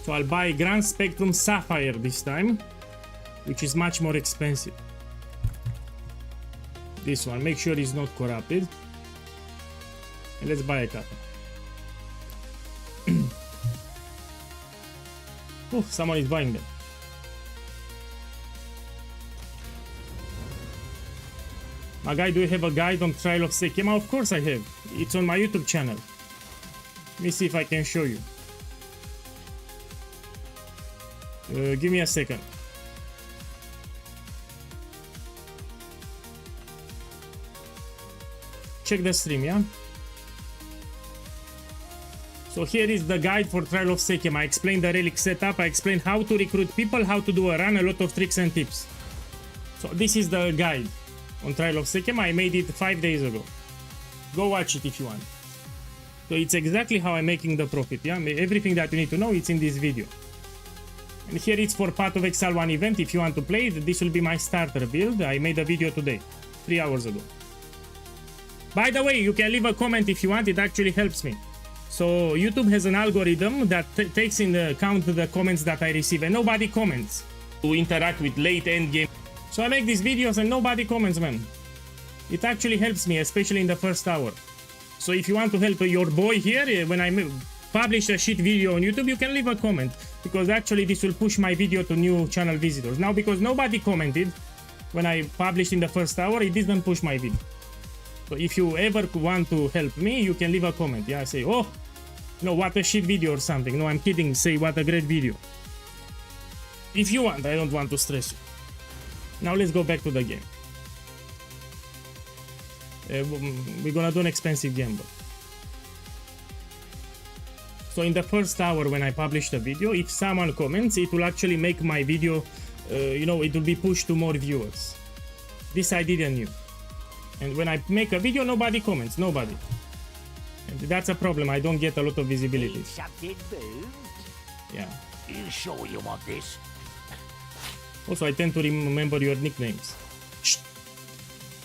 So I'll buy Grand Spectrum Sapphire this time, which is much more expensive. This one, make sure it's not corrupted. And let's buy a couple. Oh, someone is buying them. My guy, do you have a guide on Trial of Sekima? Of course I have. It's on my YouTube channel. Let me see if I can show you. Give me a second. Check the stream, yeah? So here is the guide for Trial of Sekhem. I explained the relic setup, I explained how to recruit people, how to do a run, a lot of tricks and tips. So this is the guide on Trial of Sekhem. I made it 5 days ago. Go watch it if you want. So it's exactly how I'm making the profit, yeah? Everything that you need to know, it's in this video. And here it's for Path of Exile 1 event. If you want to play it, this will be my starter build. I made a video today, 3 hours ago. By the way, you can leave a comment if you want, it actually helps me. So YouTube has an algorithm that takes into account the comments that I receive, and nobody comments to interact with late endgame. So I make these videos and nobody comments, man. It actually helps me, especially in the first hour. So if you want to help your boy here, when I publish a shit video on YouTube, you can leave a comment, because actually this will push my video to new channel visitors. Now, because nobody commented when I published in the first hour, it didn't push my video. So if you ever want to help me, you can leave a comment. Yeah, say, oh, no, what a shit video or something. No, I'm kidding. Say, what a great video. If you want, I don't want to stress you. Now let's go back to the game. We're gonna do an expensive gamble. So in the first hour when I publish the video, if someone comments, it will actually make my video, you know, it will be pushed to more viewers. This I didn't know. And when I make a video, nobody comments, nobody. And that's a problem, I don't get a lot of visibility. Something moved. Yeah. You sure you want this? Also, I tend to remember your nicknames. Shh.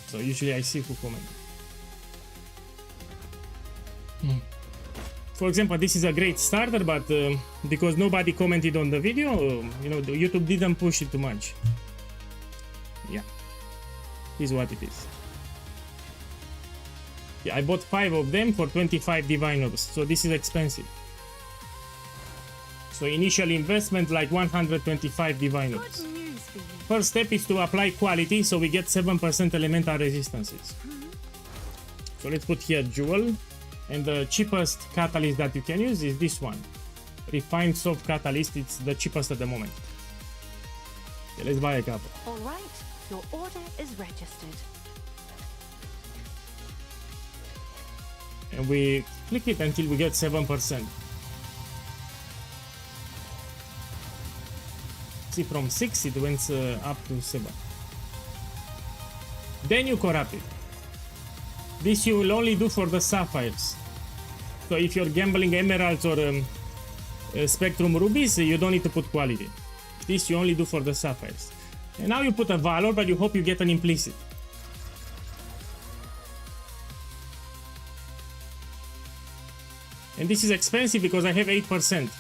So usually I see who commented. For example, this is a great starter, but because nobody commented on the video, you know, YouTube didn't push it too much. Yeah, this is what it is. Yeah, I bought 5 of them for 25 divine orbs, so this is expensive. So initial investment like 125 divine orbs. Good news for you. First step is to apply quality, so we get 7% elemental resistances. So let's put here jewel, and the cheapest catalyst that you can use is this one. Refined soft catalyst, it's the cheapest at the moment. Okay, let's buy a couple. All right, your order is registered. And we click it until we get 7%. See, from 6 it went up to 7. Then you corrupt it. This you will only do for the sapphires. So if you're gambling emeralds or spectrum rubies, you don't need to put quality. This you only do for the sapphires. And now you put a valor, but you hope you get an implicit. And this is expensive because I have 8%.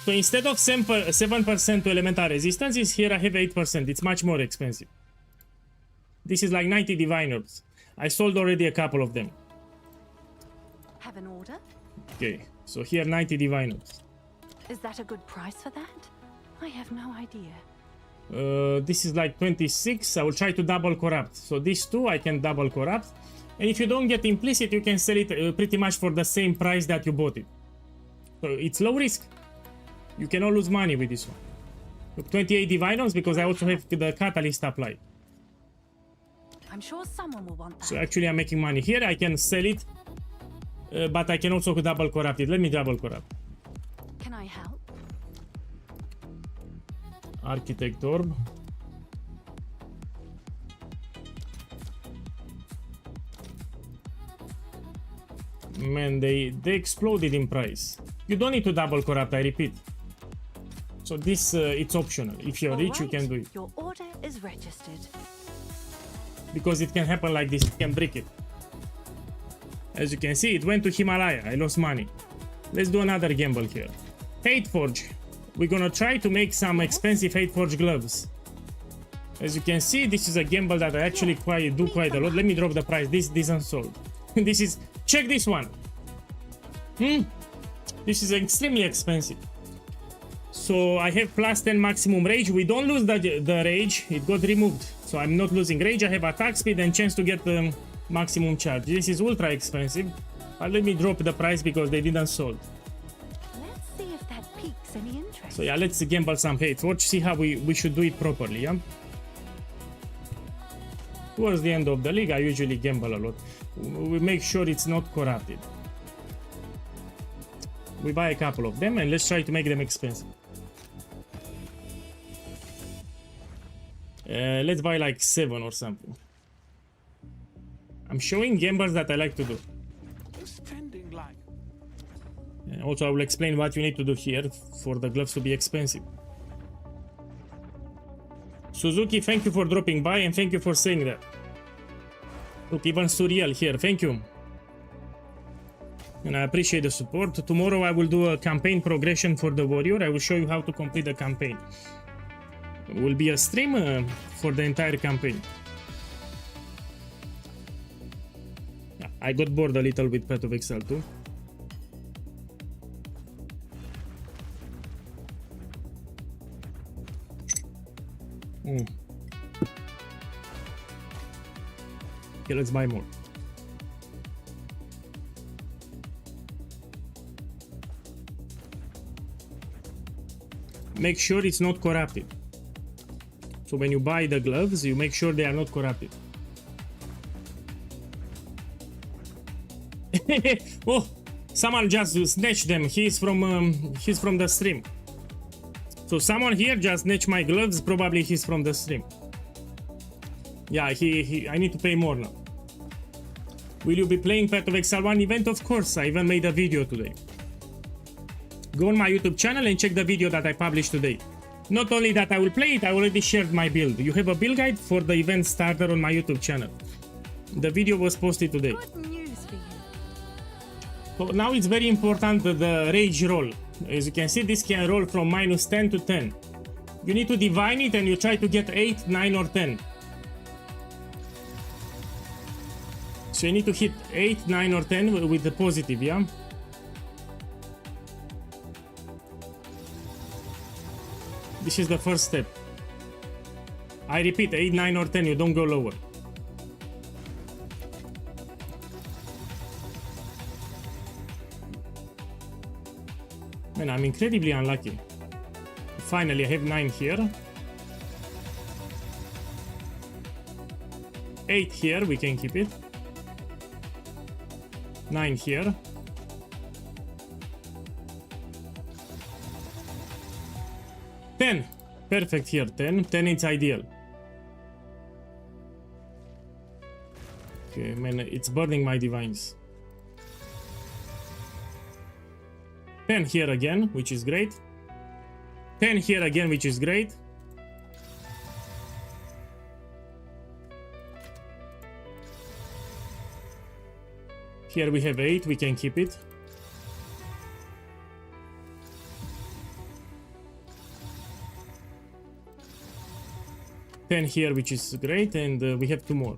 So instead of 7% to elemental resistances, here I have 8%. It's much more expensive. This is like 90 divine orbs. I sold already a couple of them. Have an order? Okay, so here 90 divine orbs. Is that a good price for that? I have no idea. This is like 26. I will try to double corrupt. So these two I can double corrupt. And if you don't get implicit, you can sell it pretty much for the same price that you bought it. So it's low risk. You cannot lose money with this one. Look, 28 divine orbs because I also have the catalyst applied. I'm sure someone will want that. So actually I'm making money here. I can sell it, but I can also double corrupt it. Let me double corrupt. Can I help? Architect orb. Man, they exploded in price. You don't need to double corrupt, I repeat. So this, it's optional. If you're rich, you can do it. Your order is registered. Because it can happen like this, you can break it. As you can see, it went to Himalaya, I lost money. Let's do another gamble here. Hate Forge. We're gonna try to make some expensive Hate Forge gloves. As you can see, this is a gamble that I actually do quite a lot. Let me drop the price. This isn't sold. This is, check this one. This is extremely expensive. So I have plus 10 maximum rage. We don't lose the rage, it got removed. So I'm not losing rage. I have attack speed and chance to get maximum charge. This is ultra expensive. But let me drop the price because they didn't sold. Let's see if that piques any interest. So yeah, let's gamble some Hate Forge. See how we should do it properly, yeah? Towards the end of the league, I usually gamble a lot. We make sure it's not corrupted. We buy a couple of them and let's try to make them expensive. Let's buy like 7 or something. I'm showing gambles that I like to do. Spending like Also, I will explain what you need to do here for the gloves to be expensive. Suzuki, thank you for dropping by and thank you for saying that. Look, even Suriel here, thank you. And I appreciate the support. Tomorrow I will do a campaign progression for the warrior. I will show you how to complete the campaign. It will be a stream for the entire campaign. Yeah, I got bored a little with Path of Exile too. Okay, let's buy more. Make sure it's not corrupted. So when you buy the gloves, you make sure they are not corrupted. Oh, someone just snatched them. He's from the stream. So someone here just snatched my gloves. Probably he's from the stream. Yeah, I need to pay more now. Will you be playing Path of Exile 1 event? Of course, I even made a video today. Go on my YouTube channel and check the video that I published today. Not only that I will play it, I already shared my build. You have a build guide for the event starter on my YouTube channel. The video was posted today. Good news for you. So now it's very important the rage roll. As you can see, this can roll from -10 to 10. You need to divine it and you try to get 8, 9 or 10. So you need to hit 8, 9 or 10 with the positive, yeah? This is the first step. I repeat, 8, 9 or 10, you don't go lower. Man, I'm incredibly unlucky. Finally, I have 9 here. 8 here, we can keep it. 9 here. 10. Perfect here, 10. 10 is ideal. Okay, man, it's burning my divines. 10 here again, which is great. 10 here again, which is great. Here we have 8, we can keep it. Ten here, which is great, and we have 2 more.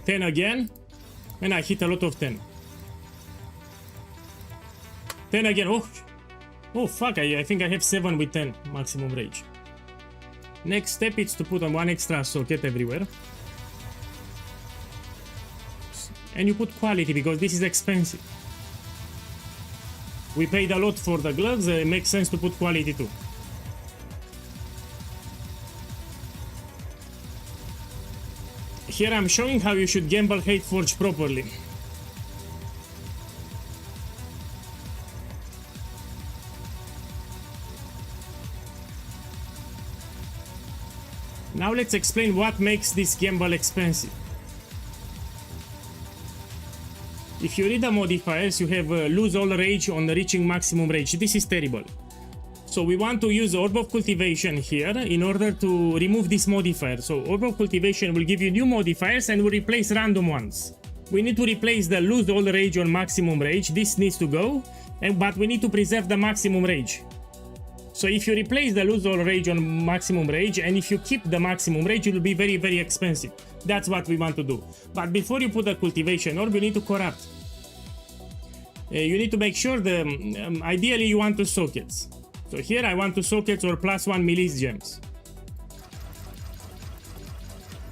10 again, and I hit a lot of 10. 10 again, oh fuck, I think I have 7 with 10 maximum rage. Next step is to put on 1 extra socket everywhere. And you put quality because this is expensive. We paid a lot for the gloves, it makes sense to put quality too. Here I'm showing how you should gamble Hateforge properly. Now let's explain what makes this gamble expensive. If you read the modifiers, you have lose all rage on reaching maximum rage. This is terrible. So we want to use Orb of Cultivation here in order to remove this modifier. So Orb of Cultivation will give you new modifiers and will replace random ones. We need to replace the lose all rage on maximum rage. This needs to go, but we need to preserve the maximum rage. So if you replace the lose all rage on maximum rage, and if you keep the maximum rage, it will be very, very expensive. That's what we want to do. But before you put the cultivation orb, you need to corrupt. You need to make sure ideally you want 2 sockets. So here I want 2 sockets or +1 milice gems.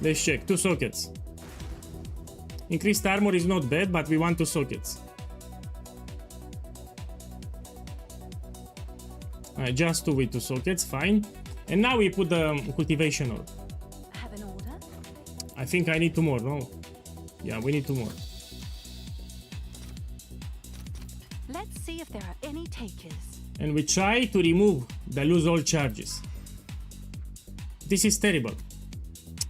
Let's check, 2 sockets. Increased armor is not bad, but we want 2 sockets. Just 2 with 2 sockets, fine. And now we put the cultivation orb. Have an order? I think I need 2 more, no? Yeah, we need 2 more. Let's see if there takers. And we try to remove the lose all charges. This is terrible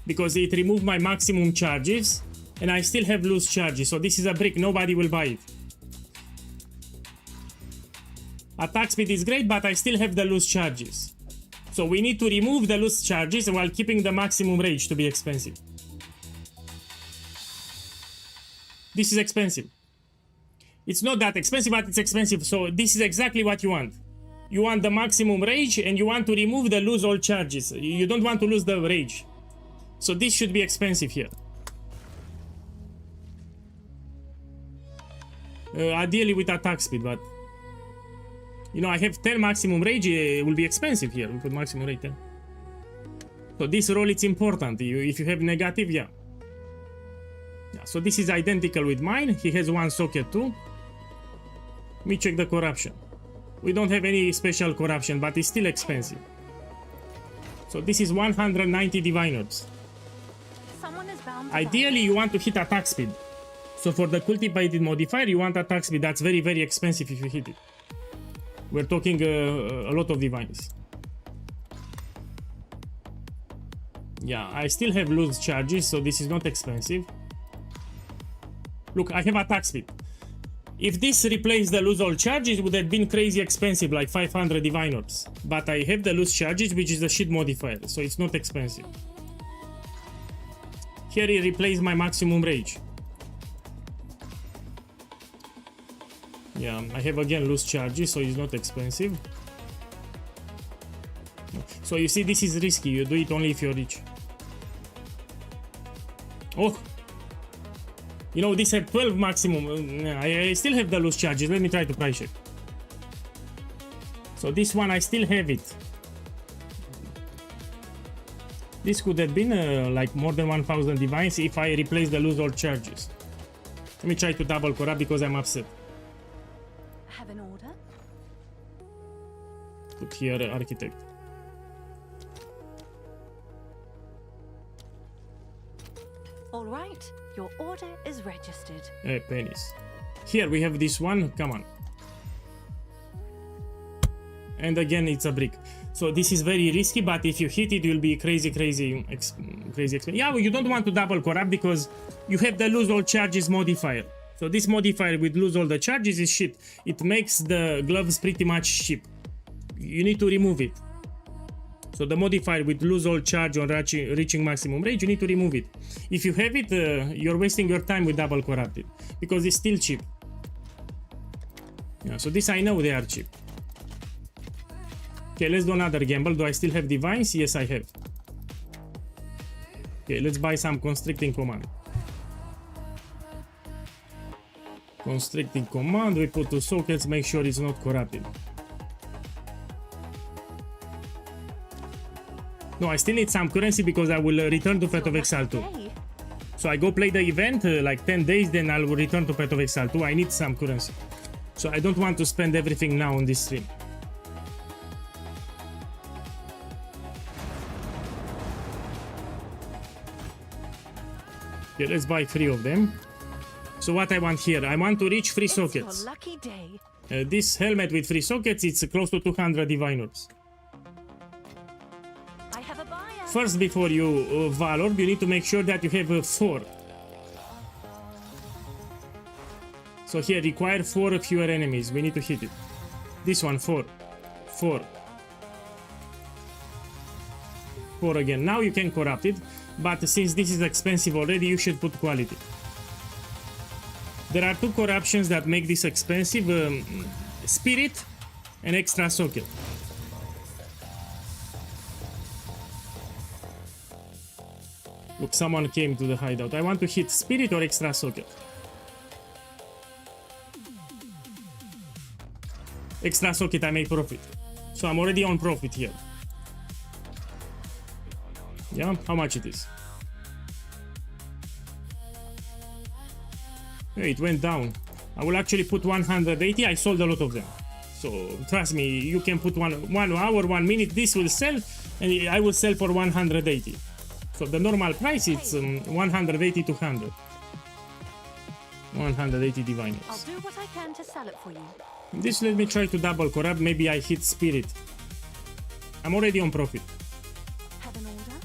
because it removed my maximum charges and I still have loose charges. So this is a brick, nobody will buy it. Attack speed is great, but I still have the loose charges. So we need to remove the loose charges while keeping the maximum rage to be expensive. This is expensive. It's not that expensive, but it's expensive. So this is exactly what you want. You want the maximum rage and you want to remove the lose all charges. You don't want to lose the rage. So this should be expensive here. Ideally with attack speed, but you know, I have 10 maximum rage, it will be expensive here. We put maximum rate 10. So this roll, it's important. If you have negative, yeah. So this is identical with mine. He has one socket too. Let me check the corruption. We don't have any special corruption, but it's still expensive. So this is 190 divine orbs. Someone is bound to Ideally, you want to hit attack speed. So for the cultivated modifier, you want attack speed. That's very, very expensive if you hit it. We're talking a lot of divines. Yeah, I still have loose charges, so this is not expensive. Look, I have attack speed. If this replaced the lose all charges, it would have been crazy expensive, like 500 divine orbs. But I have the loose charges, which is the shit modifier, so it's not expensive. Here it replaced my maximum rage. Yeah, I have again loose charges, so it's not expensive. So you see, this is risky. You do it only if you're rich. Oh! You know, this had 12 maximum. I still have the loose charges. Let me try to price check. So this one, I still have it. This could have been like more than 1000 divines if I replace the lose all charges. Let me try to double corrupt because I'm upset. have an order. Put here architect. All right, your order is registered. Pennies. Here we have this one. Come on. And again, it's a brick. So this is very risky, but if you hit it, you'll be crazy expensive. Yeah, well, you don't want to double corrupt because you have the lose all charges modifier. So this modifier with lose all the charges is shit. It makes the gloves pretty much cheap. You need to remove it. So the modifier with lose all charge on reaching maximum rage, you need to remove it. If you have it, you're wasting your time with double corrupted because it's still cheap. Yeah, so this I know they are cheap. Okay, let's do another gamble. Do I still have divines? Yes, I have. Okay, let's buy some constricting command. Constricting command, we put 2 sockets, make sure it's not corrupted. No, I still need some currency because I will return to Path of Exile 2. So I go play the event, like 10 days, then I will return to Path of Exile 2. I need some currency. So I don't want to spend everything now on this stream. Okay, let's buy 3 of them. So what I want here, I want to reach 3 sockets. Your lucky day. This helmet with 3 sockets, it's close to 200 divine orbs. I have a buyer. First, before you valor, you need to make sure that you have 4. So here, require 4 fewer enemies. We need to hit it. This one, 4. 4. 4 again. Now you can corrupt it, but since this is expensive already, you should put quality. There are 2 corruptions that make this expensive, Spirit and Extra Socket. Look, someone came to the hideout. I want to hit Spirit or Extra Socket. Extra Socket, I make profit. So I'm already on profit here. Yeah, how much it is? Hey, it went down. I will actually put 180. I sold a lot of them. So trust me, you can put 1 hour, 1 minute. This will sell, and I will sell for 180. So the normal price is 180 to 100. 180 divine. I'll do what I can to sell it for you. This let me try to double corrupt. Maybe I hit spirit. I'm already on profit. Have an order?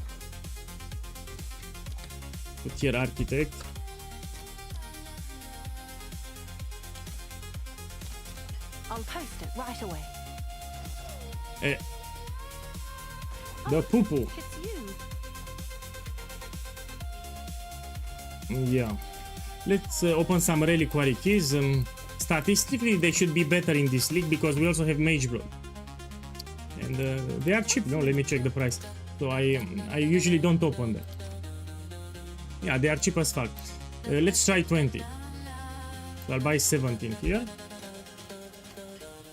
Put here architect. I'll post it right away. The poo-poo. It's you. Yeah. Let's open some reliquary keys. Statistically, they should be better in this league because we also have Mage Blood. And they are cheap. No, let me check the price. So I usually don't open them. Yeah, they are cheap as fuck. Let's try 20. So I'll buy 17 here.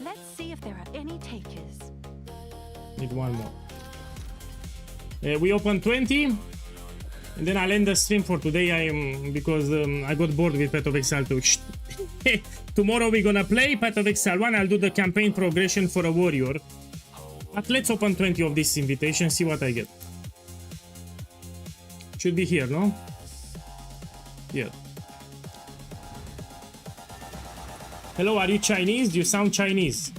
Let's see if there are any takers. Need one more. We open 20. And then I'll end the stream for today. Because I got bored with Path of Exile 2. Tomorrow we're gonna play Path of Exile 1. I'll do the campaign progression for a warrior. But let's open 20 of this invitation, see what I get. Should be here, no? Yeah. Hello, are you Chinese? You sound Chinese.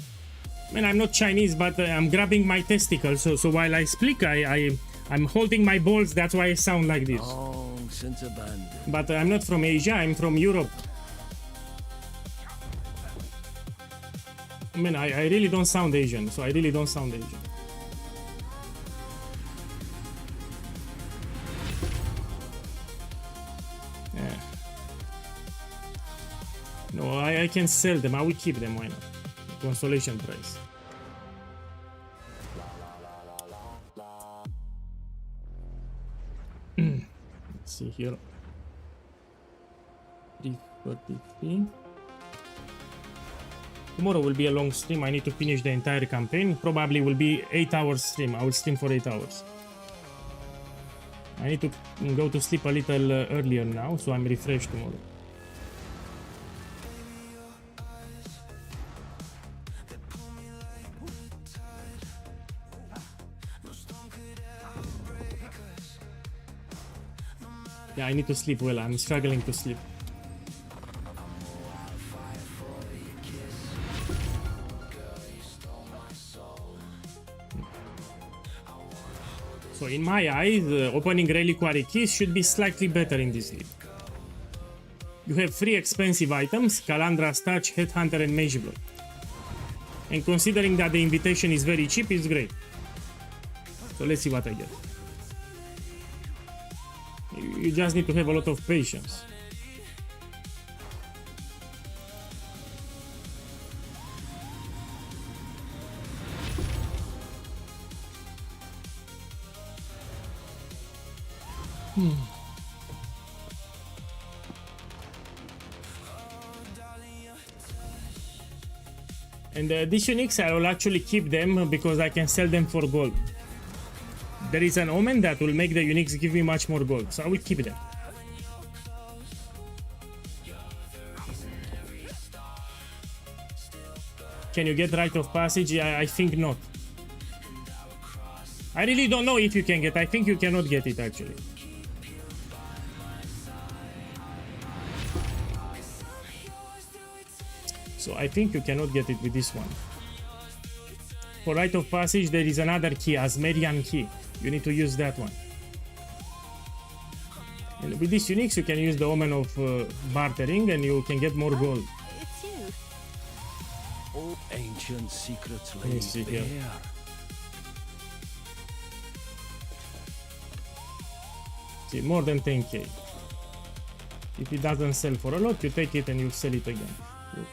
Man, I'm not Chinese, but I'm grabbing my testicles. So while I speak, I'm holding my balls. That's why I sound like this. Long since abandoned. But I'm not from Asia. I'm from Europe. I mean, I really don't sound Asian. So I really don't sound Asian. Yeah. No, I can sell them. I will keep them. Why not? Consolation price. Let's see here. 333. Tomorrow will be a long stream. I need to finish the entire campaign. Probably will be 8 hours stream. I will stream for 8 hours. I need to go to sleep a little earlier now, so I'm refreshed tomorrow. Yeah, I need to sleep well. I'm struggling to sleep. So in my eyes, opening reliquary keys should be slightly better in this league. You have 3 expensive items, Calandra's Touch, Headhunter and Mage Blood. And considering that the invitation is very cheap, it's great. So let's see what I get. You just need to have a lot of patience. And these uniques, I will actually keep them because I can sell them for gold. There is an omen that will make the uniques give me much more gold, so I will keep them. Can you get Rite of Passage? I think not. I really don't know if you can get. I think you cannot get it actually. So I think you cannot get it with this one. For Rite of Passage, there is another key, Asmerian key. You need to use that one. And with these uniques, you can use the Omen of bartering and you can get more gold. It's you. Oh, ancient secrets Let me lay see bare. here. See, more than 10k. If it doesn't sell for a lot, you take it and you sell it again. Look.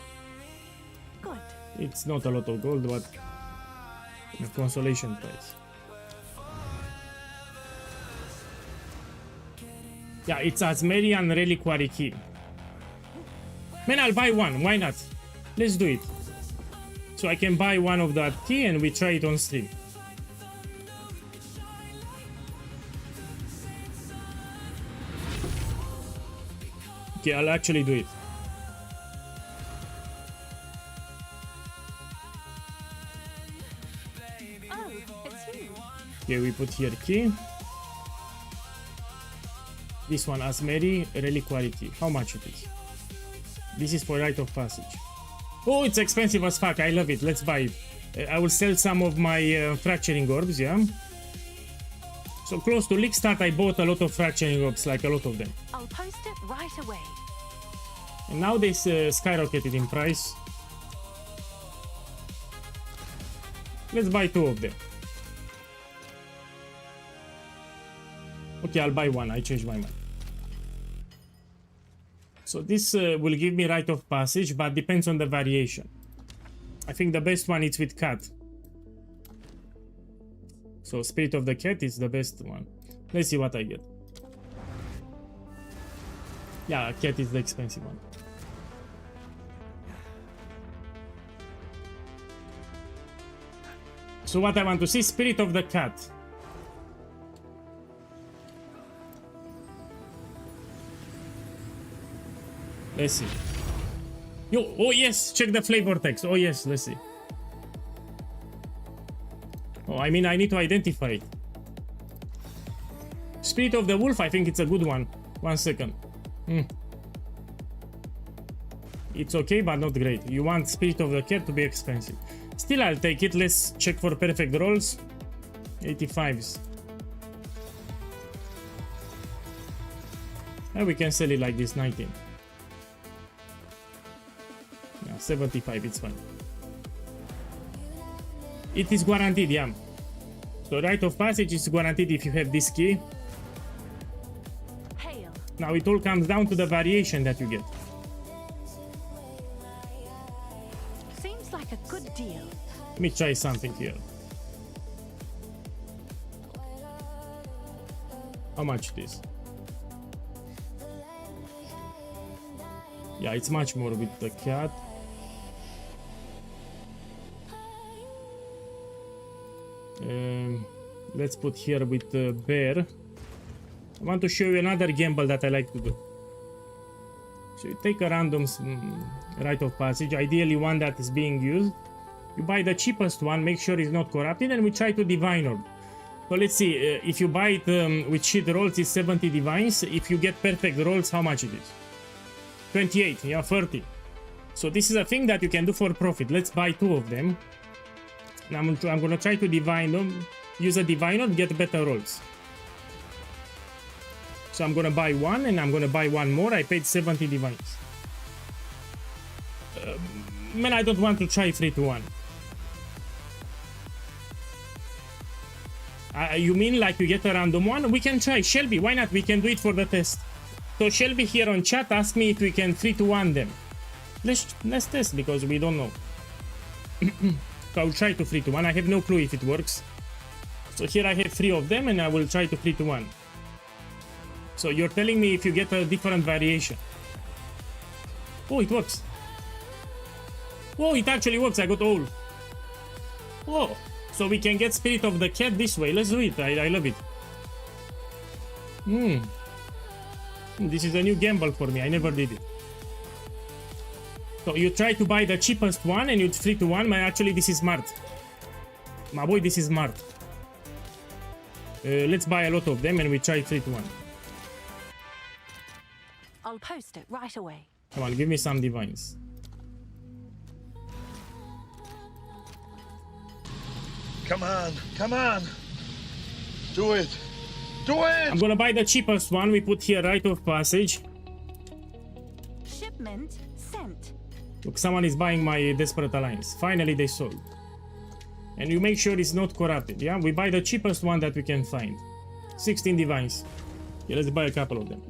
Good. It's not a lot of gold, but a consolation price. Yeah, it's Asmerian Reliquary Key. Man, I'll buy one. Why not? Let's do it. So I can buy one of that key and we try it on stream. Okay, I'll actually do it. Oh, it's you. Okay, we put here key. This one, Asmeri Reliquary Key. How much it is? This is for Rite of Passage. Oh, it's expensive as fuck. I love it. Let's buy it. I will sell some of my fracturing orbs, yeah? So close to leak start, I bought a lot of fracturing orbs, like a lot of them. I'll post it right away. And now they skyrocketed in price. Let's buy 2 of them. Okay, I'll buy 1. I changed my mind. So this will give me rite of passage, but depends on the variation. I think the best one is with cat. So Spirit of the Cat is the best one. Let's see what I get. Yeah, cat is the expensive one. So what I want to see, Spirit of the Cat. Let's see. Yo, oh yes, check the flavor text. Oh yes, let's see. Oh, I mean, I need to identify it. Spirit of the Wolf, I think it's a good one. 1 second. It's okay, but not great. You want Spirit of the Cat to be expensive. Still, I'll take it. Let's check for perfect rolls. 85s. And we can sell it like this, 19. Yeah, 75, it's fine. It is guaranteed, yeah. So rite of passage is guaranteed if you have this key. Hail. Now it all comes down to the variation that you get. Seems like a good deal. Let me try something here. How much it is? Yeah, it's much more with the cat. Let's put here with the bear. I want to show you another gamble that I like to do. So you take a random rite of passage, ideally one that is being used. You buy the cheapest one, make sure it's not corrupted, and we try to divine orb. So let's see, if you buy it with shit rolls, it's 70 divines. If you get perfect rolls, how much it is? 28, yeah, 30. So this is a thing that you can do for profit. Let's buy 2 of them. And I'm gonna try to divine them, use a divine orb, get better rolls. So I'm gonna buy 1 and I'm gonna buy 1 more. I paid 70 divines. Man, I don't want to try 3 to 1. You mean like you get a random one? We can try. Shelby, why not? We can do it for the test. So Shelby here on chat asked me if we can 3 to 1 them. Let's test because we don't know. So I'll try to 3 to 1. I have no clue if it works. So here I have 3 of them and I will try to 3 to 1. So you're telling me if you get a different variation. Oh, it works. Oh, it actually works. I got all. Oh, so we can get Spirit of the Cat this way. Let's do it. I love it. This is a new gamble for me. I never did it. So you try to buy the cheapest one and you 3 to 1. But actually, this is smart. My boy, this is smart. Let's buy a lot of them and we try 3 to 1. I'll post it right away. Come on, give me some divines. Come on, come on. Do it. Do it! I'm gonna buy the cheapest one. We put here rite of passage. Shipment sent. Look, someone is buying my Desperate Alliance. Finally, they sold. And you make sure it's not corrupted, yeah? We buy the cheapest one that we can find. 16 divines. Yeah, let's buy a couple of them.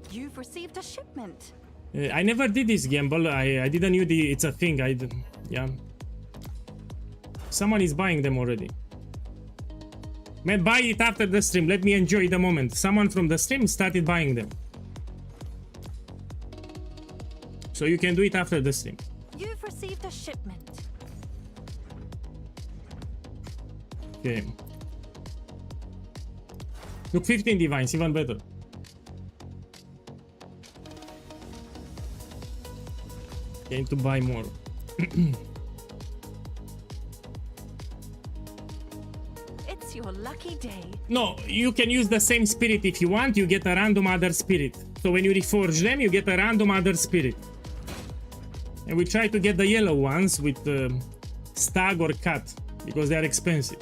You've received a shipment. I never did this gamble. I didn't know it's a thing. Yeah. Someone is buying them already. Man, buy it after the stream. Let me enjoy the moment. Someone from the stream started buying them. So you can do it after the stream. You've received a shipment. Okay. Look, 15 divines, even better. Going to buy more. It's your lucky day. No, you can use the same spirit if you want. You get a random other spirit. So when you reforge them, you get a random other spirit. And we try to get the yellow ones with stag or cat because they are expensive.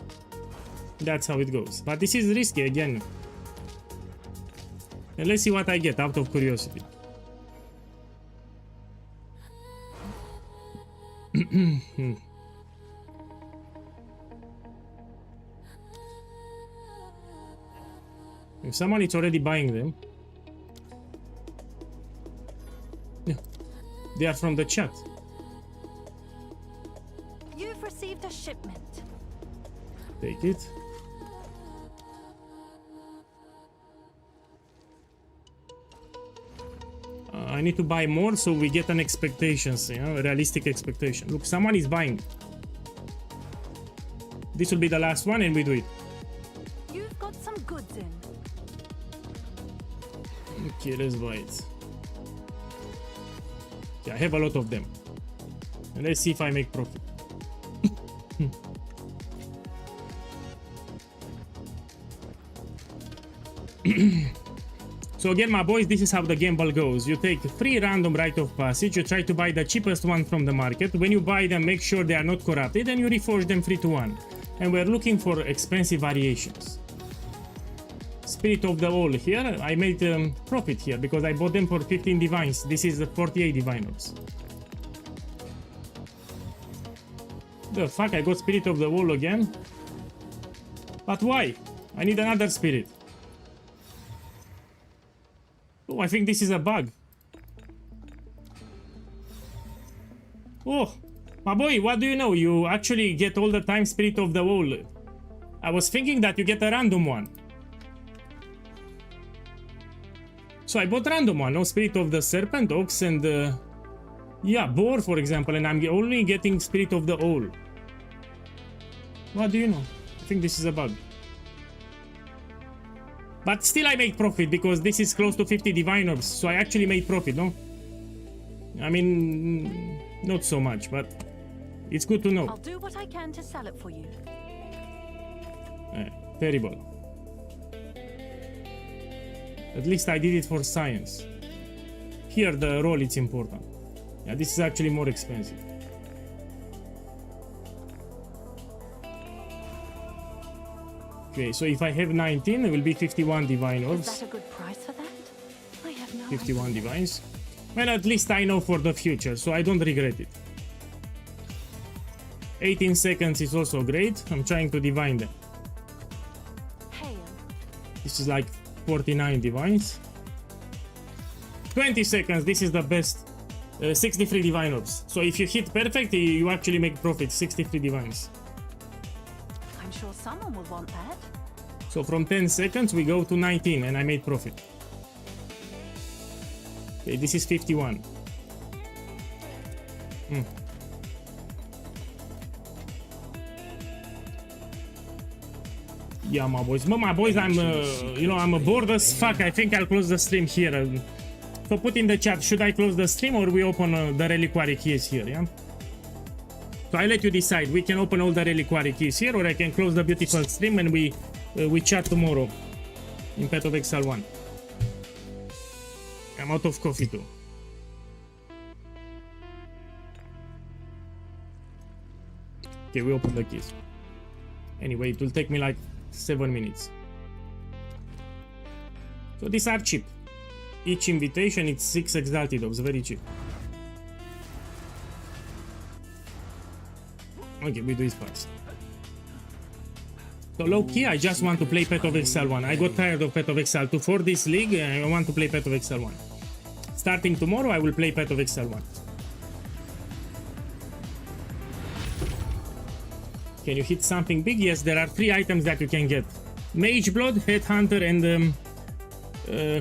That's how it goes. But this is risky again. And let's see what I get out of curiosity. If someone is already buying them, yeah, they are from the chat. You've received a shipment. Take it. I need to buy more so we get an expectations, you know, a realistic expectation. Look, someone is buying. This will be the last one and we do it. You've got some goods in. Okay, let's buy it. Okay, I have a lot of them. And let's see if I make profit. So again, my boys, this is how the gamble goes. You take 3 random rite of passage, you try to buy the cheapest one from the market. When you buy them, make sure they are not corrupted and you reforge them 3 to 1. And we're looking for expensive variations. Spirit of the Owl here, I made profit here because I bought them for 15 divines. This is the 48 diviners. The fuck, I got Spirit of the Wall again? But why? I need another spirit. Oh, I think this is a bug. Oh, my boy, what do you know? You actually get all the time Spirit of the Wall. I was thinking that you get a random one. So I bought random one, no Spirit of the Serpent, Ox, and yeah, Boar, for example, and I'm only getting Spirit of the Owl. What do you know? I think this is a bug. But still I make profit because this is close to 50 divine orbs, so I actually made profit, no? I mean, not so much, but it's good to know. I'll do what I can to sell it for you. Terrible. At least I did it for science. Here the roll is important. Yeah, this is actually more expensive. Okay, so if I have 19, it will be 51 divine Is orbs. that a good price for that? I have no 51 divines. Well, at least I know for the future, so I don't regret it. 18 seconds is also great. I'm trying to divine them. Hail. This is like 49 divines. 20 seconds, this is the best. 63 divine orbs. So if you hit perfect, you actually make profit. 63 divines. I'm sure someone will want that. So from 10 seconds, we go to 19, and I made profit. Okay, this is 51. Yeah, my boys. My boys, I'm, you know, I'm bored as fuck. I think I'll close the stream here. So put in the chat, should I close the stream or we open the reliquary keys here, yeah? So I let you decide. We can open all the reliquary keys here, or I can close the beautiful stream and we chat tomorrow in Path of Exile 1. I'm out of coffee too. Okay, we open the keys. Anyway, it will take me like 7 minutes. So these are cheap. Each invitation it's 6 exalted orbs, very cheap. Okay, we do it first. So low key, I just want to play Path of Exile 1. I got tired of Path of Exile 2 for this league, and I want to play Path of Exile 1. Starting tomorrow, I will play Path of Exile 1. Can you hit something big? Yes, there are 3 items that you can get. Mage Blood, Headhunter, and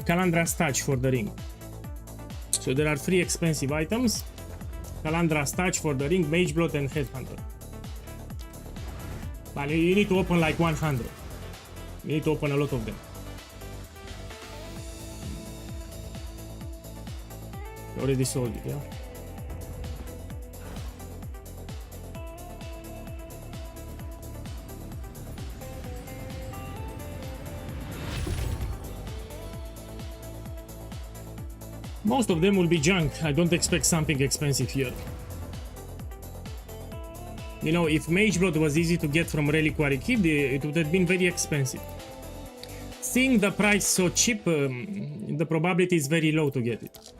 Calandra's Touch for the ring. So there are 3 expensive items. Calandra's Touch for the ring, Mage Blood, and Headhunter. But you need to open like 100. You need to open a lot of them. You already sold it, yeah? Most of them will be junk. I don't expect something expensive here. You know, if Mage Blood was easy to get from Reliquary Kid, it would have been very expensive. Seeing the price so cheap, the probability is very low to get it.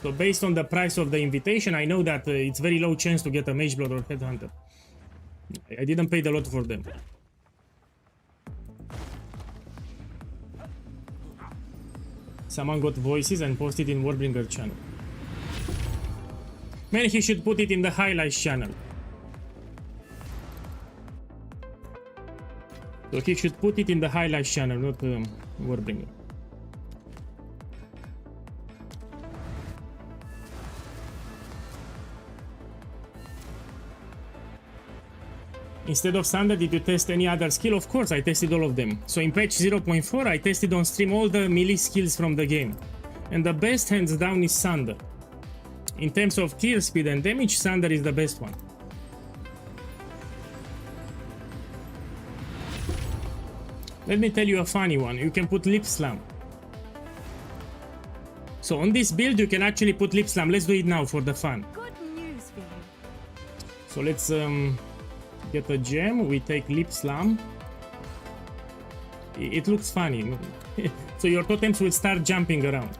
So based on the price of the invitation, I know that it's very low chance to get a Mage Blood or Headhunter. I didn't pay a lot for them. Someone got voices and posted in Warbringer channel. Man, he should put it in the highlights channel. So he should put it in the highlights channel, not Warbringer. Instead of Thunder, did you test any other skill? Of course, I tested all of them. So in patch 0.4, I tested on stream all the melee skills from the game. And the best, hands down, is Thunder. In terms of kill speed and damage, Thunder is the best one. Let me tell you a funny one. You can put Lip Slam. So on this build, you can actually put Lip Slam. Let's do it now for the fun. Good news for you. So let's get a gem. We take Lip Slam. It looks funny. So your totems will start jumping around.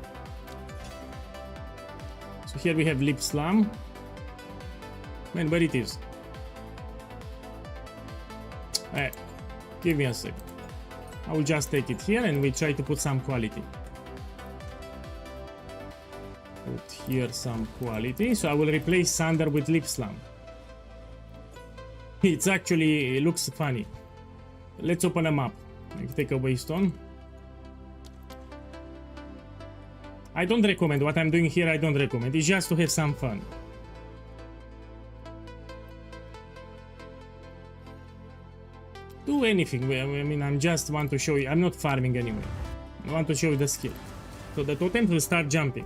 So here we have Lip Slam. Man, where it is? Alright, give me a sec. I will just take it here and we try to put some quality. Put here some quality. So I will replace Thunder with Lip Slam. It's actually, it looks funny. Let's open a map. Take a waystone. I don't recommend what I'm doing here. I don't recommend. It's just to have some fun. Do anything. I mean, I just want to show you. I'm not farming anyway. I want to show you the skill. So the totem will start jumping.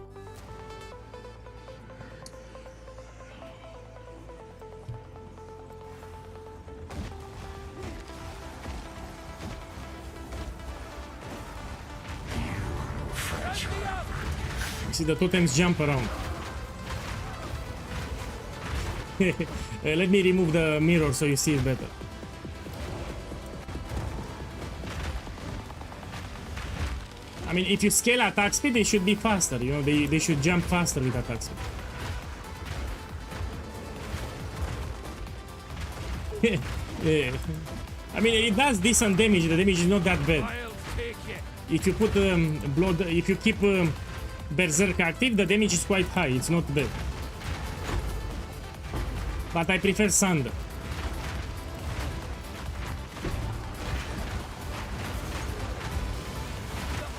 See, the totems jump around. Let me remove the mirror so you see it better. I mean, if you scale attack speed, they should be faster. You know, they should jump faster with attack speed. I mean, it does decent damage. The damage is not that bad. If you put blood, if you keep Berserk active, the damage is quite high. It's not bad. But I prefer Thunder.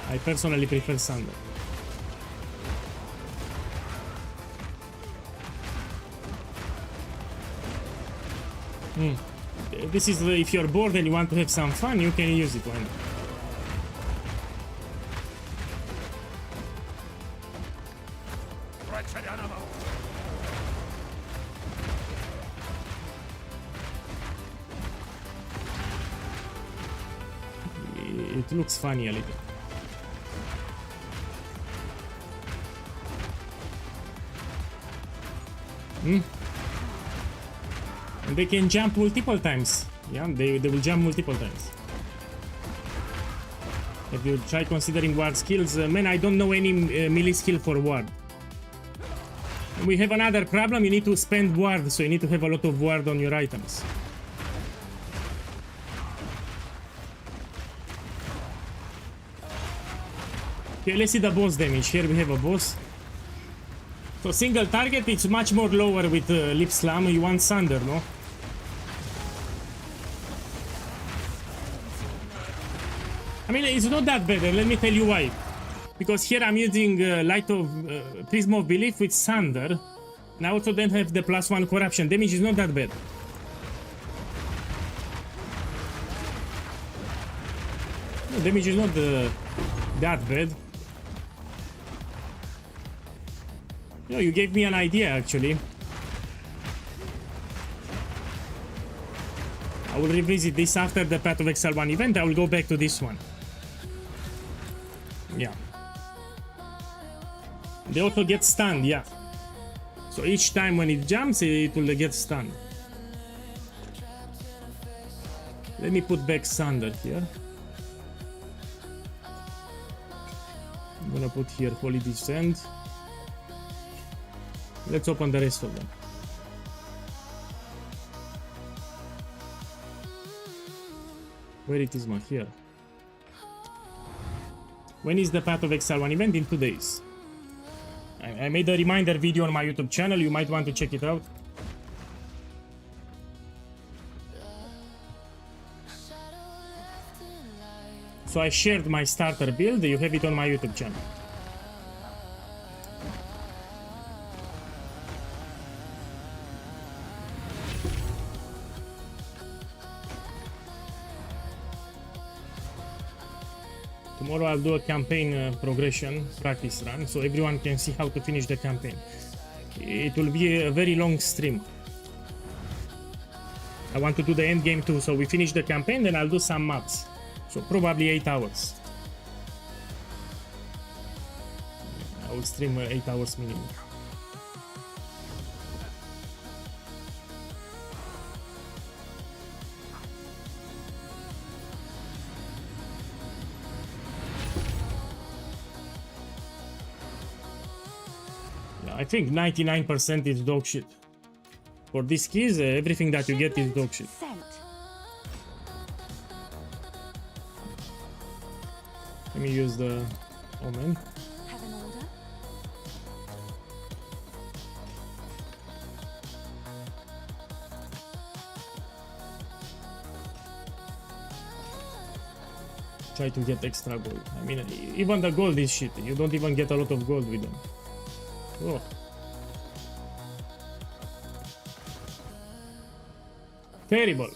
I personally prefer Thunder. This is if you're bored and you want to have some fun, you can use it. Why not? It looks funny a little. And they can jump multiple times. Yeah, they will jump multiple times. If you try considering ward skills, man, I don't know any melee skill for ward. And we have another problem. You need to spend ward, so you need to have a lot of ward on your items. Okay, let's see the boss damage. Here we have a boss. So single target, it's much more lower with Lip Slam. You want Thunder, no? I mean, it's not that bad, and let me tell you why. Because here I'm using Light of Prism of Belief with Thunder. And I also then have the +1 corruption. Damage is not that bad. No, damage is not that bad. No, you gave me an idea, actually. I will revisit this after the Path of Exile 1 event. I will go back to this one. Yeah. They also get stunned, yeah. So each time when it jumps, it will get stunned. Let me put back Sunder here. I'm gonna put here Holy Descent. Let's open the rest of them. Where it is, here? When is the Path of Exile 1 event? In 2 days. I made a reminder video on my YouTube channel. You might want to check it out. So I shared my starter build. You have it on my YouTube channel. Tomorrow I'll do a campaign progression practice run so everyone can see how to finish the campaign. It will be a very long stream. I want to do the endgame too, so we finish the campaign, then I'll do some maps. So probably 8 hours. I will stream 8 hours minimum. I think 99% is dog shit. For these keys, everything that you get is dog shit. Let me use the Omen. Have an order? Try to get extra gold. I mean, even the gold is shit. You don't even get a lot of gold with them. Oh. Terrible.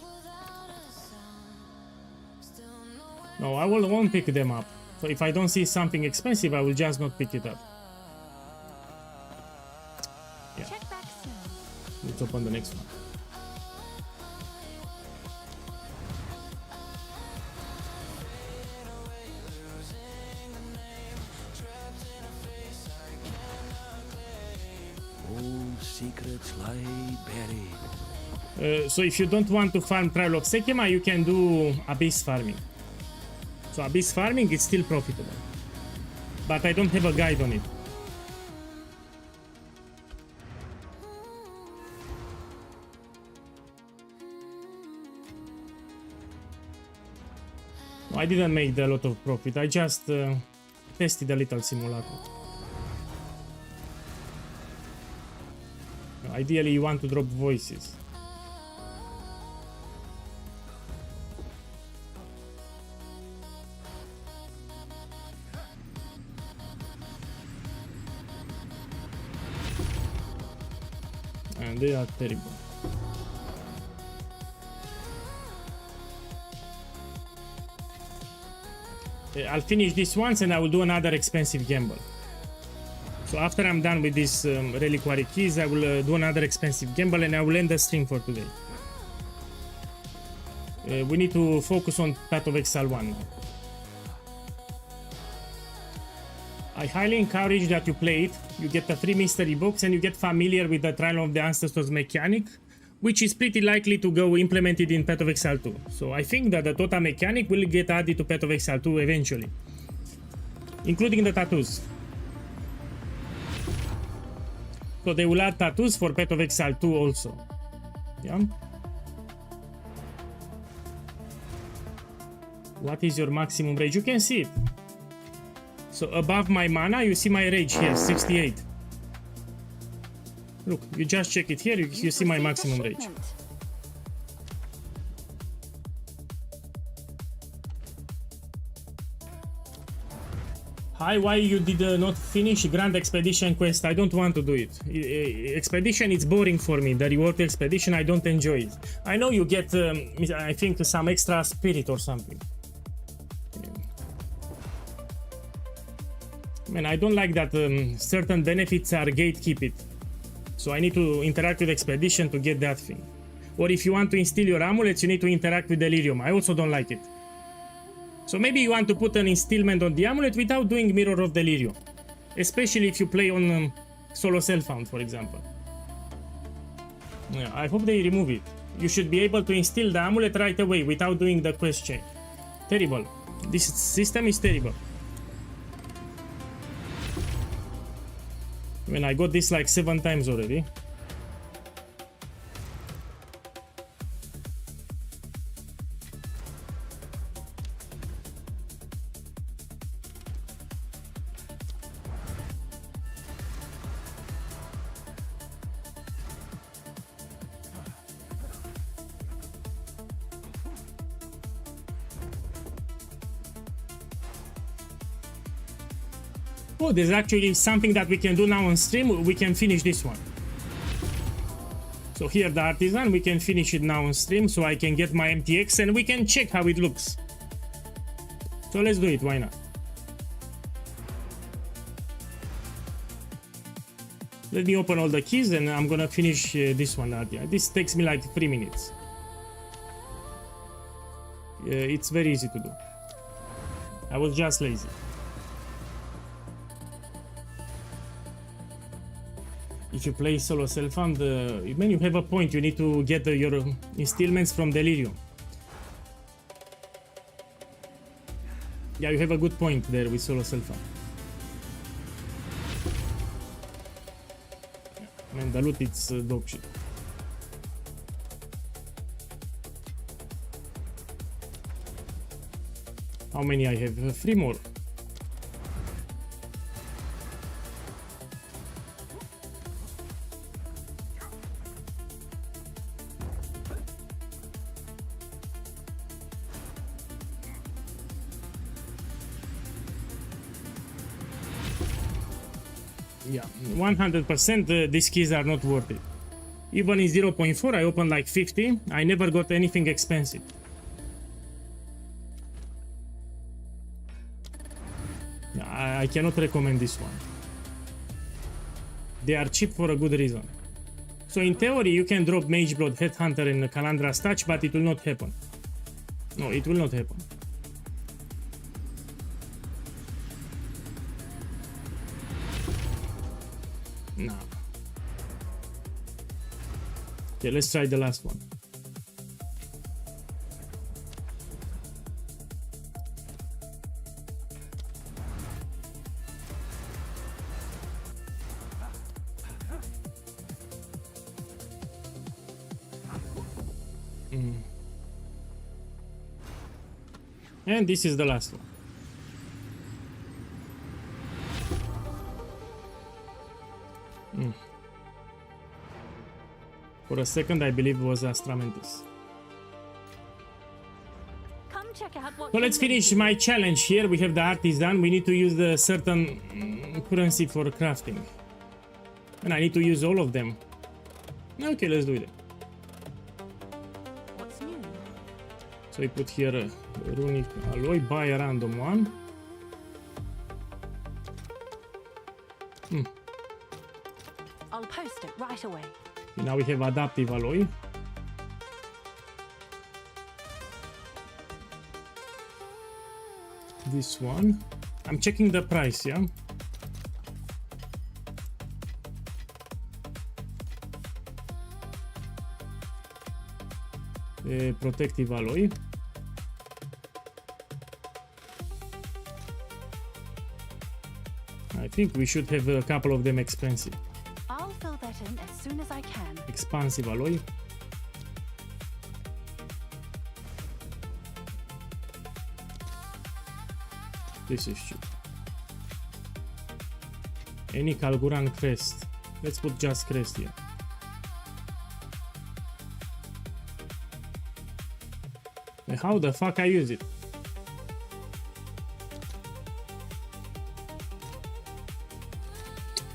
No, won't pick them up. So if I don't see something expensive, I will just not pick it up. Yeah. Check back soon. Let's open the next one. Old secrets lie buried. So if you don't want to farm Trial of Sekima, you can do Abyss farming. So Abyss farming is still profitable. But I don't have a guide on it. No, I didn't make a lot of profit. I just tested a little Simulacrum. Ideally, you want to drop voices. And they are terrible. I'll finish this once and I will do another expensive gamble. So after I'm done with these reliquary keys, I will do another expensive gamble and I will end the stream for today. We need to focus on Path of Exile 1 now. I highly encourage that you play it. You get a free mystery box and you get familiar with the Trial of the Ancestors mechanic, which is pretty likely to go implemented in Path of Exile 2. So I think that the Tota mechanic will get added to Path of Exile 2 eventually, including the tattoos. So they will add tattoos for Path of Exile 2 also. Yeah. What is your maximum rage? You can see it. So above my mana, you see my rage here, 68. Look, you just check it here, you see my maximum rage. Hi, why you did not finish Grand Expedition quest? I don't want to do it. Expedition is boring for me. The reward expedition, I don't enjoy it. I know you get, I think, some extra spirit or something. Man, I don't like that certain benefits are gatekeeped. So I need to interact with Expedition to get that thing. Or if you want to instill your amulets, you need to interact with Delirium. I also don't like it. So maybe you want to put an instillment on the amulet without doing Mirror of Delirium. Especially if you play on solo self-found, for example. Yeah, I hope they remove it. you should be able to instill the amulet right away without doing the quest chain. Terrible. This system is terrible. When I got this like 7 times already. Oh, there's actually something that we can do now on stream. We can finish this one. So here the artisan, we can finish it now on stream so I can get my MTX and we can check how it looks. So let's do it, why not? Let me open all the keys and I'm gonna finish this one. This takes me like 3 minutes. It's very easy to do. I was just lazy. If you play solo self-found, when you have a point, you need to get your installments from Delirium. Yeah, you have a good point there with solo self-found. Man, the loot, it's dope shit. How many I have? 3 more. Yeah, 100% these keys are not worth it. Even in 0.4 I opened like 50. I never got anything expensive. I cannot recommend this one. They are cheap for a good reason. So in theory you can drop Mageblood, Headhunter and Calandra's Touch, but it will not happen. No, it will not happen. No. Okay, let's try the last one. And this is the last one. For a second, I believe it was Astramentis. Come check out what So let's finish my challenge here. We have the artisan. We need to use the certain currency for crafting. And I need to use all of them. Okay, let's do it. What's new? So I put here runic alloy, buy a random one. I'll post it right away. Now we have adaptive alloy. This one. I'm checking the price, yeah? Protective alloy. I think we should have a couple of them expensive. I'll fill that in as soon as I can. Expansive alloy. This is cheap. Any Kalguran crest. Let's put just crest here. How the fuck I use it?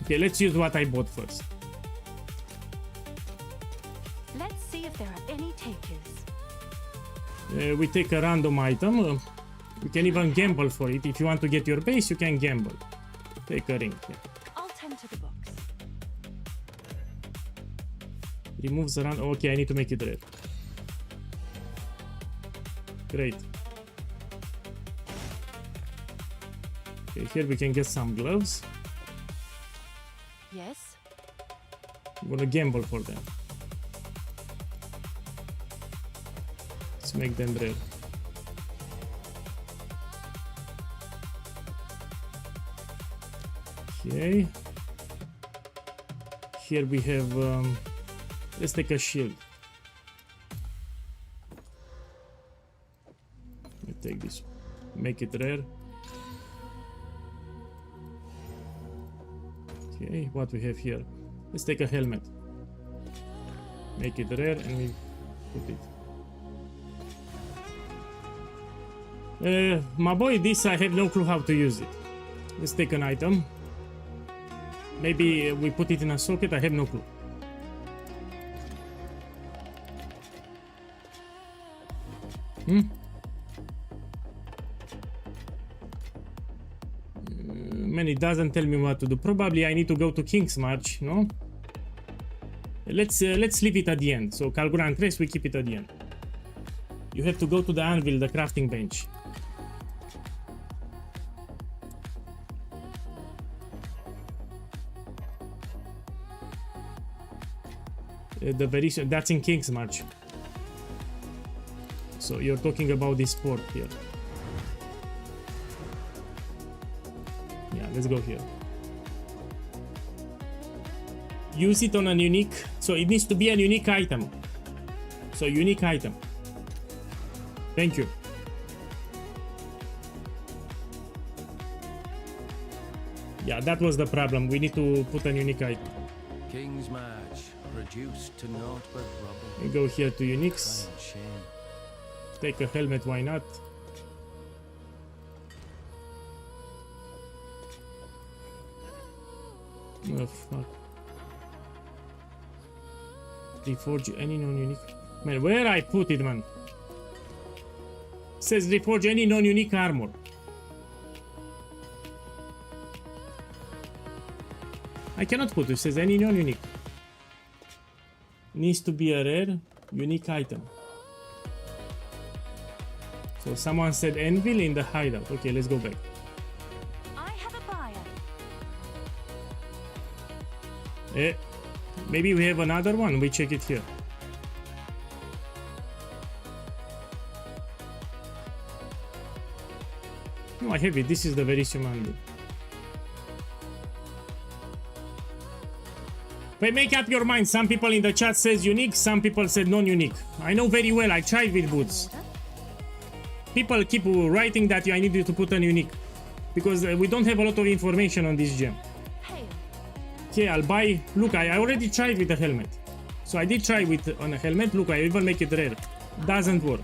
Okay, let's use what I bought first. Let's see if there are any takers. We take a random item. You can even gamble for it. If you want to get your base, you can gamble. Take a ring. Yeah. I'll tend to the books. Removes around. Okay, I need to make it red. Great. Okay, here we can get some gloves. Yes? I'm gonna gamble for them. make them rare. Okay. Here we have, let's take a shield. Let me take this, make it rare. Okay, what we have here? Let's take a helmet. Make it rare and we put it. My boy, this I have no clue how to use it. Let's take an item. Maybe we put it in a socket, I have no clue. Man, it doesn't tell me what to do. Probably I need to go to King's March, no? Let's leave it at the end. So Kalgura and Trace, we keep it at the end. You have to go to the anvil, the crafting bench. The very that's in King's March. So you're talking about this port here. Yeah, let's go here. Use it on a unique, so it needs to be a unique item. So unique item. Thank you. Yeah, that was the problem. We need to put a unique item. King's March, reduced to naught but rubble. We go here to uniques. Giant shame. Take a helmet, why not? Oh fuck. Reforge any non-unique. Man, where I put it, man? Says reforge any non-unique armor. I cannot put it, says any non-unique. Needs to be a rare, unique item. So someone said anvil in the hideout. Okay, let's go back. I have a buyer. Maybe we have another one. We check it here. No, I have it. This is the Verisium anvil. But make up your mind. Some people in the chat says unique, some people said non-unique. I know very well. I tried with boots. People keep writing that I need you to put a unique because we don't have a lot of information on this gem. Hail. Okay, I'll buy. Look, I already tried with a helmet. So I did try with on a helmet. Look, I even make it rare. Doesn't work.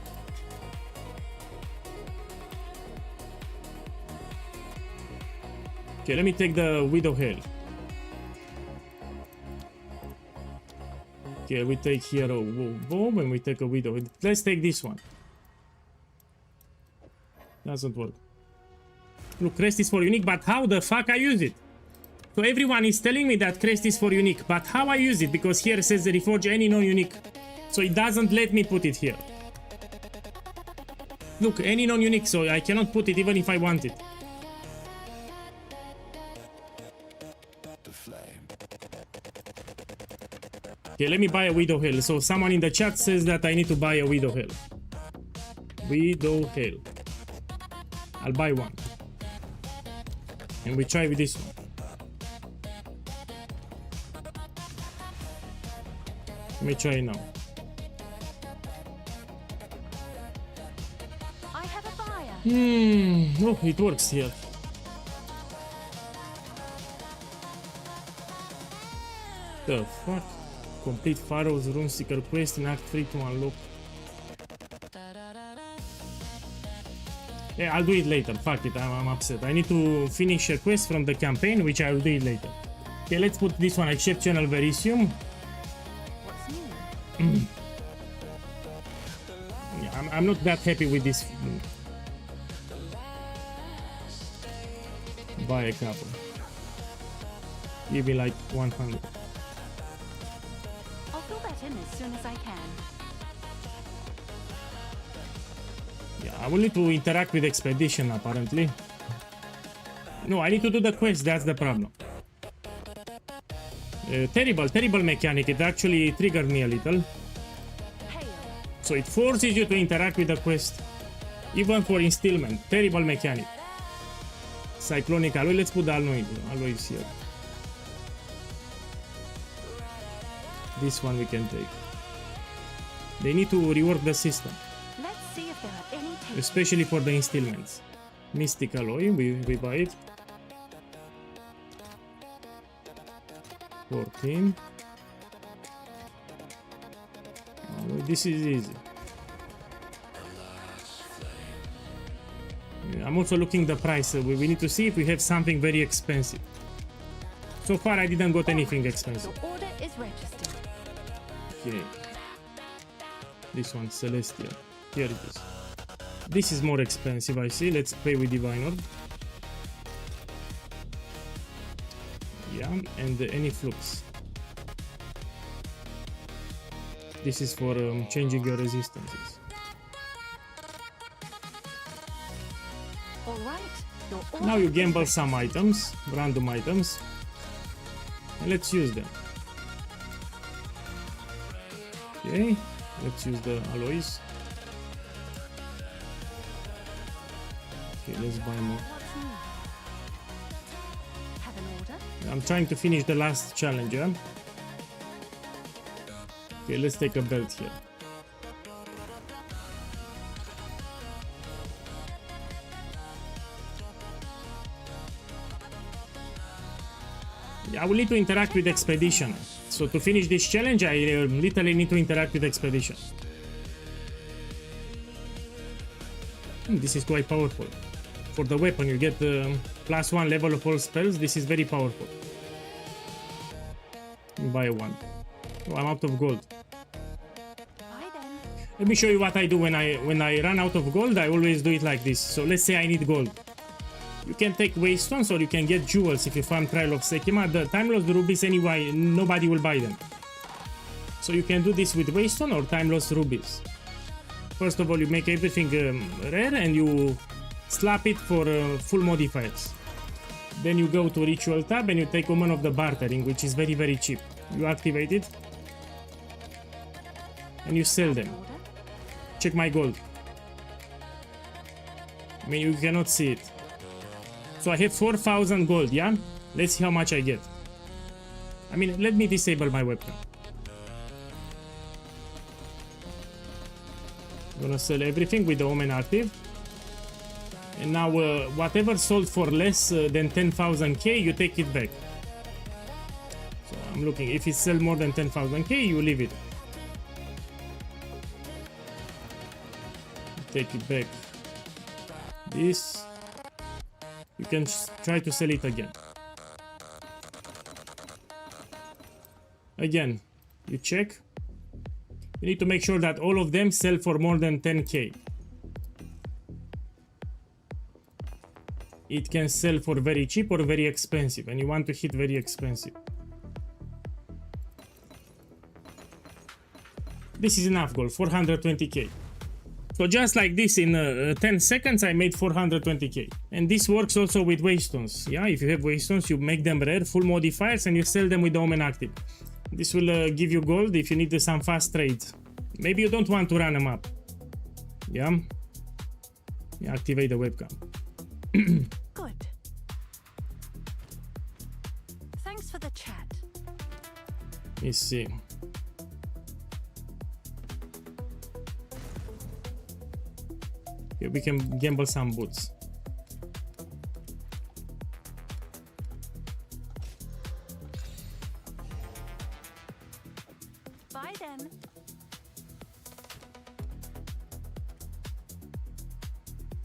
Okay, let me take the Widow Hail. Okay, we take here a bomb and we take a Widow. Let's take this one. Doesn't work. Look, crest is for unique, but how the fuck I use it? So everyone is telling me that crest is for unique, but how I use it? Because here it says reforge any non-unique. So it doesn't let me put it here. Look, any non-unique, so I cannot put it even if I want it. Okay, let me buy a Widow Hail. So someone in the chat says that I need to buy a Widow Hail. Widow Hail. I'll buy one. And we try with this one. Let me try it now. I have a buyer. Oh, it works here. The fuck? Complete Pharaoh's Runeseeker quest in Act 3 to unlock. Yeah, I'll do it later. Fuck it, I'm upset. I need to finish a quest from the campaign, which I will do it later. Okay, let's put this one, Exceptional Verisium. What's new? Yeah, I'm not that happy with this. Buy a couple. Give me like 100. I'll fill that in as soon as I can. Yeah, I will need to interact with Expedition apparently. No, I need to do the quest, that's the problem. Terrible mechanic, it actually triggered me a little. Hail. So it forces you to interact with the quest. Even for instillment. Terrible mechanic. Cyclonic alloy. Let's put the alloys here. This one we can take. They need to rework the system. Let's see if there are any takers. Especially for the instillments. Mystic alloy, we buy it. 14. Alloy, this is easy. I'm also looking the price. We need to see if we have something very expensive. So far I didn't got anything expensive. Your order is registered. Okay. This one, Celestial. Here it is. This is more expensive, I see. Let's play with Divine Orb. Yeah, and any flux. This is for changing your resistances. All right. Your order Now you is gamble registered. some items, random items, and let's use them. Okay, let's use the alloys. Okay, let's buy more. What's new? Have an order? I'm trying to finish the last challenge, yeah? Okay, let's take a belt here. I will need to interact with Expedition. So to finish this challenge, I literally need to interact with Expedition. This is quite powerful. For the weapon, you get +1 level of all spells. This is very powerful. Buy one. Oh, I'm out of gold. Bye then. Let me show you what I do when I run out of gold. I always do it like this. So let's say I need gold. You can take waystones or you can get jewels if you farm Trial of Sekima. The time lost rubies anyway, nobody will buy them. So you can do this with waystone or time lost rubies. First of all, you make everything rare and you slap it for full modifiers. Then you go to Ritual tab and you take Woman of the Bartering, which is very, very cheap. You activate it and you sell them. Order? Check my gold. I mean, you cannot see it. So I have 4,000 gold, yeah? Let's see how much I get. I mean, let me disable my webcam. I'm gonna sell everything with the Omen active. And now, whatever sold for less than 10,000k, you take it back. So I'm looking, if it sells more than 10,000k, you leave it. Take it back. This. You can try to sell it again. Again, you check. You need to make sure that all of them sell for more than 10k. It can sell for very cheap or very expensive, and you want to hit very expensive. This is enough gold, 420k. So just like this, in 10 seconds I made 420k. And this works also with waystones. Yeah, if you have waystones, you make them rare, full modifiers, and you sell them with the Omen active. This will give you gold if you need some fast trades. Maybe you don't want to run them up. Yeah? Yeah, activate the webcam. Good. Thanks for the chat. Let's see. Okay, we can gamble some boots. Bye then.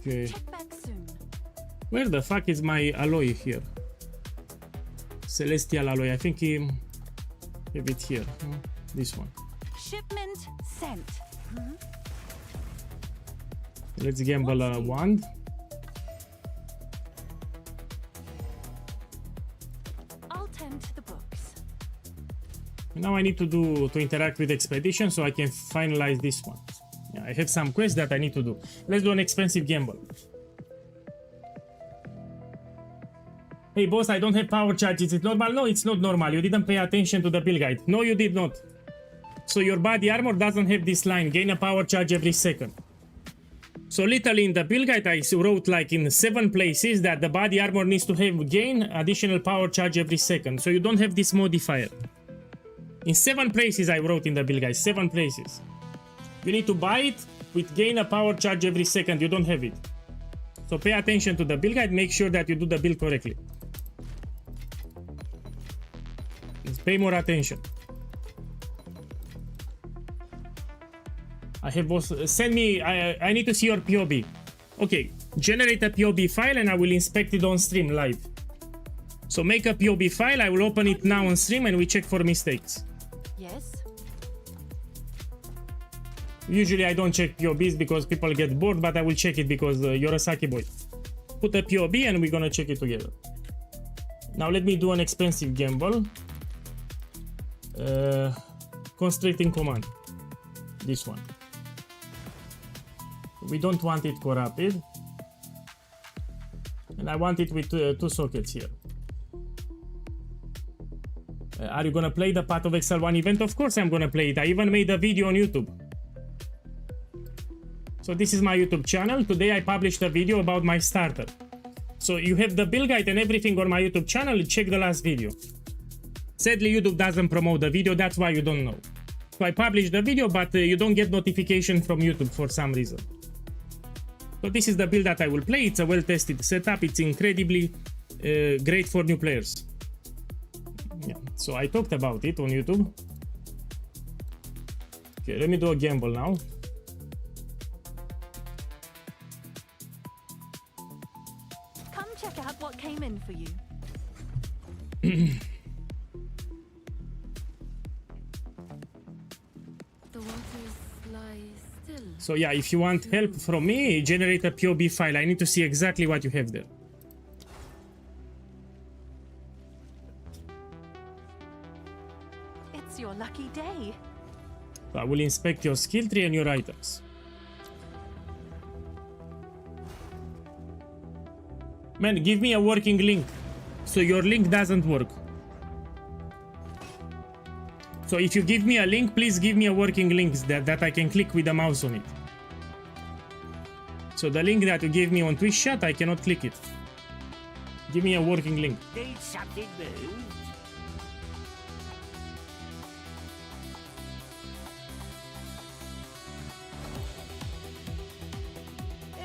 Okay. Check back soon. Where the fuck is my alloy here? Celestial alloy. I think he have it here. This one. Shipment sent. Let's gamble a wand. I'll tend to the books. Now I need to interact with Expedition so I can finalize this one. Yeah, I have some quests that I need to do. Let's do an expensive gamble. Hey boss, I don't have power charge. Is it normal? No, it's not normal. You didn't pay attention to the build guide. No, you did not. So your body armor doesn't have this line, gain a power charge every second. So literally in the build guide I wrote like in 7 places that the body armor needs to have gain additional power charge every second. So you don't have this modifier. In 7 places I wrote in the build guide, 7 places. You need to buy it with gain a power charge every second, you don't have it. So pay attention to the build guide, make sure that you do the build correctly. Just pay more attention. I have both, send me, I need to see your POB. Okay, generate a POB file and I will inspect it on stream live. So make a POB file, I will open it now on stream and we check for mistakes. Yes? Usually I don't check POBs because people get bored, but I will check it because you're a Saki boy. Put a POB and we're gonna check it together. Now let me do an expensive gamble. Constricting command. This one. We don't want it corrupted. And I want it with 2 sockets here. Are you gonna play the Path of Exile 1 event? Of course I'm gonna play it. I even made a video on YouTube. So this is my YouTube channel. Today I published a video about my starter. So you have the build guide and everything on my YouTube channel. Check the last video. Sadly, YouTube doesn't promote the video. That's why you don't know. So I published the video, but you don't get notification from YouTube for some reason. So this is the build that I will play. It's a well-tested setup. It's incredibly great for new players. Yeah. So I talked about it on YouTube. Okay, let me do a gamble now. Come check out what came in for you. The waters lie still. So yeah, if you want help from me, generate a POB file. I need to see exactly what you have there. It's your lucky day. So I will inspect your skill tree and your items. Man, give me a working link. So your link doesn't work. So if you give me a link, please give me a working link that I can click with the mouse on it. So the link that you gave me on Twitch chat, I cannot click it. Give me a working link. Did something move?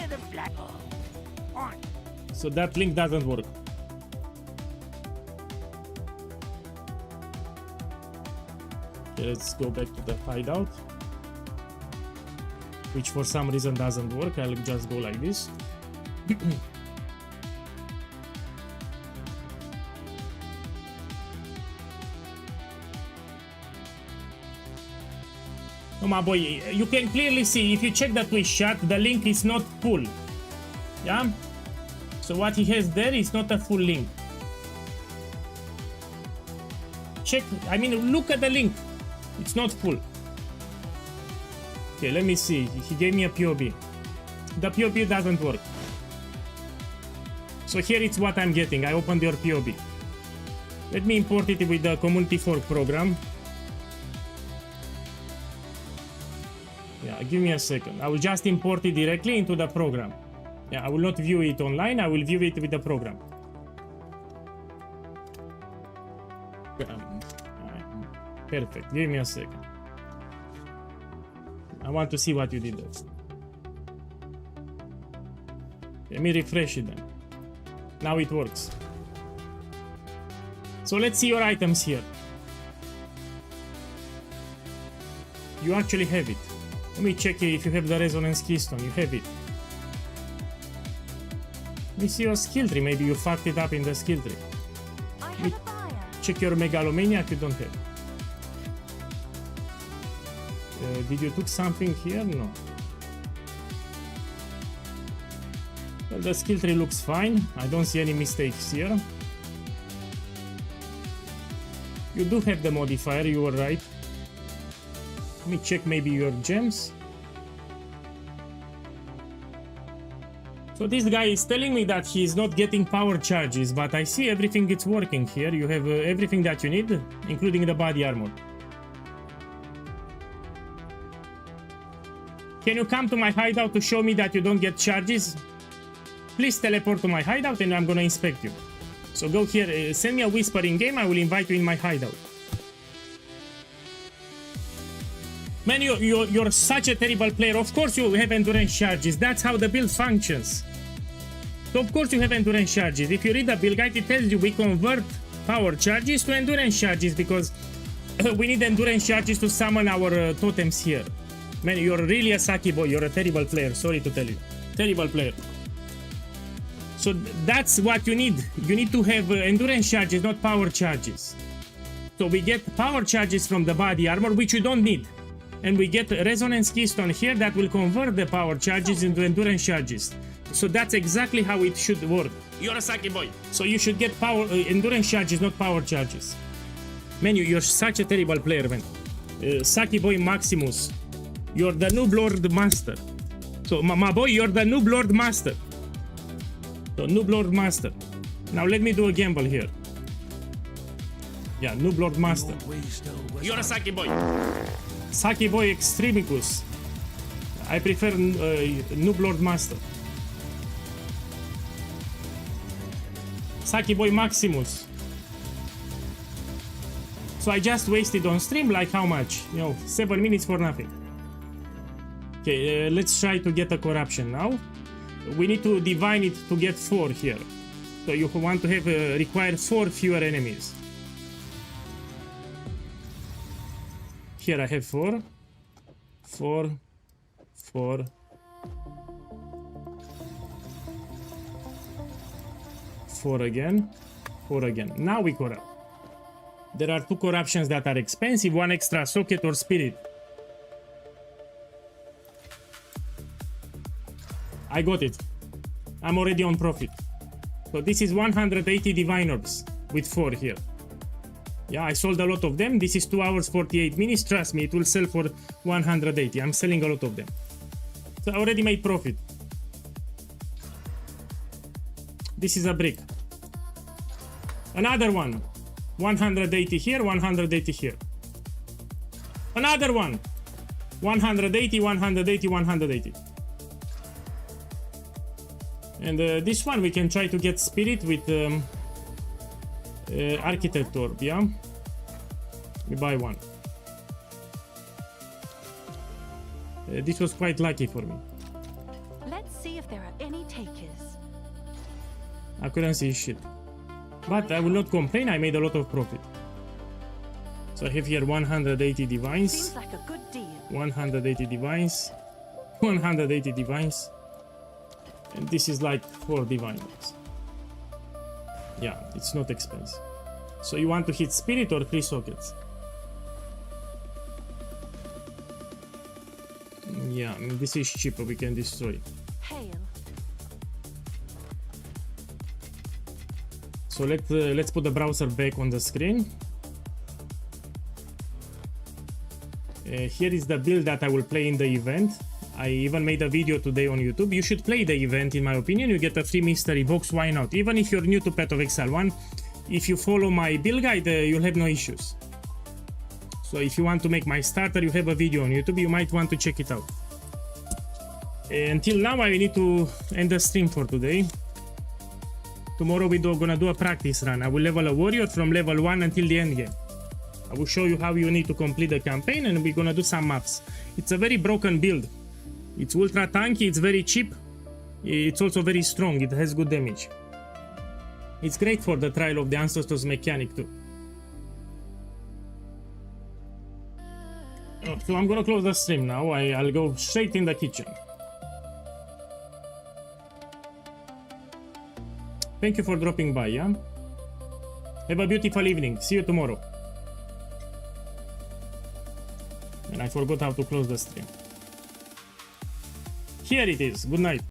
The flag on. So that link doesn't work. Okay, let's go back to the hideout, which for some reason doesn't work. I'll just go like this. Oh my boy, you can clearly see if you check the Twitch chat, the link is not full. Yeah? So what he has there is not a full link. Check, I mean, look at the link. It's not full. Okay, let me see. He gave me a POB. The POB doesn't work. So here it's what I'm getting. I opened your POB. Let me import it with the community fork program. Yeah, give me a second. I will just import it directly into the program. Yeah, I will not view it online. I will view it with the program. Perfect. Give me a second. I want to see what you did there. Let me refresh it then. Now it works. So let's see your items here. You actually have it. Let me check if you have the resonance keystone. You have it. Let me see your skill tree. Maybe you fucked it up in the skill tree. I have a buyer. Check your megalomaniac. You don't have. Did you took something here? No. Well, the skill tree looks fine. I don't see any mistakes here. You do have the modifier. You were right. Let me check maybe your gems. So this guy is telling me that he is not getting power charges, but I see everything is working here. You have everything that you need, including the body armor. Can you come to my hideout to show me that you don't get charges? Please teleport to my hideout and I'm gonna inspect you. So go here, send me a whisper in game, I will invite you in my hideout. Man, you're such a terrible player. Of course you have endurance charges. That's how the build functions. So of course you have endurance charges. If you read the build guide, it tells you we convert power charges to endurance charges because we need endurance charges to summon our totems here. Man, you're really a sucky boy. You're a terrible player. Sorry to tell you. Terrible player. So that's what you need. You need to have endurance charges, not power charges. So we get power charges from the body armor, which you don't need. And we get resonance keystone here that will convert the power charges into endurance charges. So that's exactly how it should work. You're a sucky boy. So you should get power endurance charges, not power charges. Man, you're such a terrible player, man. Sucky boy Maximus. You're the noob lord master. So my boy, you're the noob lord master. So noob lord master. Now let me do a gamble here. Yeah, noob lord master. You're a sucky boy. Sucky boy extremicus. I prefer noob lord master. Sucky boy Maximus. So I just wasted on stream like how much? 7 minutes for nothing. Okay, let's try to get a corruption now. We need to divine it to get 4 here. So you want to have require 4 fewer enemies. Here I have 4. 4. 4. 4 again. 4 again. Now we corrupt. There are 2 corruptions that are expensive. 1 extra socket or spirit. I got it. I'm already on profit. So this is 180 divine orbs with 4 here. Yeah, I sold a lot of them. This is 2 hours 48 minutes. Trust me, it will sell for 180. I'm selling a lot of them. So I already made profit. This is a brick. Another one. 180 here, 180 here. Another one. 180, 180, 180. And this one we can try to get spirit with architect orb, yeah? We buy one. This was quite lucky for me. Let's see if there are any takers. I couldn't see shit. But I will not complain, I made a lot of profit. So I have here 180 divines. Seems like a good deal. 180 divines. 180 divines. And this is like 4 divines. Yeah, it's not expensive. So you want to hit spirit or 3 sockets? Yeah, I mean, this is cheaper, we can destroy it. Hail. So let's put the browser back on the screen. Here is the build that I will play in the event. I even made a video today on YouTube. You should play the event, in my opinion. You get a free mystery box, why not? Even if you're new to Path of Exile 1, if you follow my build guide, you'll have no issues. So if you want to make my starter, you have a video on YouTube, you might want to check it out. Until now, I need to end the stream for today. Tomorrow we're gonna do a practice run. I will level a warrior from level 1 until the end game. I will show you how you need to complete the campaign, and we're gonna do some maps. It's a very broken build. It's ultra tanky, it's very cheap. It's also very strong, it has good damage. It's great for the Trial of the Ancestors mechanic too. Oh, so I'm gonna close the stream now. I'll go straight in the kitchen. Thank you for dropping by, yeah? Have a beautiful evening. See you tomorrow. And I forgot how to close the stream. Here it is. Good night.